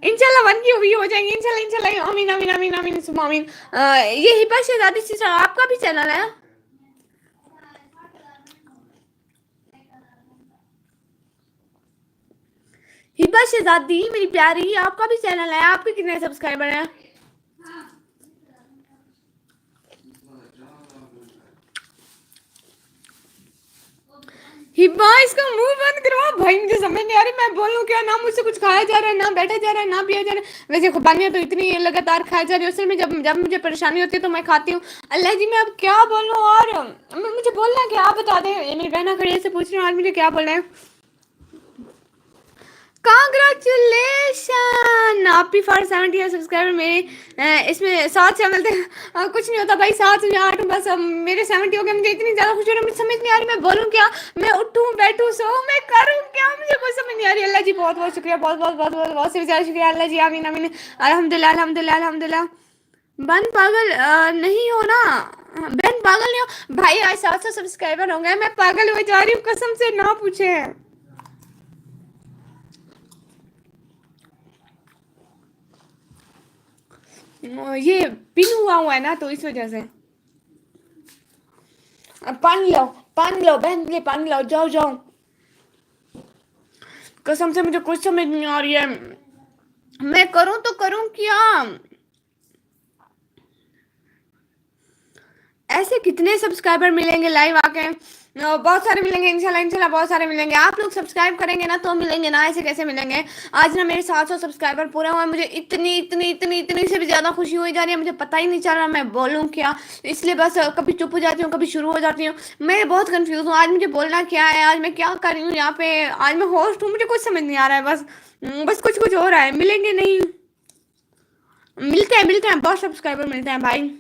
इंशाल्लाह 1K भी हो जाएंगे इंशाल्लाह इंशाल्लाह। आमीन आमीन आमीन आमीन सुमा आमीन। ये हिबा शहजादी सिस्टर आपका भी चैनल है। हिबा शहजादी मेरी प्यारी, आपका भी चैनल है, आपके कितने सब्सक्राइबर हैं। हिब्बा इसका मुंह बंद करवा भाई, मुझे समझ नहीं आ रही मैं बोलूँ क्या। ना मुझसे कुछ खाया जा रहा है, ना बैठा जा रहा है, ना पिया जा रहा है। वैसे खुबानियाँ तो इतनी लगातार खाई जा रही है, उस में जब जब मुझे परेशानी होती है तो मैं खाती हूँ। अल्लाह जी मैं अब क्या बोलूँ, और मुझे बोलना है कि आप बता दें। मेरी बहना खड़ी से पूछ रही हूँ आज मुझे क्या बोलना है। कांग्रेचुलेशन आपी फॉर 70 सब्सक्राइबर। मेरे इसमें 7 चैनल थे, कुछ नहीं होता भाई, 7 या 8 बस मेरे 70 हो गए। मुझे इतनी ज़्यादा खुशी हो रही है, मुझे समझ नहीं आ रही मैं बोलूँ क्या, मैं उठूँ बैठूँ सो, मैं करूँ क्या, मुझे कुछ समझ नहीं आ रही। अल्लाह जी बहुत बहुत शुक्रिया, बहुत बहुत बहुत बहुत बहुत से ज़्यादा शुक्रिया। अल्लाह जी आमीन आमीन। अल्हम्दुलिल्लाह अल्हम्दुलिल्लाह अल्हम्दुलिल्लाह। बहन पागल नहीं हो ना। बहन पागल नहीं हो भाई, आज 700 सब्सक्राइबर हो गए, मैं पागल हो जा रही हूँ कसम से, ना पूछे। ये पिन हुआ है ना तो इस वजह से। पानी लो, पानी लो बहन, ये पानी लो, जाओ जाओ। कसम से मुझे कुछ समझ नहीं आ रही है, मैं करूं तो करूं क्या। ऐसे कितने सब्सक्राइबर मिलेंगे लाइव आके, बहुत सारे मिलेंगे इंशाल्लाह, इंशाल्लाह बहुत सारे मिलेंगे। आप लोग सब्सक्राइब करेंगे ना तो मिलेंगे ना, ऐसे कैसे मिलेंगे। आज ना मेरे 700 सब्सक्राइबर पूरे हुए, मुझे इतनी इतनी इतनी इतनी से भी ज़्यादा खुशी हुई जा रही है, मुझे पता ही नहीं चल रहा मैं बोलूँ क्या। इसलिए बस कभी चुप हो जाती हूँ, कभी शुरू हो जाती हूँ। मैं बहुत कंफ्यूज हूँ आज, मुझे बोलना क्या है, आज मैं क्या कर रही हूँ यहाँ पे। आज मैं होस्ट हूँ, मुझे कुछ समझ नहीं आ रहा है। बस कुछ कुछ हो रहा है। मिलेंगे नहीं, मिलते हैं, बहुत सब्सक्राइबर मिलते हैं भाई।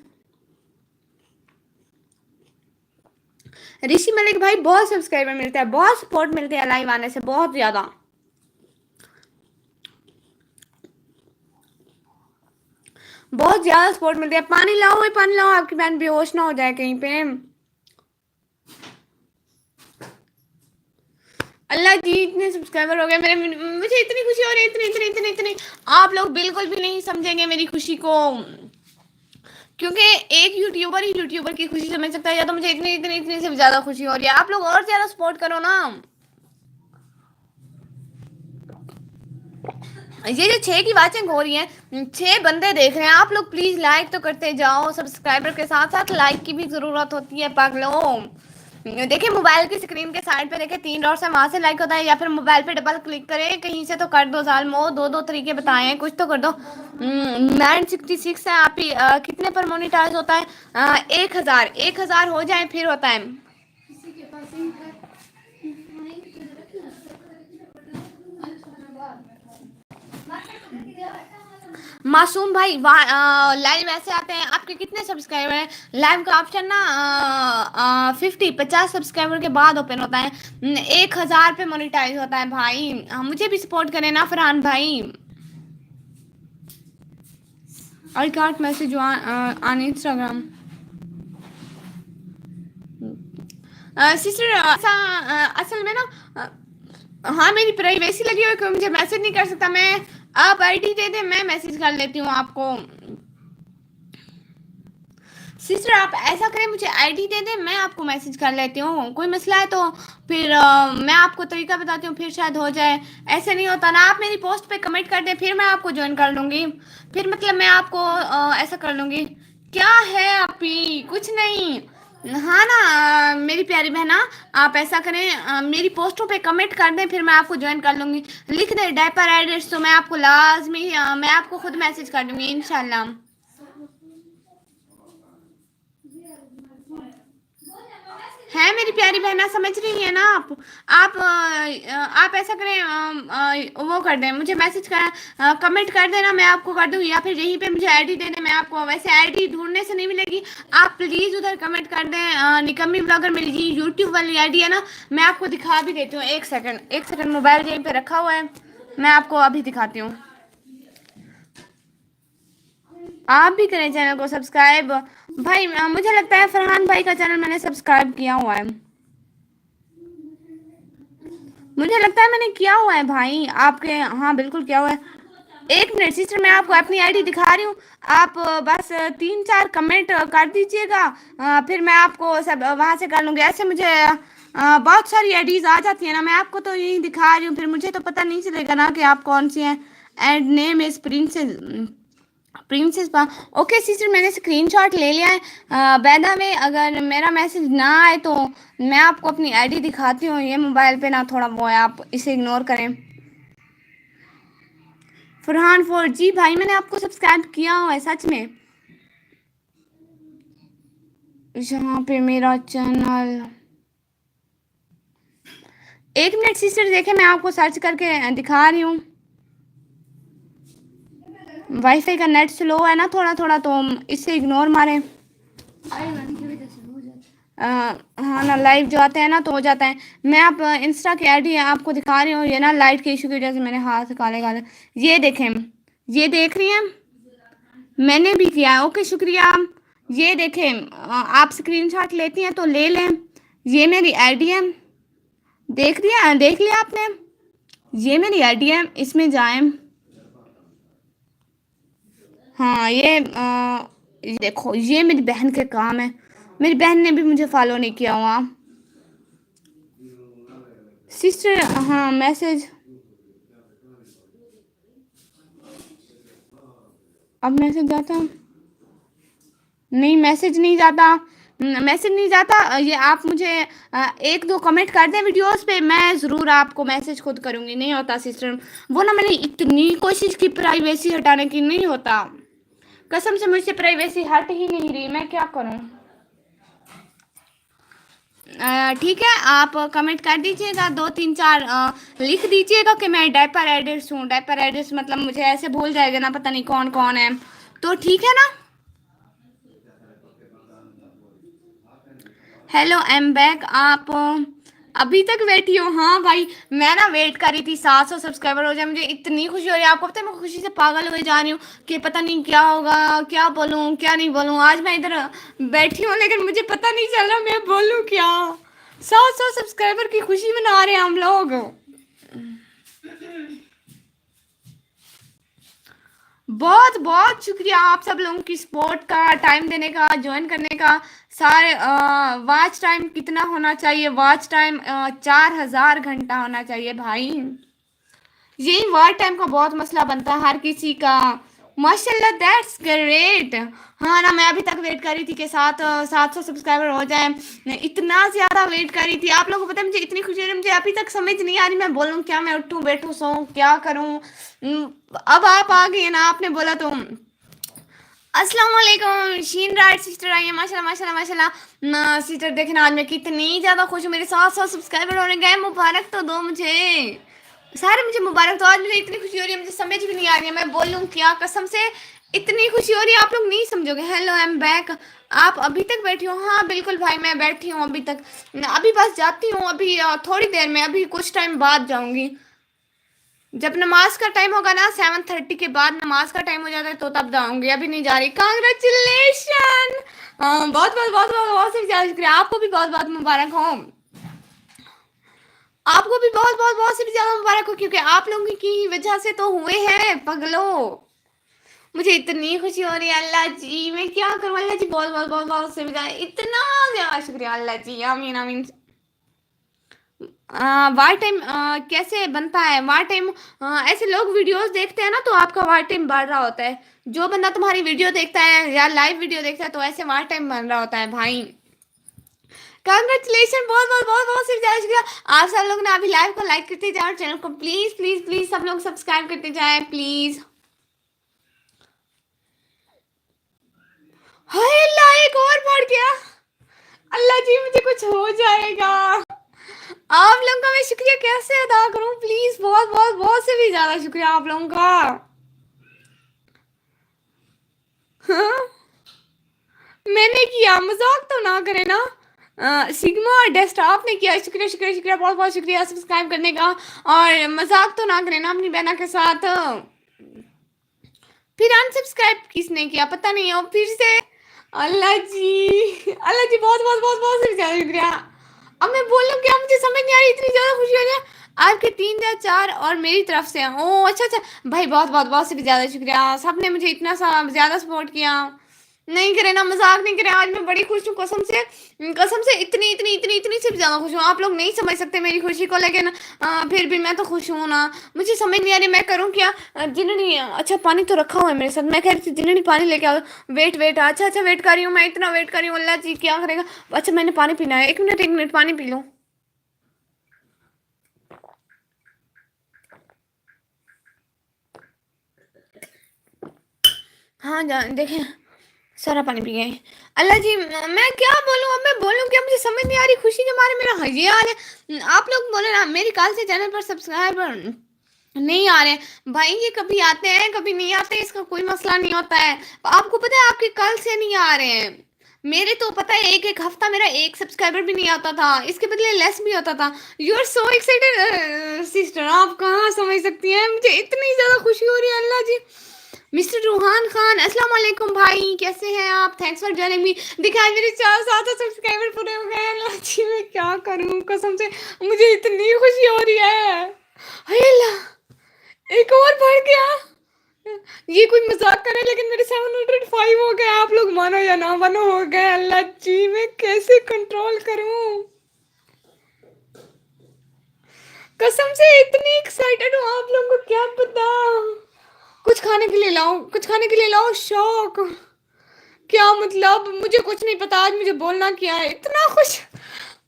ऋषि मलिक भाई बहुत सब्सक्राइबर मिलते हैं, बहुत सपोर्ट मिलते हैं लाइव आने से, बहुत ज्यादा। बहुत ज्यादा सपोर्ट मिलती है। पानी लाओ भाई, पानी लाओ, आपकी बहन बेहोश ना हो जाए कहीं पे। अल्लाह जी, इतने सब्सक्राइबर हो गए मेरे, मुझे इतनी खुशी हो रही है, इतनी इतनी इतनी इतनी। आप लोग बिल्कुल भी नहीं समझेंगे मेरी खुशी को, क्योंकि एक यूट्यूबर की खुशी समझ सकता है, या तो मुझे इतनी इतनी इतनी से ज्यादा खुशी हो रही है। आप लोग और ज्यादा सपोर्ट करो ना। ये जो 6 की वाचिंग हो रही है, 6 बंदे देख रहे हैं, आप लोग प्लीज लाइक तो करते जाओ। सब्सक्राइबर के साथ साथ लाइक की भी जरूरत होती है पागलों। देखिए मोबाइल की स्क्रीन के साइड पे देखिए 3 डॉट्स है, वहां से लाइक होता है, या फिर मोबाइल पे डबल क्लिक करें कहीं से तो कर दो। जालमो दो दो तरीके बताए हैं, कुछ तो कर दो। 966 है आप ही, कितने पर मोनिटाइज होता है? 1000 हो जाए फिर होता है। किसी के पास इन है नहीं मासूम भाई लाइव ऐसे आते हैं। आपके कितने सब्सक्राइबर हैं? लाइव का ऑप्शन ना 50 सब्सक्राइबर के बाद ओपन होता है। 1000 पे मोनिटाइज होता है भाई। मुझे भी सपोर्ट करें ना फरहान भाई। I can't message on Instagram sister. असल में ना हाँ मेरी प्राइवेसी लगी हुई है कि मुझे मैसेज नहीं कर सकता मैं। आप आईडी दे दे, मैं मैसेज कर लेती हूँ आपको। सिस्टर आप ऐसा करें, मुझे आईडी दे दें, मैं आपको मैसेज कर लेती हूँ। कोई मसला है तो फिर मैं आपको तरीका बताती हूँ, फिर शायद हो जाए। ऐसे नहीं होता ना, आप मेरी पोस्ट पे कमेंट कर दें फिर मैं आपको ज्वाइन कर लूँगी। फिर मतलब मैं आपको ऐसा कर लूँगी। क्या है आपी, कुछ नहीं। हाँ ना मेरी प्यारी बहना, आप ऐसा करें मेरी पोस्टों पे कमेंट कर दें, फिर मैं आपको ज्वाइन कर लूँगी। लिख दें डायपर एड्रेस तो मैं आपको लाजमी मैं आपको खुद मैसेज कर दूँगी इंशाल्लाह। है मेरी प्यारी बहना, समझ रही है ना आप ऐसा करें वो कर दें, मुझे मैसेज कर कमेंट कर देना, मैं आपको कर दूँ, या फिर यहीं पे मुझे आईडी दे दें, मैं आपको। वैसे आईडी ढूंढने से नहीं मिलेगी, आप प्लीज़ उधर कमेंट कर दें निकम्मी ब्लॉगर मेरी जी यूट्यूब वाली आईडी है ना। मैं आपको दिखा भी देती हूँ, एक सेकंड मोबाइल यहीं पे रखा हुआ है, मैं आपको अभी दिखाती हूँ। आप भी करें चैनल को सब्सक्राइब भाई। मुझे लगता है फरहान भाई का चैनल मैंने सब्सक्राइब किया हुआ है, मुझे लगता है मैंने किया हुआ है भाई आपके। हाँ बिल्कुल किया हुआ है। एक मिनट सिस्टर, मैं आपको अपनी आईडी दिखा रही हूँ। आप बस 3-4 कमेंट कर दीजिएगा, फिर मैं आपको सब वहाँ से कर लूँगी। ऐसे मुझे बहुत सारी आईडीज आ जाती है ना, मैं आपको तो यही दिखा रही हूँ, फिर मुझे तो पता नहीं चलेगा ना कि आप कौन सी हैं। एंड नेम इज प्रिंसेस पा। ओके सिस्टर, मैंने स्क्रीनशॉट ले लिया है। बैदा में अगर मेरा मैसेज ना आए तो मैं आपको अपनी आईडी दिखाती हूँ। ये मोबाइल पे ना थोड़ा वो है, आप इसे इग्नोर करें। फरहान 4 जी भाई मैंने आपको सब्सक्राइब किया हुआ है सच में। यहाँ पे मेरा चैनल, एक मिनट सिस्टर देखे, मैं आपको सर्च करके दिखा रही हूँ। वाईफाई का नेट स्लो है ना थोड़ा थोड़ा, तो इससे इग्नोर मारें। हाँ ना लाइव जो आते हैं ना तो हो जाता है। मैं आप इंस्टा की आईडी आपको दिखा रही हूँ। ये ना लाइट के इशू की वजह से मेरे हाथ काले काले। ये देखें, ये देख रही हैं, मैंने भी किया है। ओके शुक्रिया। ये देखें, आप स्क्रीनशॉट लेती हैं तो ले लें। ये मेरी आईडी है, देख लिया आपने? ये मेरी आईडी है, इसमें जाएं। हाँ ये देखो, ये मेरी बहन के काम है। मेरी बहन ने भी मुझे फॉलो नहीं किया हुआ। सिस्टर, हाँ मैसेज, अब मैसेज जाता नहीं, मैसेज नहीं जाता, मैसेज नहीं जाता। ये आप मुझे एक दो कमेंट कर दें वीडियोस पे, मैं ज़रूर आपको मैसेज खुद करूँगी। नहीं होता सिस्टर, वो ना मैंने इतनी कोशिश की प्राइवेसी हटाने की, नहीं होता। कसम से मुझसे प्राइवेसी हट ही नहीं रही, मैं क्या करूँ। ठीक है, आप कमेंट कर दीजिएगा, 2 3 4 लिख दीजिएगा कि मैं डायपर एड्रेस हूँ। डायपर एड्रेस मतलब मुझे ऐसे भूल जाएगा ना, पता नहीं कौन कौन है, तो ठीक है ना। Hello I am back. आप अभी तक बैठी हो? हाँ भाई, मैं ना वेट कर रही थी 700 सब्सक्राइबर हो जाए, मुझे इतनी खुशी हो रही है। आपको पता है, मैं खुशी से पागल हुए जा रही हूँ कि पता नहीं क्या होगा, क्या बोलूँ क्या नहीं बोलूँ। आज मैं इधर बैठी हूँ लेकिन मुझे पता नहीं चल रहा मैं बोलूँ क्या। 700 सब्सक्राइबर की खुशी मना रहे हैं हम लोग। बहुत बहुत शुक्रिया आप सब लोगों की सपोर्ट का, टाइम देने का, ज्वाइन करने का। सारे वॉच टाइम कितना होना चाहिए? वॉच टाइम 4000 घंटा होना चाहिए भाई। यही वॉच टाइम का बहुत मसला बनता है हर किसी का। माशाल्लाह, दैट्स ग्रेट। हाँ ना, मैं अभी तक वेट कर रही थी कि 700 सब्सक्राइबर हो जाए। इतना ज़्यादा वेट कर रही थी। आप लोगों को पता है मुझे इतनी खुशी हो रही है, मुझे अभी तक समझ नहीं आ रही मैं बोलूँ क्या, मैं उठूँ बैठूँ सोऊँ क्या करूँ। अब आप आ गई ना, आपने बोला तो। अस्सलाम वालेकुम शीन राइट सिस्टर आई है, माशाल्लाह माशाल्लाह माशाल्लाह। सिस्टर देखना, आज मैं कितनी ज़्यादा खुश हूँ, मेरे 700 सब्सक्राइबर होने गए। मुबारक तो दो मुझे, सारे मुझे मुबारक। तो आज मुझे इतनी खुशी हो रही है, मुझे समझ भी नहीं आ रही है मैं बोलूँ क्या, कसम से इतनी खुशी हो रही है आप लोग नहीं समझोगे। Hello I am back. आप अभी तक बैठी हो? हाँ बिल्कुल भाई, मैं बैठी हूँ अभी तक। अभी बस जाती हूँ, अभी थोड़ी देर में, अभी कुछ टाइम बाद जाऊँगी। जब नमाज का टाइम होगा ना, 7:30 के बाद नमाज का टाइम हो जाता है तो तब जाऊंगी, अभी नहीं जा रही। कांग्रेचुलेशन। बहुत बहुत बहुत बहुत बहुत से ज़्यादा शुक्रिया। आपको भी बहुत बहुत मुबारक हो, आपको भी बहुत बहुत बहुत से भी ज़्यादा मुबारक हो, क्योंकि आप लोगों की वजह से तो हुए हैं पगलो। मुझे इतनी खुशी हो रही है, अल्लाह जी मैं क्या करूँ। अल्लाह जी बहुत बहुत बहुत बहुत से भी ज़्यादा, इतना ज़्यादा शुक्रिया अल्लाह जी। आमीन आमीन। वार टाइम कैसे बनता है? वार टाइम ऐसे लोग वीडियोस देखते हैं ना तो आपका वार टाइम बढ़ रहा होता है। जो बंदा तुम्हारी वीडियो देखता है या लाइव वीडियो देखता है तो ऐसे वार टाइम बन रहा होता है भाई। कांग्रेचुलेशन, बहुत बहुत बहुत बहुत से ज़्यादा शुक्रिया। आप सब लोग ना अभी लाइव को लाइक करते जाए और चैनल को प्लीज़ प्लीज़ प्लीज़ सब लोग सब्सक्राइब करते जाए प्लीज़। हाय अल्लाह, एक और बढ़ गया। अल्लाह जी मुझे कुछ हो जाएगा। आप लोगों का मैं शुक्रिया कैसे अदा करूं? प्लीज बहुत बहुत बहुत से भी ज्यादा शुक्रिया आप लोगों का। हाँ? मैंने किया, मजाक तो ना करे ना। सिग्मा और डेस्कटॉप ने किया, शुक्रिया शुक्रिया शुक्रिया, बहुत बहुत शुक्रिया सब्सक्राइब करने का। और मजाक तो ना करे ना अपनी बहना के साथ। फिर अनसब्सक्राइब किसने किया पता नहीं, और फिर से अल्लाह जी, अल्लाह जी बहुत बहुत बहुत बहुत से ज़्यादा शुक्रिया। अब मैं बोल लूँ क्या, मुझे समझ नहीं आ रही, इतनी ज़्यादा खुशी हो रही है। आपके 3 या 4 और मेरी तरफ से। ओह अच्छा अच्छा भाई, बहुत बहुत बहुत से भी ज़्यादा शुक्रिया। सबने मुझे इतना सा ज़्यादा सपोर्ट किया। नहीं करे ना, मजाक नहीं करे, आज मैं बड़ी खुश हूँ कसम से इतनी इतनी इतनी इतनी से भी ज़्यादा खुश हूँ। आप लोग नहीं समझ सकते मेरी खुशी को, लेकिन फिर भी मैं तो खुश हूँ ना। मुझे समझ नहीं आ रही मैं करूँ क्या। जिन्होंने अच्छा पानी तो रखा हुआ है मेरे साथ, मैं कह रही थी जिन्होंने पानी लेके आओ। वेट वेट, अच्छा अच्छा वेट कर रही हूँ, मैं इतना वेट कर रही हूँ, अल्लाह जी क्या करेगा। अच्छा मैंने पानी पीना है, 1 मिनट पानी पी लूँ। हाँ जान देखें, सारा पानी पी गए। अल्लाह जी मैं क्या बोलूँ, अब मैं बोलूँ क्या, मुझे समझ नहीं आ रही खुशी के मारे मेरा ये हाल है। आप लोग बोले ना मेरी कल से चैनल पर सब्सक्राइबर नहीं आ रहे भाई, ये कभी आते हैं कभी नहीं आते, इसका कोई मसला नहीं होता है। आपको पता है आपके कल से नहीं आ रहे हैं, मेरे तो पता है एक एक हफ्ता मेरा 1 सब्सक्राइबर भी नहीं आता था, इसके बदले लेस भी होता था। You are so excited sister, आप कहाँ समझ सकती हैं, मुझे इतनी ज़्यादा खुशी हो रही है अल्लाह जी। मिस्टर रूहान खान, अस्सलाम वालेकुम भाई, कैसे हैं आप? थैंक्स फॉर जॉइनिंग मी। देखिए आज मेरे 400 सब्सक्राइबर पूरे हो गए हैं। अल्लाह जी मैं क्या करूं, कसम से मुझे इतनी खुशी हो रही है। हाय अल्लाह, एक और बढ़ गया। ये कोई मजाक करे लेकिन मेरे 705 हो गए। आप लोग मानो या ना मानो हो गए। अल्लाह जी मैं कैसे कंट्रोल करूं, कसम से इतनी एक्साइटेड हूँ, आप लोगों को क्या पता। कुछ खाने के लिए लाओ, कुछ खाने के लिए लाओ। शौक क्या मतलब, मुझे कुछ नहीं पता आज मुझे बोलना क्या है। इतना खुश,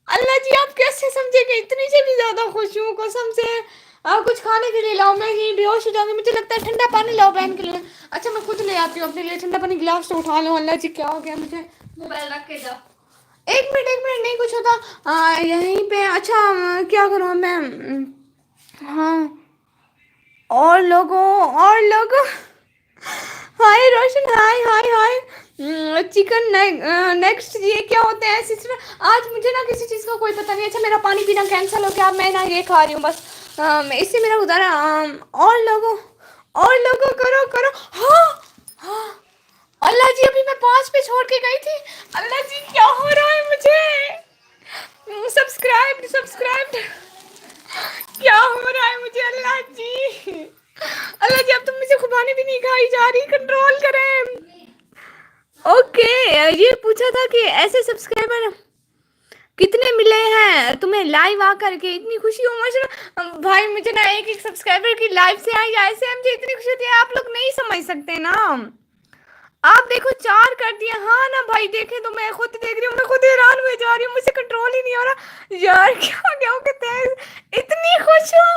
अल्लाह जी आप कैसे समझेंगे, इतनी से भी ज्यादा खुश हूँ कसम से। आप कुछ खाने के लिए लाओ, मैं ही बेहोश हो जाऊंगी। मुझे लगता है ठंडा पानी लाओ बहन के लिए। अच्छा मैं खुद ले आती हूँ अपने लिए ठंडा पानी, गिलास तो उठा लो। अल्लाह जी क्या हो गया मुझे, मोबाइल रख के जाओ। एक मिनट नहीं कुछ होता। यहीं पे अच्छा क्या करूँ मैं। हाँ और लोगों हाय रोशन, हाय हाय हाय। चिकन नेक्स्ट ये क्या होते हैं सिस्टर? आज मुझे ना किसी चीज़ का कोई पता नहीं। अच्छा मेरा पानी पीना कैंसिल हो गया, अब मैं ना ये खा रही हूँ बस। इससे मेरा गुजारा। और लोगों करो करो। हाँ हाँ, अल्लाह जी अभी मैं 5 पे छोड़ के गई थी। अल्लाह जी क्या हो रहा है मुझे, सब्सक्राइब सब्सक्राइब क्या हो रहा है मुझे। अल्लाह जी, अल्लाह जी अब तुम मुझे खुबानी भी नहीं खाई जा रही, कंट्रोल करें। ओके ये पूछा था कि ऐसे सब्सक्राइबर कितने मिले हैं तुम्हें लाइव आकर के, इतनी खुशी हो माशाल्लाह भाई। मुझे ना एक सब्सक्राइबर की लाइव से आई ऐसे मुझे इतनी खुशी होती है, आप लोग नहीं समझ सकते ना। आप देखो 4 कर दिया। हाँ ना भाई, देखे तो मैं खुद देख रही हूँ, मैं खुद हैरान हुए जा रही हूँ, मुझसे कंट्रोल ही नहीं हो रहा यार। क्या क्या कहते हैं, इतनी खुश हूँ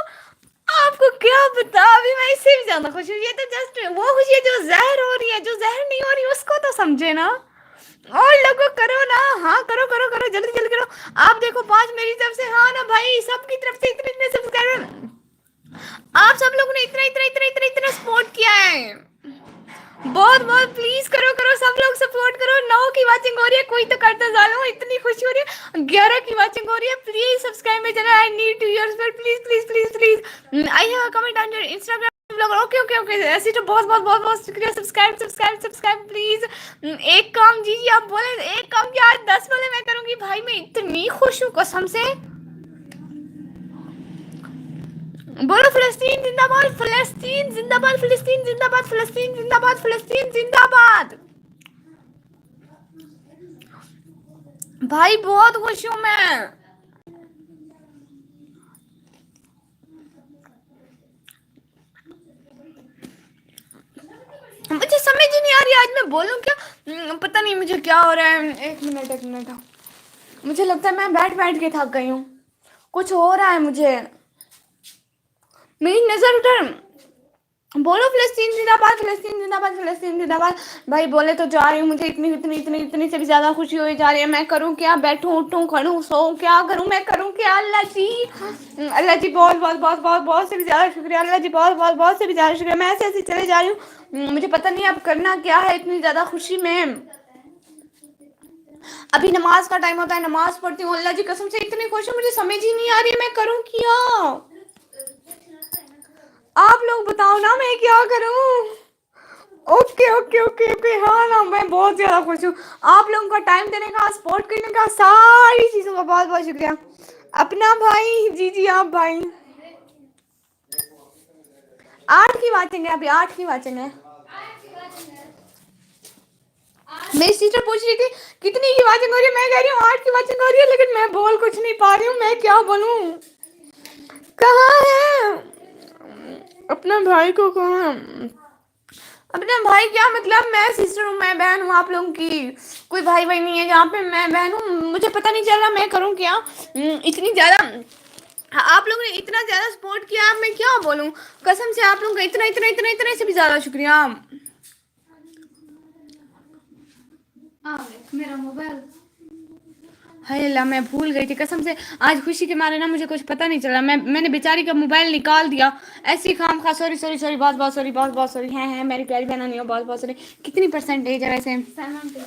आपको क्या बता। अभी मैं इससे भी ज्यादा खुश हूँ। ये तो जस्ट वो खुशी है जो जहर हो रही है, जो जहर नहीं हो रही उसको तो समझे ना। और लोगों करो ना, हाँ करो करो करो जल्दी जल्दी करो। आप देखो 5 मेरी तरफ से। हाँ ना भाई, सबकी तरफ से इतने इतने सब्सक्राइबर। आप सब लोगों ने इतना इतना इतना इतना इतना सपोर्ट किया है, बहुत बहुत प्लीज करो करो, सब लोग सपोर्ट करो। 9 की वाचिंग हो रही है, कोई तो करता जालो, इतनी खुशी हो रही है। 11 की वाचिंग हो रही है, please subscribe my channel, I need to your support please please please please. I have a comment on your Instagram blog. Okay okay okay, ऐसे तो बहुत बहुत बहुत बहुत शुक्रिया। Subscribe subscribe subscribe please. एक काम जी आप बोले, एक काम क्या आज 10 वाले मैं करूंगी भाई। मैं इतनी खुश हूँ कसम से। बोलो फिलिस्तीन जिंदाबाद, फिलिस्तीन जिंदाबाद, फिलिस्तीन जिंदाबाद, फिलिस्तीन जिंदाबाद, फिलिस्तीन जिंदाबाद। भाई बहुत खुश हूँ मैं। मुझे समझ ही नहीं आ रही आज मैं बोलूँ क्या। पता नहीं मुझे क्या हो रहा है। एक मिनट, मुझे लगता है मैं बैठ बैठ के थक गई हूँ, कुछ हो रहा है मुझे। मेरी नजर उधर। बोलो फिलिस्तीन जिंदाबाद, फिलिस्तीन जिंदाबाद, फिलिस्तीन जिंदाबाद। भाई बोले तो जा रही हूँ, मुझे इतनी इतनी इतनी इतनी से भी ज्यादा खुशी हुई जा रही है। मैं करूँ क्या, बैठूं उठूं खड़ूं सोऊं, क्या करूँ मैं, करूँ क्या। अल्लाह जी, अल्लाह जी बहुत बहुत बहुत बहुत बहुत से भी ज्यादा शुक्रिया। अल्लाह जी बहुत बहुत बहुत से भी ज्यादा शुक्रिया। मैं ऐसे ऐसे चले जा रही हूँ, मुझे पता नहीं अब करना क्या है इतनी ज्यादा खुशी में। अभी नमाज का टाइम होता है, नमाज पढ़ती हूँ। अल्लाह जी कसम से इतनी खुश हूँ, मुझे समझ ही नहीं आ रही है मैं करूँ क्या। आप लोग बताओ ना मैं क्या करूँ। ओके ओके ओके ओके, हाँ ना मैं बहुत ज्यादा खुश हूँ। आप लोगों का टाइम देने का, सपोर्ट करने का, सारी चीजों का बहुत बहुत शुक्रिया। अपना भाई जी जी आप भाई। 8 की वाचिंग है, अभी 8 की वाचिंग है। मेरी सिस्टर पूछ रही थी कितनी की वाचिंग हो रही है, मैं कह रही हूँ 8 की वाचिंग हो रही है, लेकिन मैं बोल कुछ नहीं पा रही हूँ, मैं क्या बोलूँ। कहाँ है अपना भाई को, कहाँ अपना भाई, क्या मतलब मैं सिस्टर हूँ, मैं बहन हूँ आप लोगों की, कोई भाई भाई नहीं है जहाँ पे मैं बहन हूँ। मुझे पता नहीं चल रहा मैं करूँ क्या। इतनी ज़्यादा आप लोगों ने इतना ज़्यादा सपोर्ट किया, अब मैं क्या बोलूँ। कसम से आप लोगों का इतना इतना इतना इतना से भी ज़्यादा शुक्रिया। मेरा मोबाइल, हाय अल्लाह मैं भूल गई थी कसम से। आज खुशी के मारे ना मुझे कुछ पता नहीं चला, मैंने बेचारी का मोबाइल निकाल दिया ऐसे ही खाम खा। सॉरी सॉरी सॉरी, बहुत बहुत सॉरी, बहुत बहुत सॉरी। है मेरी प्यारी बहना नहीं हो, बहुत बहुत सॉरी। कितनी परसेंटेज है वैसे?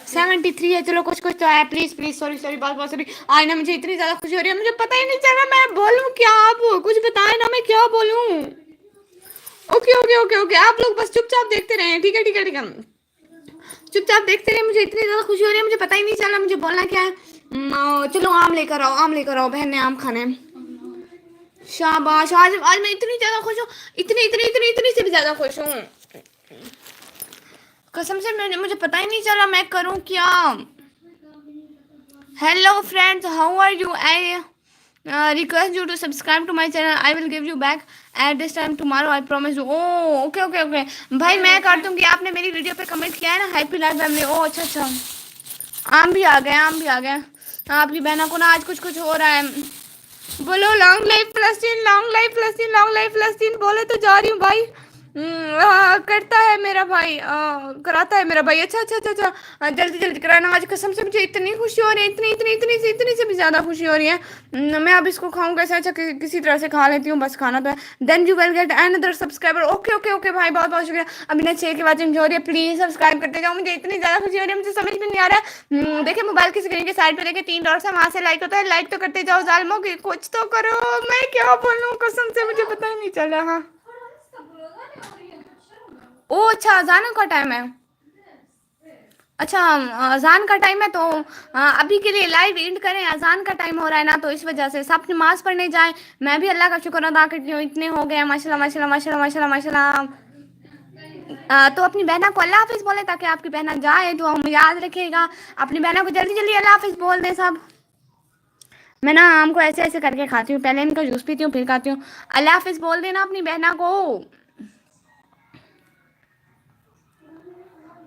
73 है। चलो कुछ कुछ तो है। प्लीज प्लीज सॉरी सॉरी, बहुत बहुत सॉरी। आज ना मुझे इतनी ज्यादा खुशी हो रही है, मुझे पता ही नहीं चला मैं बोलूँ क्या। आप कुछ बताए ना मैं क्या बोलूँ। ओके ओके ओके ओके, आप लोग बस चुपचाप देखते रहे, ठीक है ठीक है ठीक है, चुपचाप देखते रहे। मुझे इतनी ज्यादा खुशी हो रही है, मुझे पता ही नहीं चला मुझे बोलना क्या है। चलो आम लेकर आओ, आम लेकर आओ, बहन ने आम खाना है। शाबाश, आज आज मैं इतनी ज्यादा खुश हूँ, इतनी इतनी इतनी इतनी से भी ज्यादा खुश हूँ कसम से। मुझे पता ही नहीं चला मैं करूँ क्या। Hello friends, how are you? I request you to subscribe to my channel. I will give you back at this time tomorrow. I promise you. Oh, okay okay okay. भाई मैं कर दूंगी। आपने मेरी वीडियो पे कमेंट किया है ना, हैप्पी लाइफ फैमिली। ओ अच्छा अच्छा, आम भी आ गए, आम भी आ गए। आपकी बहनों को ना आज कुछ कुछ हो रहा है। बोलो लॉन्ग लाइफ फलस्तीन, लॉन्ग लाइफ फलस्तीन, लॉन्ग लाइफ फलस्तीन। बोले तो जा रही हूँ भाई। करता है मेरा भाई, कराता है मेरा भाई। अच्छा अच्छा अच्छा अच्छा, जल्दी जल्दी कराना आज। कसम से मुझे इतनी खुशी हो रही है, इतनी इतनी इतनी से भी ज़्यादा खुशी हो रही है। मैं अब इसको खाऊंगा कैसे? अच्छा किसी तरह से खा लेती हूँ, बस खाना तो है। Then you will get another subscriber. Okay okay okay भाई, बहुत बहुत शुक्रिया। अभी ना 6 की वाचिंग हो रही है, प्लीज़ सब्सक्राइब करते जाओ। मुझे इतनी ज़्यादा खुशी हो रही है, मुझे समझ में नहीं आ रहा है। देखिए मोबाइल की स्क्रीन के साइड पे देखिए 3 डॉट्स है, वहाँ से लाइक होता है, लाइक तो करते जाओ जालमो की, कुछ तो करो। मैं क्या बोलूँ, कसम से मुझे पता ही नहीं चला। हाँ ओ अच्छा, अजान का टाइम है। अच्छा अजान का टाइम है तो अभी के लिए लाइव एंड करें। अजान का टाइम हो रहा है ना, तो इस वजह से सब नमाज पढ़ने जाएं। मैं भी अल्लाह का शुक्र अदा करती हूँ, इतने हो गए माशाल्लाह माशाल्लाह माशाल्लाह माशाल्लाह माशाल्लाह। तो अपनी बहना को अल्लाह हाफिज़ बोले, ताकि आपकी बहना जाए तो हम याद रखेगा। अपनी बहना को जल्दी जल्दी अल्लाह हाफिज़ बोल दें सब। मैं ना आम को ऐसे ऐसे करके खाती हूँ, पहले इनका जूस पीती हूँ फिर खाती हूँ। अल्लाह हाफिज़ बोल देना अपनी बहना को,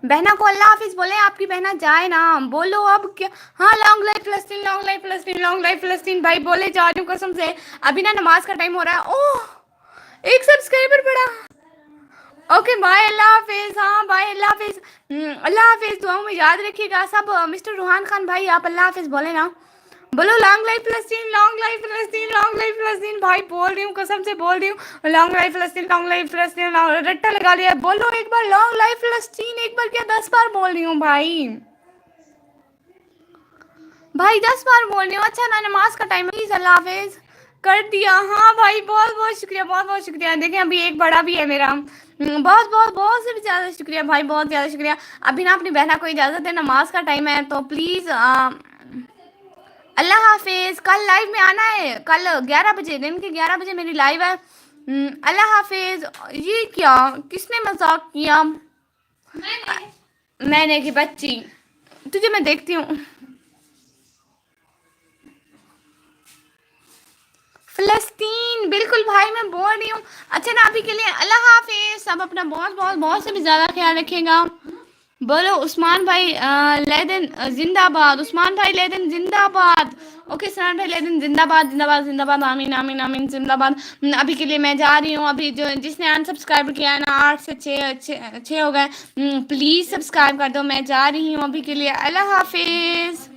बहना को अल्लाह हाफिज बोले। आपकी बहना जाए ना, बोलो अब क्या। हाँ लॉन्ग लाइफ फलस्तीन, लॉन्ग लाइफ फलस्तीन, लॉन्ग लाइफ फलस्तीन। भाई बोले जा रही हूँ कसम से। अभी ना नमाज का टाइम हो रहा है। ओह एक सब्सक्राइबर बढ़ा। ओके बाय, अल्लाह हाफिज। हाँ बाय, अल्लाह हाफिज। अल्लाह हाफिज, दुआओं में याद रखिएगा सब। मिस्टर रूहान खान भाई आप अल्लाह हाफिज बोले ना, बोलो लॉन्ग लाइफ फलस्तीन, लॉन्ग लाइफ फलस्तीन, लॉन्ग लाइफ फलस्तीन। भाई बोल रही हूँ कसम से बोल रही हूँ, लॉन्ग लाइफ फलस्तीन, लॉन्ग लाइफ फलस्तीन। रट्टा लगा लिया। बोलो एक बार लॉन्ग लाइफ फलस्तीन, एक बार क्या 10 बार बोल रही हूँ भाई, भाई 10 बार बोल रही हूँ। अच्छा ना नमाज का टाइम, प्लीज अल्लाह हाफिज कर दिया। हाँ भाई बहुत बहुत शुक्रिया, बहुत बहुत शुक्रिया। देखें अभी एक बड़ा भी है मेरा। बहुत बहुत बहुत से भी ज़्यादा शुक्रिया भाई, बहुत ज़्यादा शुक्रिया। अभी ना अपनी बहना को इजाज़त है, नमाज का टाइम है, तो प्लीज़ अल्लाह हाफिज। कल लाइव में आना है, कल 11 बजे, दिन के 11 बजे मेरी लाइव है। अल्लाह हाफिज। ये क्या, किसने मजाक किया? मैंने की बच्ची, तुझे मैं देखती हूँ। फलस्तीन बिल्कुल भाई, मैं बोल रही हूँ। अच्छा ना अभी के लिए अल्लाह हाफिज। सब अपना बहुत बहुत बहुत से भी ज़्यादा ख्याल रखिएगा। बोलो उस्मान भाई लेदन जिंदाबाद, उस्मान भाई लेदन जिंदाबाद। ओके सनान भाई लेदन जिंदाबाद जिंदाबाद जिंदाबाद, आमीन आमीन आमीन जिंदाबाद। अभी के लिए मैं जा रही हूँ। अभी जो जिसने अनसब्सक्राइब किया है ना, 8 से 6 हो गए, प्लीज़ सब्सक्राइब कर दो। मैं जा रही हूँ अभी के लिए, अल्लाह हाफिज़।